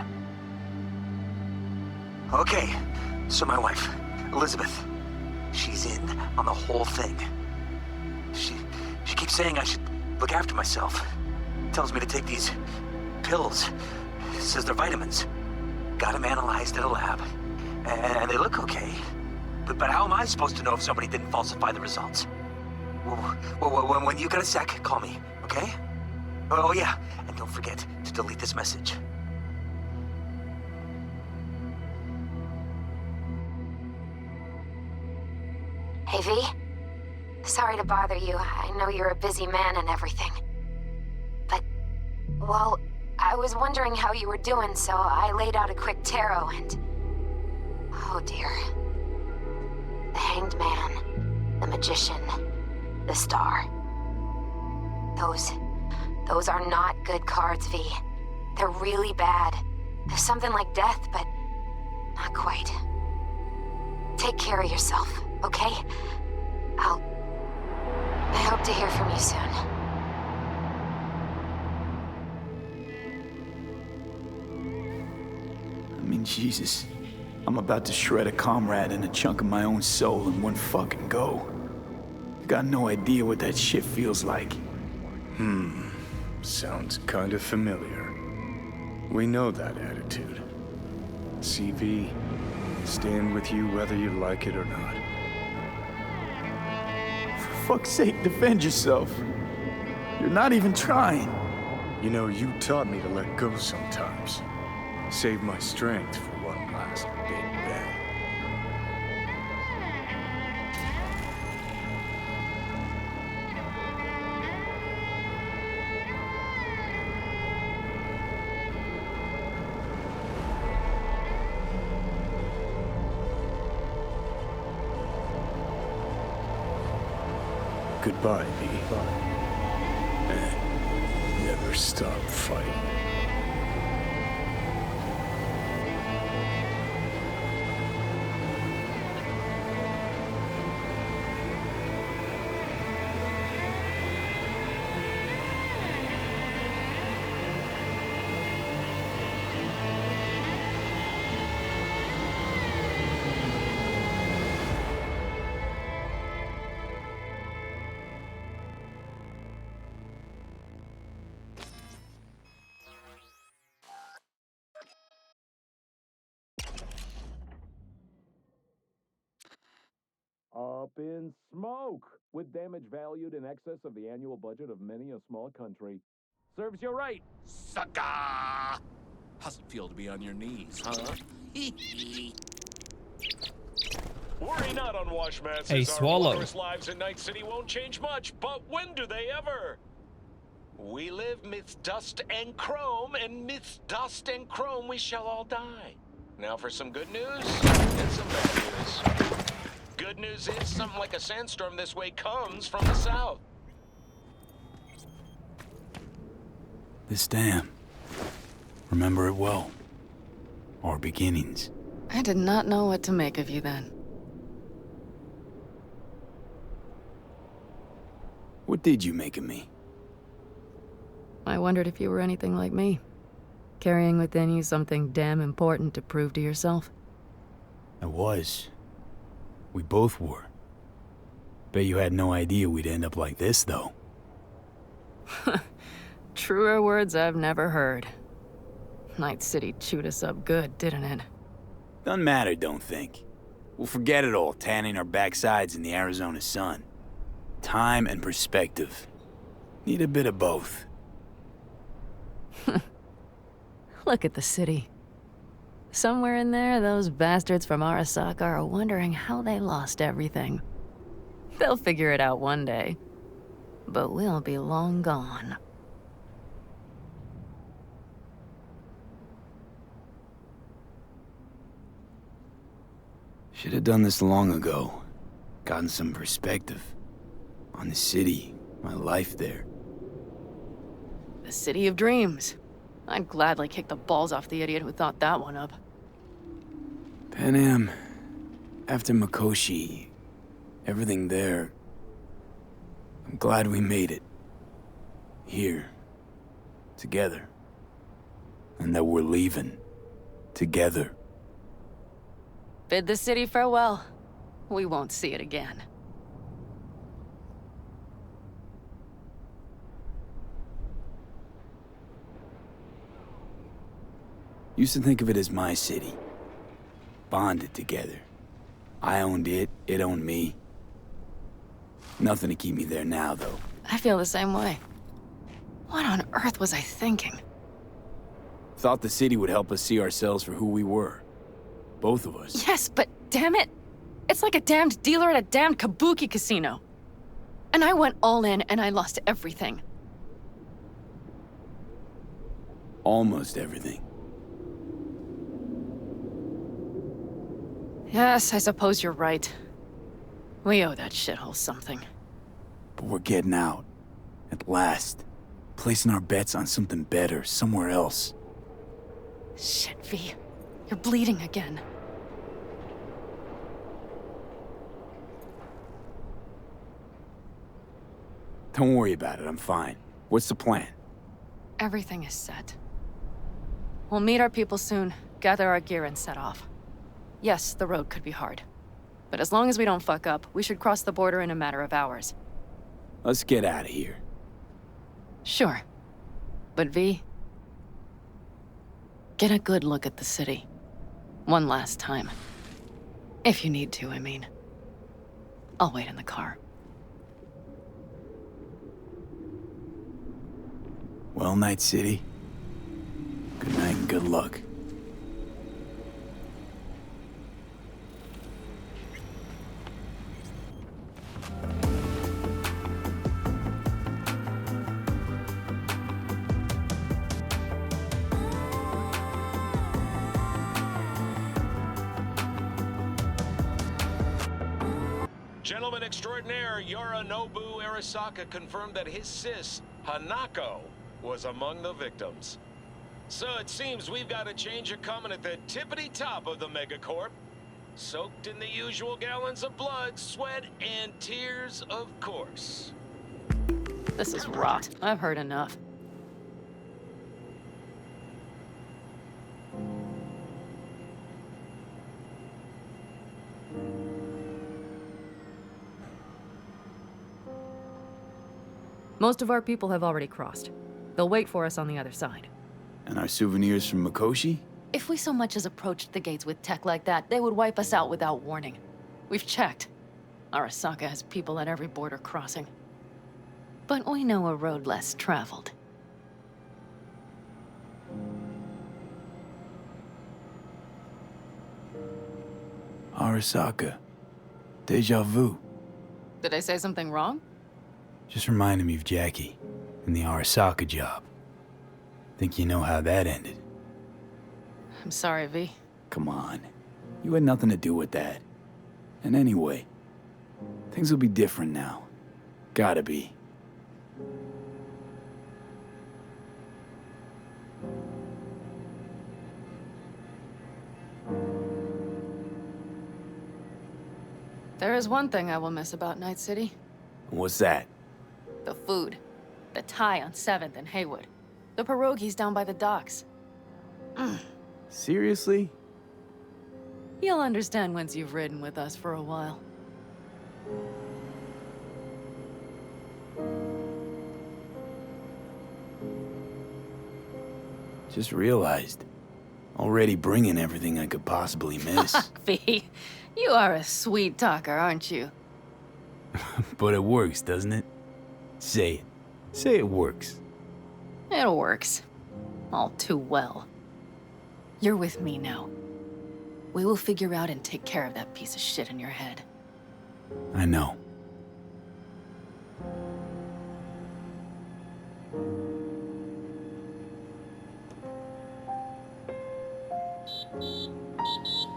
Okay, so my wife, Elizabeth, she's in on the whole thing. She keeps saying I should look after myself. Tells me to take these pills. Says they're vitamins. Got them analyzed at a lab. And they look okay. But how am I supposed to know if somebody didn't falsify the results? Well, when you got a sec, call me, okay? Oh yeah, and don't forget to delete this message.
Hey, V. Sorry to bother you. I know you're a busy man and everything. But, well, I was wondering how you were doing, so I laid out a quick tarot and... Oh dear. The Hanged Man, the Magician, the Star. Those are not good cards, V. They're really bad. There's something like death, but not quite. Take care of yourself, okay? I hope to hear from you soon.
I mean, Jesus. I'm about to shred a comrade and a chunk of my own soul in one fucking go. Got no idea what that shit feels like.
Sounds kind of familiar. We know that attitude. CV, stand with you whether you like it or not.
For fuck's sake, defend yourself. You're not even trying.
You know, you taught me to let go sometimes. Save my strength for one last big bang. Goodbye, V. And never stop fighting.
Up in smoke, with damage valued in excess of the annual budget of many a small country. Serves you right, sucker!
How's it feel to be on your knees, huh?
Worry not, Unwashmasses.
A swallow.
Our wondrous lives in Night City won't change much, but when do they ever? We live midst dust and chrome, and midst dust and chrome we shall all die. Now for some good news and some bad news. Good news is something like a sandstorm this way comes from the south.
This dam. Remember it well. Our beginnings.
I did not know what to make of you then.
What did you make of me?
I wondered if you were anything like me. Carrying within you something damn important to prove to yourself.
I was. We both were. Bet you had no idea we'd end up like this, though.
Truer words I've never heard. Night City chewed us up good, didn't it?
Doesn't matter, don't think. We'll forget it all, tanning our backsides in the Arizona sun. Time and perspective. Need a bit of both.
Look at the city. Somewhere in there, those bastards from Arasaka are wondering how they lost everything. They'll figure it out one day. But we'll be long gone.
Should have done this long ago. Gotten some perspective. On the city, my life there.
The city of dreams. I'd gladly kick the balls off the idiot who thought that one up.
Panam, after Mikoshi, everything there... I'm glad we made it. Here. Together. And that we're leaving. Together.
Bid the city farewell. We won't see it again.
Used to think of it as my city. Bonded together. I owned it, it owned me. Nothing to keep me there now, though.
I feel the same way. What on earth was I thinking?
Thought the city would help us see ourselves for who we were. Both of us.
Yes, but damn it! It's like a damned dealer at a damned kabuki casino. And I went all in and I lost everything.
Almost everything.
Yes, I suppose you're right. We owe that shithole something.
But we're getting out. At last. Placing our bets on something better, somewhere else.
Shit, V. You're bleeding again.
Don't worry about it, I'm fine. What's the plan?
Everything is set. We'll meet our people soon, gather our gear and set off. Yes, the road could be hard. But as long as we don't fuck up, we should cross the border in a matter of hours.
Let's get out of here.
Sure. But V, get a good look at the city. One last time. If you need to, I mean. I'll wait in the car.
Well, Night City. Good night and good luck.
Gentleman extraordinaire Yorinobu Arasaka confirmed that his sis, Hanako, was among the victims. So it seems we've got a change of coming at the tippity top of the megacorp. Soaked in the usual gallons of blood, sweat, and tears, of course.
This is rot. I've heard enough. Most of our people have already crossed. They'll wait for us on the other side.
And our souvenirs from Mikoshi?
If we so much as approached the gates with tech like that, they would wipe us out without warning. We've checked. Arasaka has people at every border crossing. But we know a road less traveled.
Arasaka. Deja vu.
Did I say something wrong?
Just reminded me of Jackie and the Arasaka job. Think you know how that ended?
I'm sorry, V.
Come on. You had nothing to do with that. And anyway, things will be different now. Gotta be.
There is one thing I will miss about Night City.
What's that?
The food. The Thai on 7th and Haywood. The pierogies down by the docks.
Seriously?
You'll understand once you've ridden with us for a while.
Just realized. Already bringing everything I could possibly miss.
V, you are a sweet talker, aren't you?
But it works, doesn't it? Say it. Say it works.
It works. All too well. You're with me now. We will figure out and take care of that piece of shit in your head.
I know.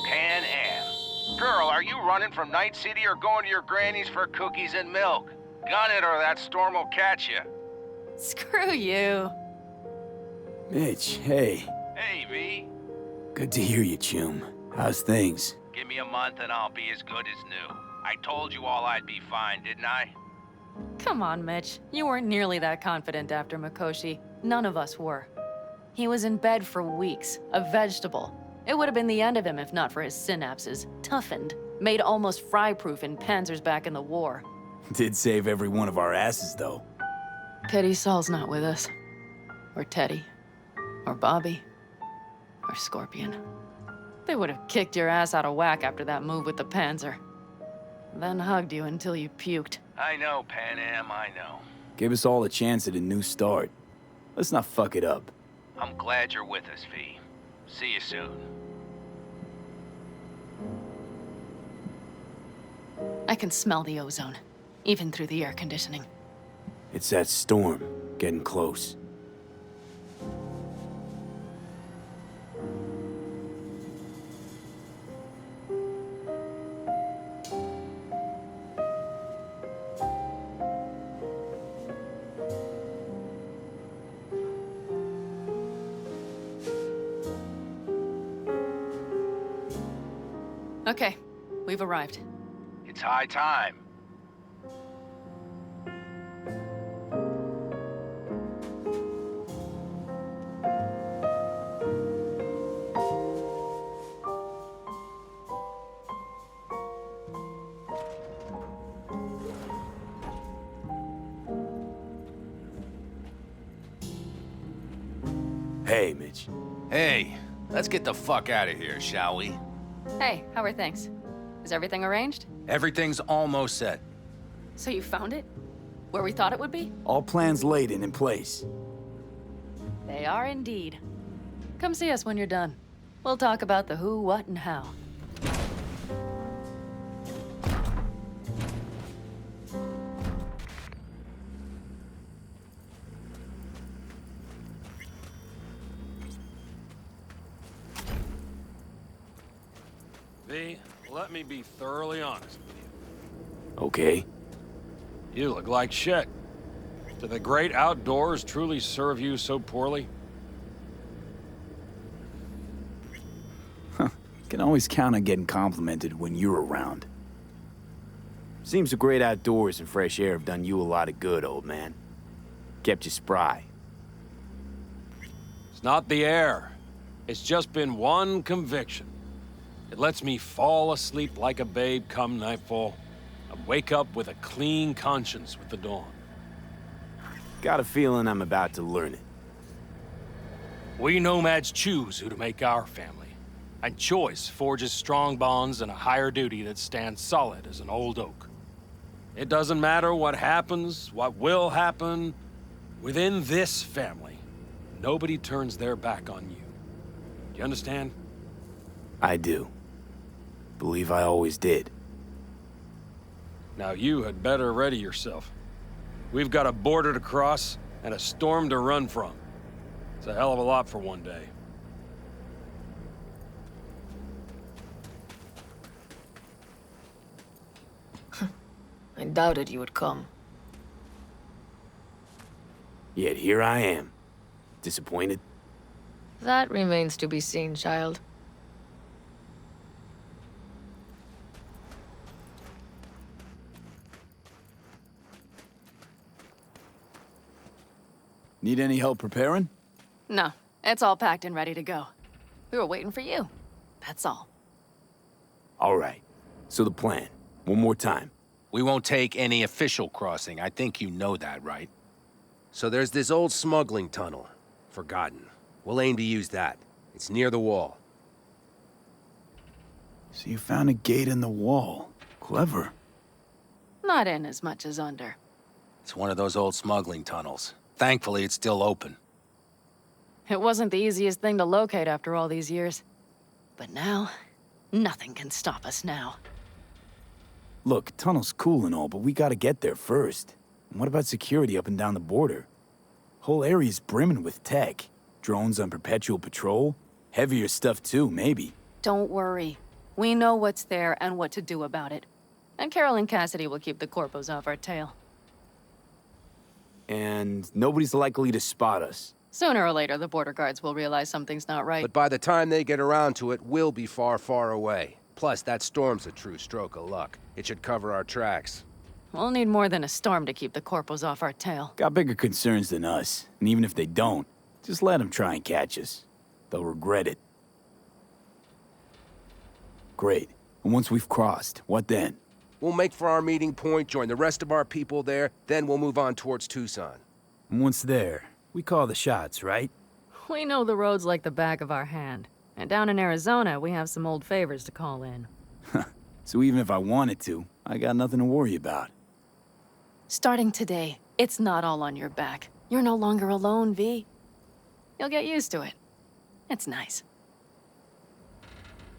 Pan Am. Girl, are you running from Night City or going to your granny's for cookies and milk? Gun it or that storm will catch you.
Screw you.
Mitch, hey.
Hey, V.
Good to hear you, Chum. How's things?
Give me a month and I'll be as good as new. I told you all I'd be fine, didn't I?
Come on, Mitch. You weren't nearly that confident after Mikoshi. None of us were. He was in bed for weeks, a vegetable. It would have been the end of him if not for his synapses. Toughened, made almost fry-proof in panzers back in the war.
Did save every one of our asses, though.
Pity Saul's not with us. Or Teddy. Or Bobby. Or Scorpion. They would have kicked your ass out of whack after that move with the Panzer. Then hugged you until you puked.
I know, Pan Am, I know.
Give us all a chance at a new start. Let's not fuck it up.
I'm glad you're with us, V. See you soon.
I can smell the ozone, even through the air conditioning.
It's that storm, getting close.
Okay, we've arrived.
It's high time.
Hey, Mitch.
Hey, let's get the fuck out of here, shall we?
Hey, how are things? Is everything arranged?
Everything's almost set.
So you found it? Where we thought it would be?
All plans laid and in place.
They are indeed. Come see us when you're done. We'll talk about the who, what, and how.
V, let me be thoroughly honest with you.
Okay.
You look like shit. Do the great outdoors truly serve you so poorly?
Can always count on getting complimented when you're around. Seems the great outdoors and fresh air have done you a lot of good, old man. Kept you spry.
It's not the air. It's just been one conviction. It lets me fall asleep like a babe come nightfall, and wake up with a clean conscience with the dawn.
Got a feeling I'm about to learn it.
We nomads choose who to make our family, and choice forges strong bonds and a higher duty that stands solid as an old oak. It doesn't matter what happens, what will happen. Within this family, nobody turns their back on you. Do you understand?
I do. Believe I always did.
Now you had better ready yourself. We've got a border to cross and a storm to run from. It's a hell of a lot for one day.
I doubted you would come.
Yet here I am. Disappointed?
That remains to be seen, child.
Need any help preparing?
No, it's all packed and ready to go. We were waiting for you. That's all.
All right. So the plan. One more time.
We won't take any official crossing. I think you know that, right? So there's this old smuggling tunnel. Forgotten. We'll aim to use that. It's near the wall.
So you found a gate in the wall. Clever.
Not in as much as under.
It's one of those old smuggling tunnels. Thankfully, it's still open.
It wasn't the easiest thing to locate after all these years. But now, nothing can stop us now.
Look, tunnel's cool and all, but we gotta get there first. And what about security up and down the border? Whole area's brimming with tech. Drones on perpetual patrol. Heavier stuff too, maybe.
Don't worry. We know what's there and what to do about it. And Carol and Cassidy will keep the corpos off our tail.
And nobody's likely to spot us.
Sooner or later, the border guards will realize something's not right.
But by the time they get around to it, we'll be far, far away. Plus, that storm's a true stroke of luck. It should cover our tracks.
we'll need more than a storm to keep the corpos off our tail.
Got bigger concerns than us, and even if they don't, just let them try and catch us. They'll regret it. Great. And once we've crossed, what then?
We'll make for our meeting point, join the rest of our people there, then we'll move on towards Tucson.
And once there, we call the shots, right?
We know the roads like the back of our hand. And down in Arizona, we have some old favors to call in.
So even if I wanted to, I got nothing to worry about.
Starting today, it's not all on your back. You're no longer alone, V. You'll get used to it. It's nice.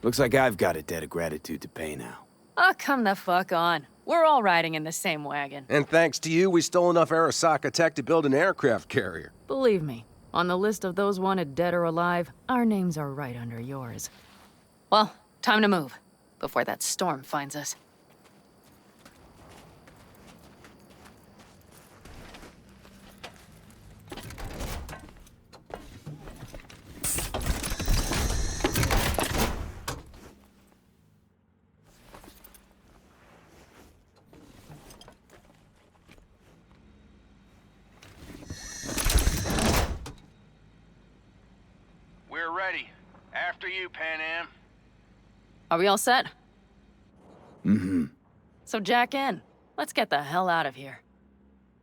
Looks like I've got a debt of gratitude to pay now.
Oh, come the fuck on. We're all riding in the same wagon.
And thanks to you, we stole enough Arasaka tech to build an aircraft carrier.
Believe me, on the list of those wanted dead or alive, our names are right under yours. Well, time to move, before that storm finds us.
We're ready. After you, Pan Am.
Are we all set?
Mm-hmm.
So jack in. Let's get the hell out of here.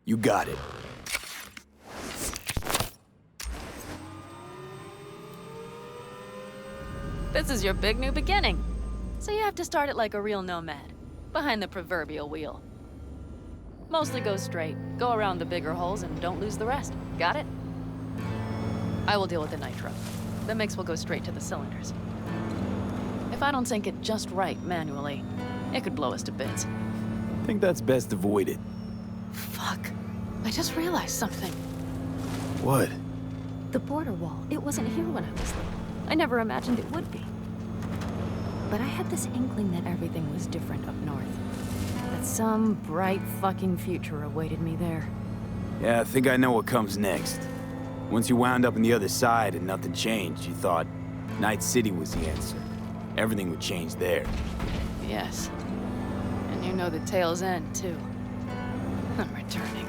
You got it.
This is your big new beginning. So you have to start it like a real nomad, behind the proverbial wheel. Mostly go straight, go around the bigger holes, and don't lose the rest. Got it? I will deal with the nitro. The mix will go straight to the cylinders. If I don't sync it just right manually, it could blow us to bits.
I think that's best avoided.
Fuck. I just realized something.
What?
The border wall, it wasn't here when I was little. I never imagined it would be. But I had this inkling that everything was different up north. That some bright fucking future awaited me there.
Yeah, I think I know what comes next. Once you wound up on the other side and nothing changed, you thought Night City was the answer. Everything would change there.
Yes. And you know the tale's end, too. I'm returning.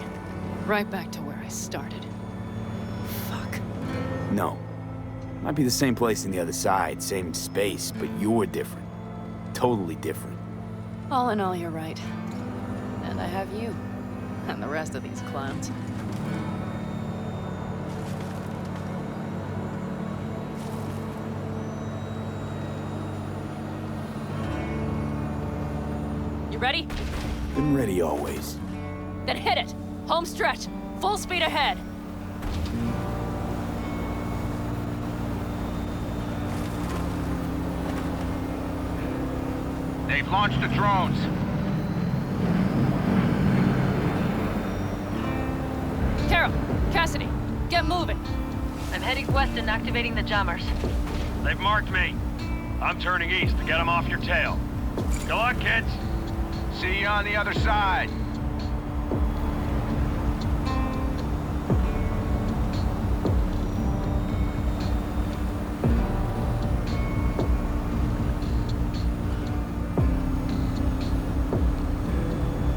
Right back to where I started. Fuck.
No. Might be the same place on the other side, same space, but you're different. Totally different.
All in all, you're right. And I have you. And the rest of these clowns. You ready?
Been ready always.
Then hit it! Home stretch! Full speed ahead!
They've launched the drones.
Carol, Cassidy, get moving.
I'm heading west and activating the jammers.
They've marked me. I'm turning east to get them off your tail. Good luck, kids.
See you on the other side.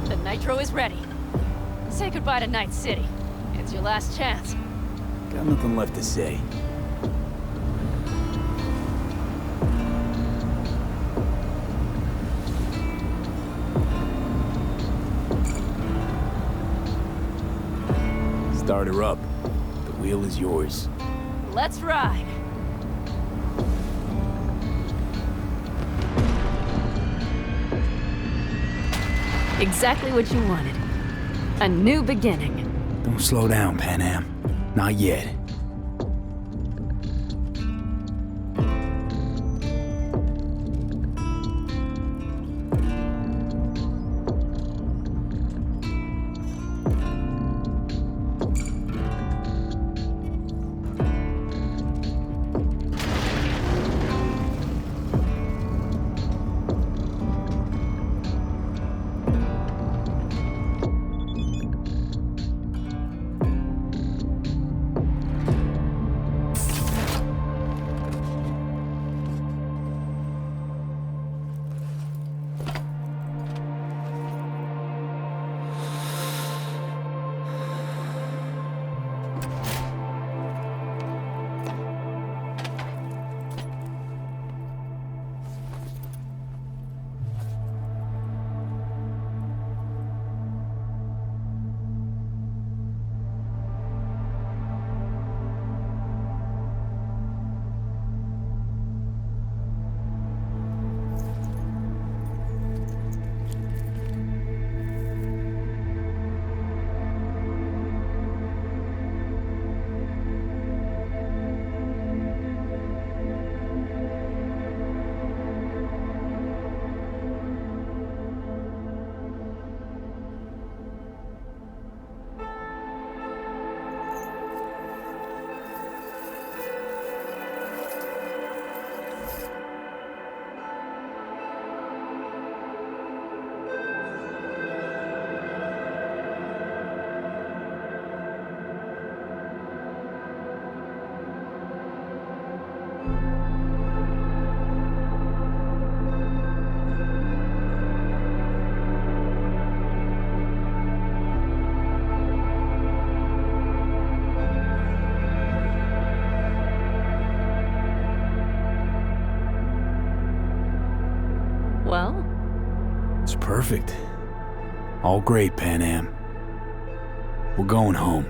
The nitro is ready. Say goodbye to Night City. It's your last chance.
Got nothing left to say. Start her up. The wheel is yours.
Let's ride. Exactly what you wanted. A new beginning.
Don't slow down, Pan Am. Not yet. It's perfect. All great, Pan Am. We're going home.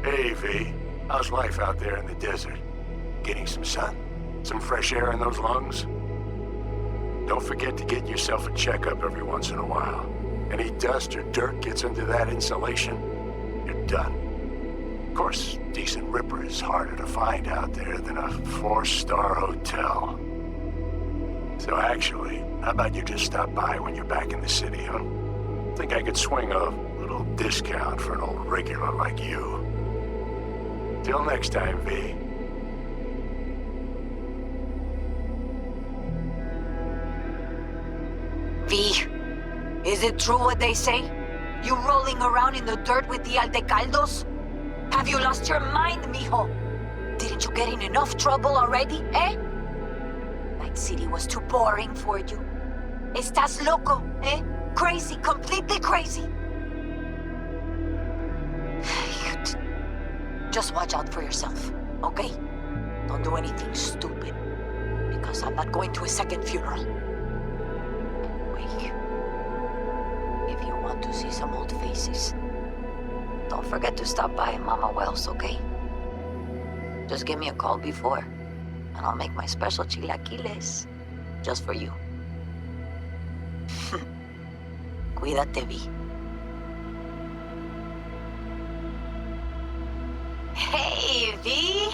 Hey, V. How's life out there in the desert? Getting some sun? Some fresh air in those lungs? Don't forget to get yourself a checkup every once in a while. Any dust or dirt gets into that insulation, you're done. Of course, decent ripper is harder to find out there than a 4-star hotel. So actually, how about you just stop by when you're back in the city, huh? Think I could swing a little discount for an old regular like you. Till next time, V.
V, is it true what they say? You rolling around in the dirt with the Aldecaldos? Have you lost your mind, mijo? Didn't you get in enough trouble already, eh? Night City was too boring for you. Estás loco, eh? Crazy, completely crazy. Just watch out for yourself, okay? Don't do anything stupid, because I'm not going to a second funeral. Wait. If you want to see some old faces, don't forget to stop by Mama Wells, okay? Just give me a call before, and I'll make my special chilaquiles just for you. Cuídate, V.
Hey, V!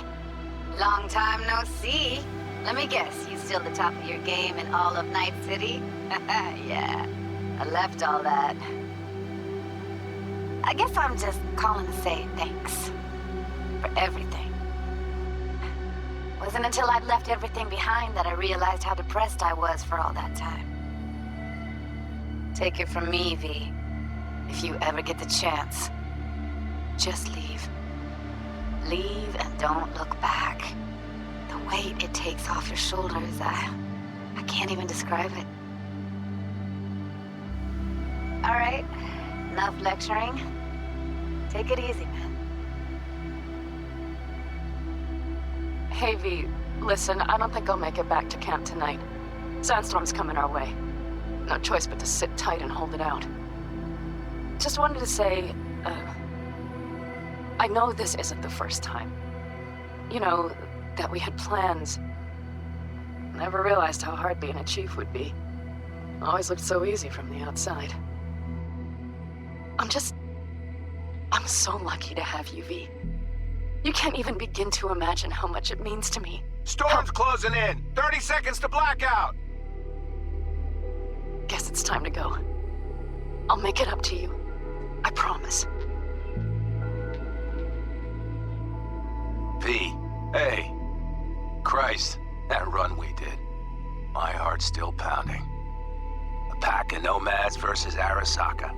Long time no see. Let me guess, you still the top of your game in all of Night City? Yeah, I left all that. I guess I'm just calling to say thanks. For everything. Wasn't until I'd left everything behind that I realized how depressed I was for all that time. Take it from me, V. If you ever get the chance, just leave. Leave and don't look back. The weight it takes off your shoulders, I can't even describe it. All right, enough lecturing. Take it easy, man.
Hey, V, listen, I don't think I'll make it back to camp tonight. Sandstorm's coming our way. No choice but to sit tight and hold it out. Just wanted to say, I know this isn't the first time. You know, that we had plans. Never realized how hard being a chief would be. Always looked so easy from the outside. I'm so lucky to have you, V. You can't even begin to imagine how much it means to me.
Storm's closing in. 30 seconds to blackout.
Guess it's time to go. I'll make it up to you. I promise.
V, hey. Christ, that run we did. My heart's still pounding. A pack of nomads versus Arasaka.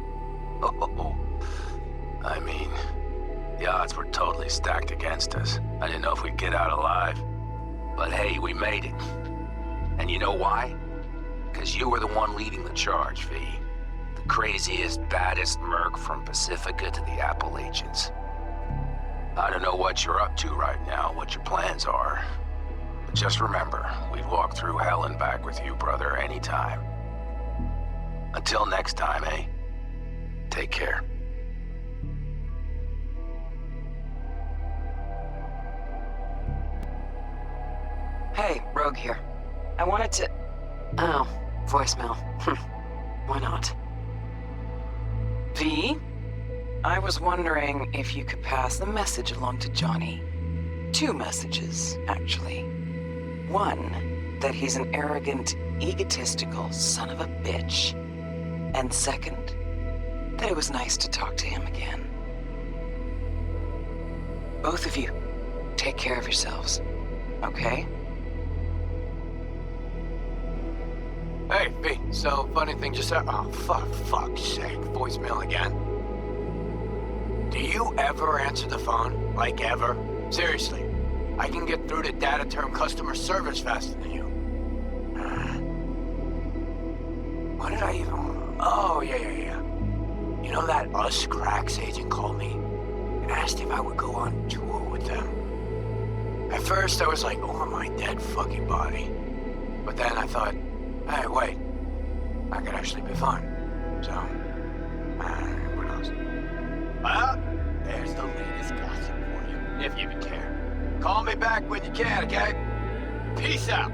Oh, I mean, the odds were totally stacked against us. I didn't know if we'd get out alive. But hey, we made it. And you know why? Because you were the one leading the charge, V. The craziest, baddest merc from Pacifica to the Appalachians. I don't know what you're up to right now, what your plans are. But just remember, we'd walk through hell and back with you, brother, anytime. Until next time, eh? Take care.
Hey, Rogue here. I wanted to... Oh, voicemail. Why not? V? I was wondering if you could pass the message along to Johnny. 2 messages, actually. One, that he's an arrogant, egotistical son of a bitch. And second, that it was nice to talk to him again. Both of you, take care of yourselves, okay?
Hey, B, so funny thing just happened. Oh, fuck's sake. Voicemail again. Do you ever answer the phone? Like, ever? Seriously. I can get through to data term customer service faster than you. What did I even... Oh, yeah. You know that Us Cracks agent called me and asked if I would go on tour with them? At first, I was like, oh, my dead fucking body. But then I thought, hey, wait. I could actually be fun. So, who knows? Well, there's the latest gossip for you, if you even care. Call me back when you can, okay? Peace out.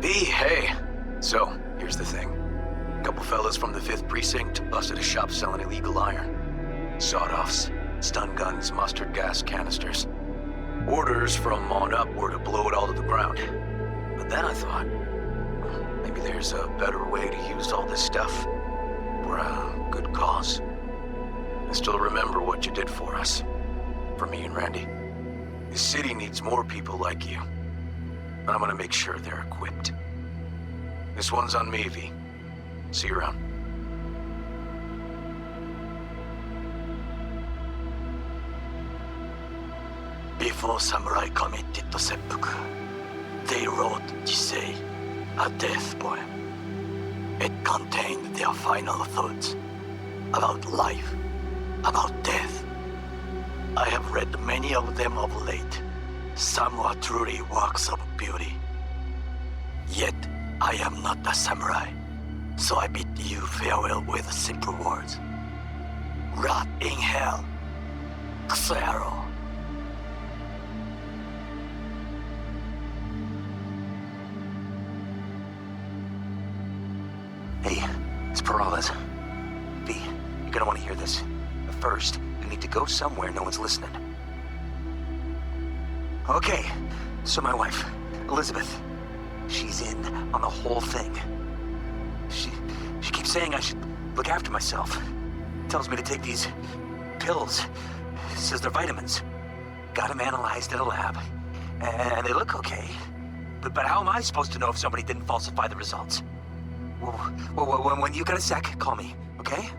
B, hey. So, here's the thing. A couple fellas from the 5th Precinct busted a shop selling illegal iron. Sawed-offs, stun guns, mustard gas canisters. Orders from on up were to blow it all to the ground. But then I thought, maybe there's a better way to use all this stuff for a good cause. I still remember what you did for us. For me and Randy. This city needs more people like you. And I'm gonna make sure they're equipped. This one's on me, V. See you around.
Before samurai committed to seppuku, they wrote Jisei, a death poem. It contained their final thoughts about life, about death. I have read many of them of late. Some are truly works of beauty. Yet, I am not a samurai, so I bid you farewell with simple words. Rot in hell, Xero.
Hey, it's Peralez. V, you're gonna want to hear this. But first, you need to go somewhere no one's listening. Okay, so my wife, Elizabeth, she's in on the whole thing. She keeps saying I should look after myself. Tells me to take these pills. Says they're vitamins. Got them analyzed at a lab. And they look okay. But how am I supposed to know if somebody didn't falsify the results? Well, when you got a sec, call me, okay?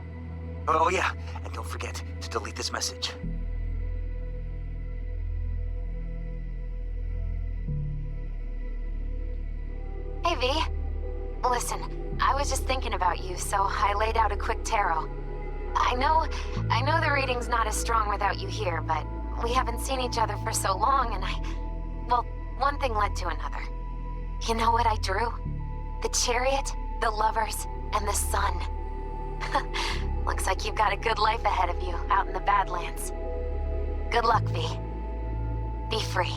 Oh yeah, and don't forget to delete this message.
Hey, V. Listen, I was just thinking about you, so I laid out a quick tarot. I know the reading's not as strong without you here, but we haven't seen each other for so long, and well, one thing led to another. You know what I drew? The chariot, the lovers, and the sun. Looks like you've got a good life ahead of you out in the Badlands. Good luck, V. Be free.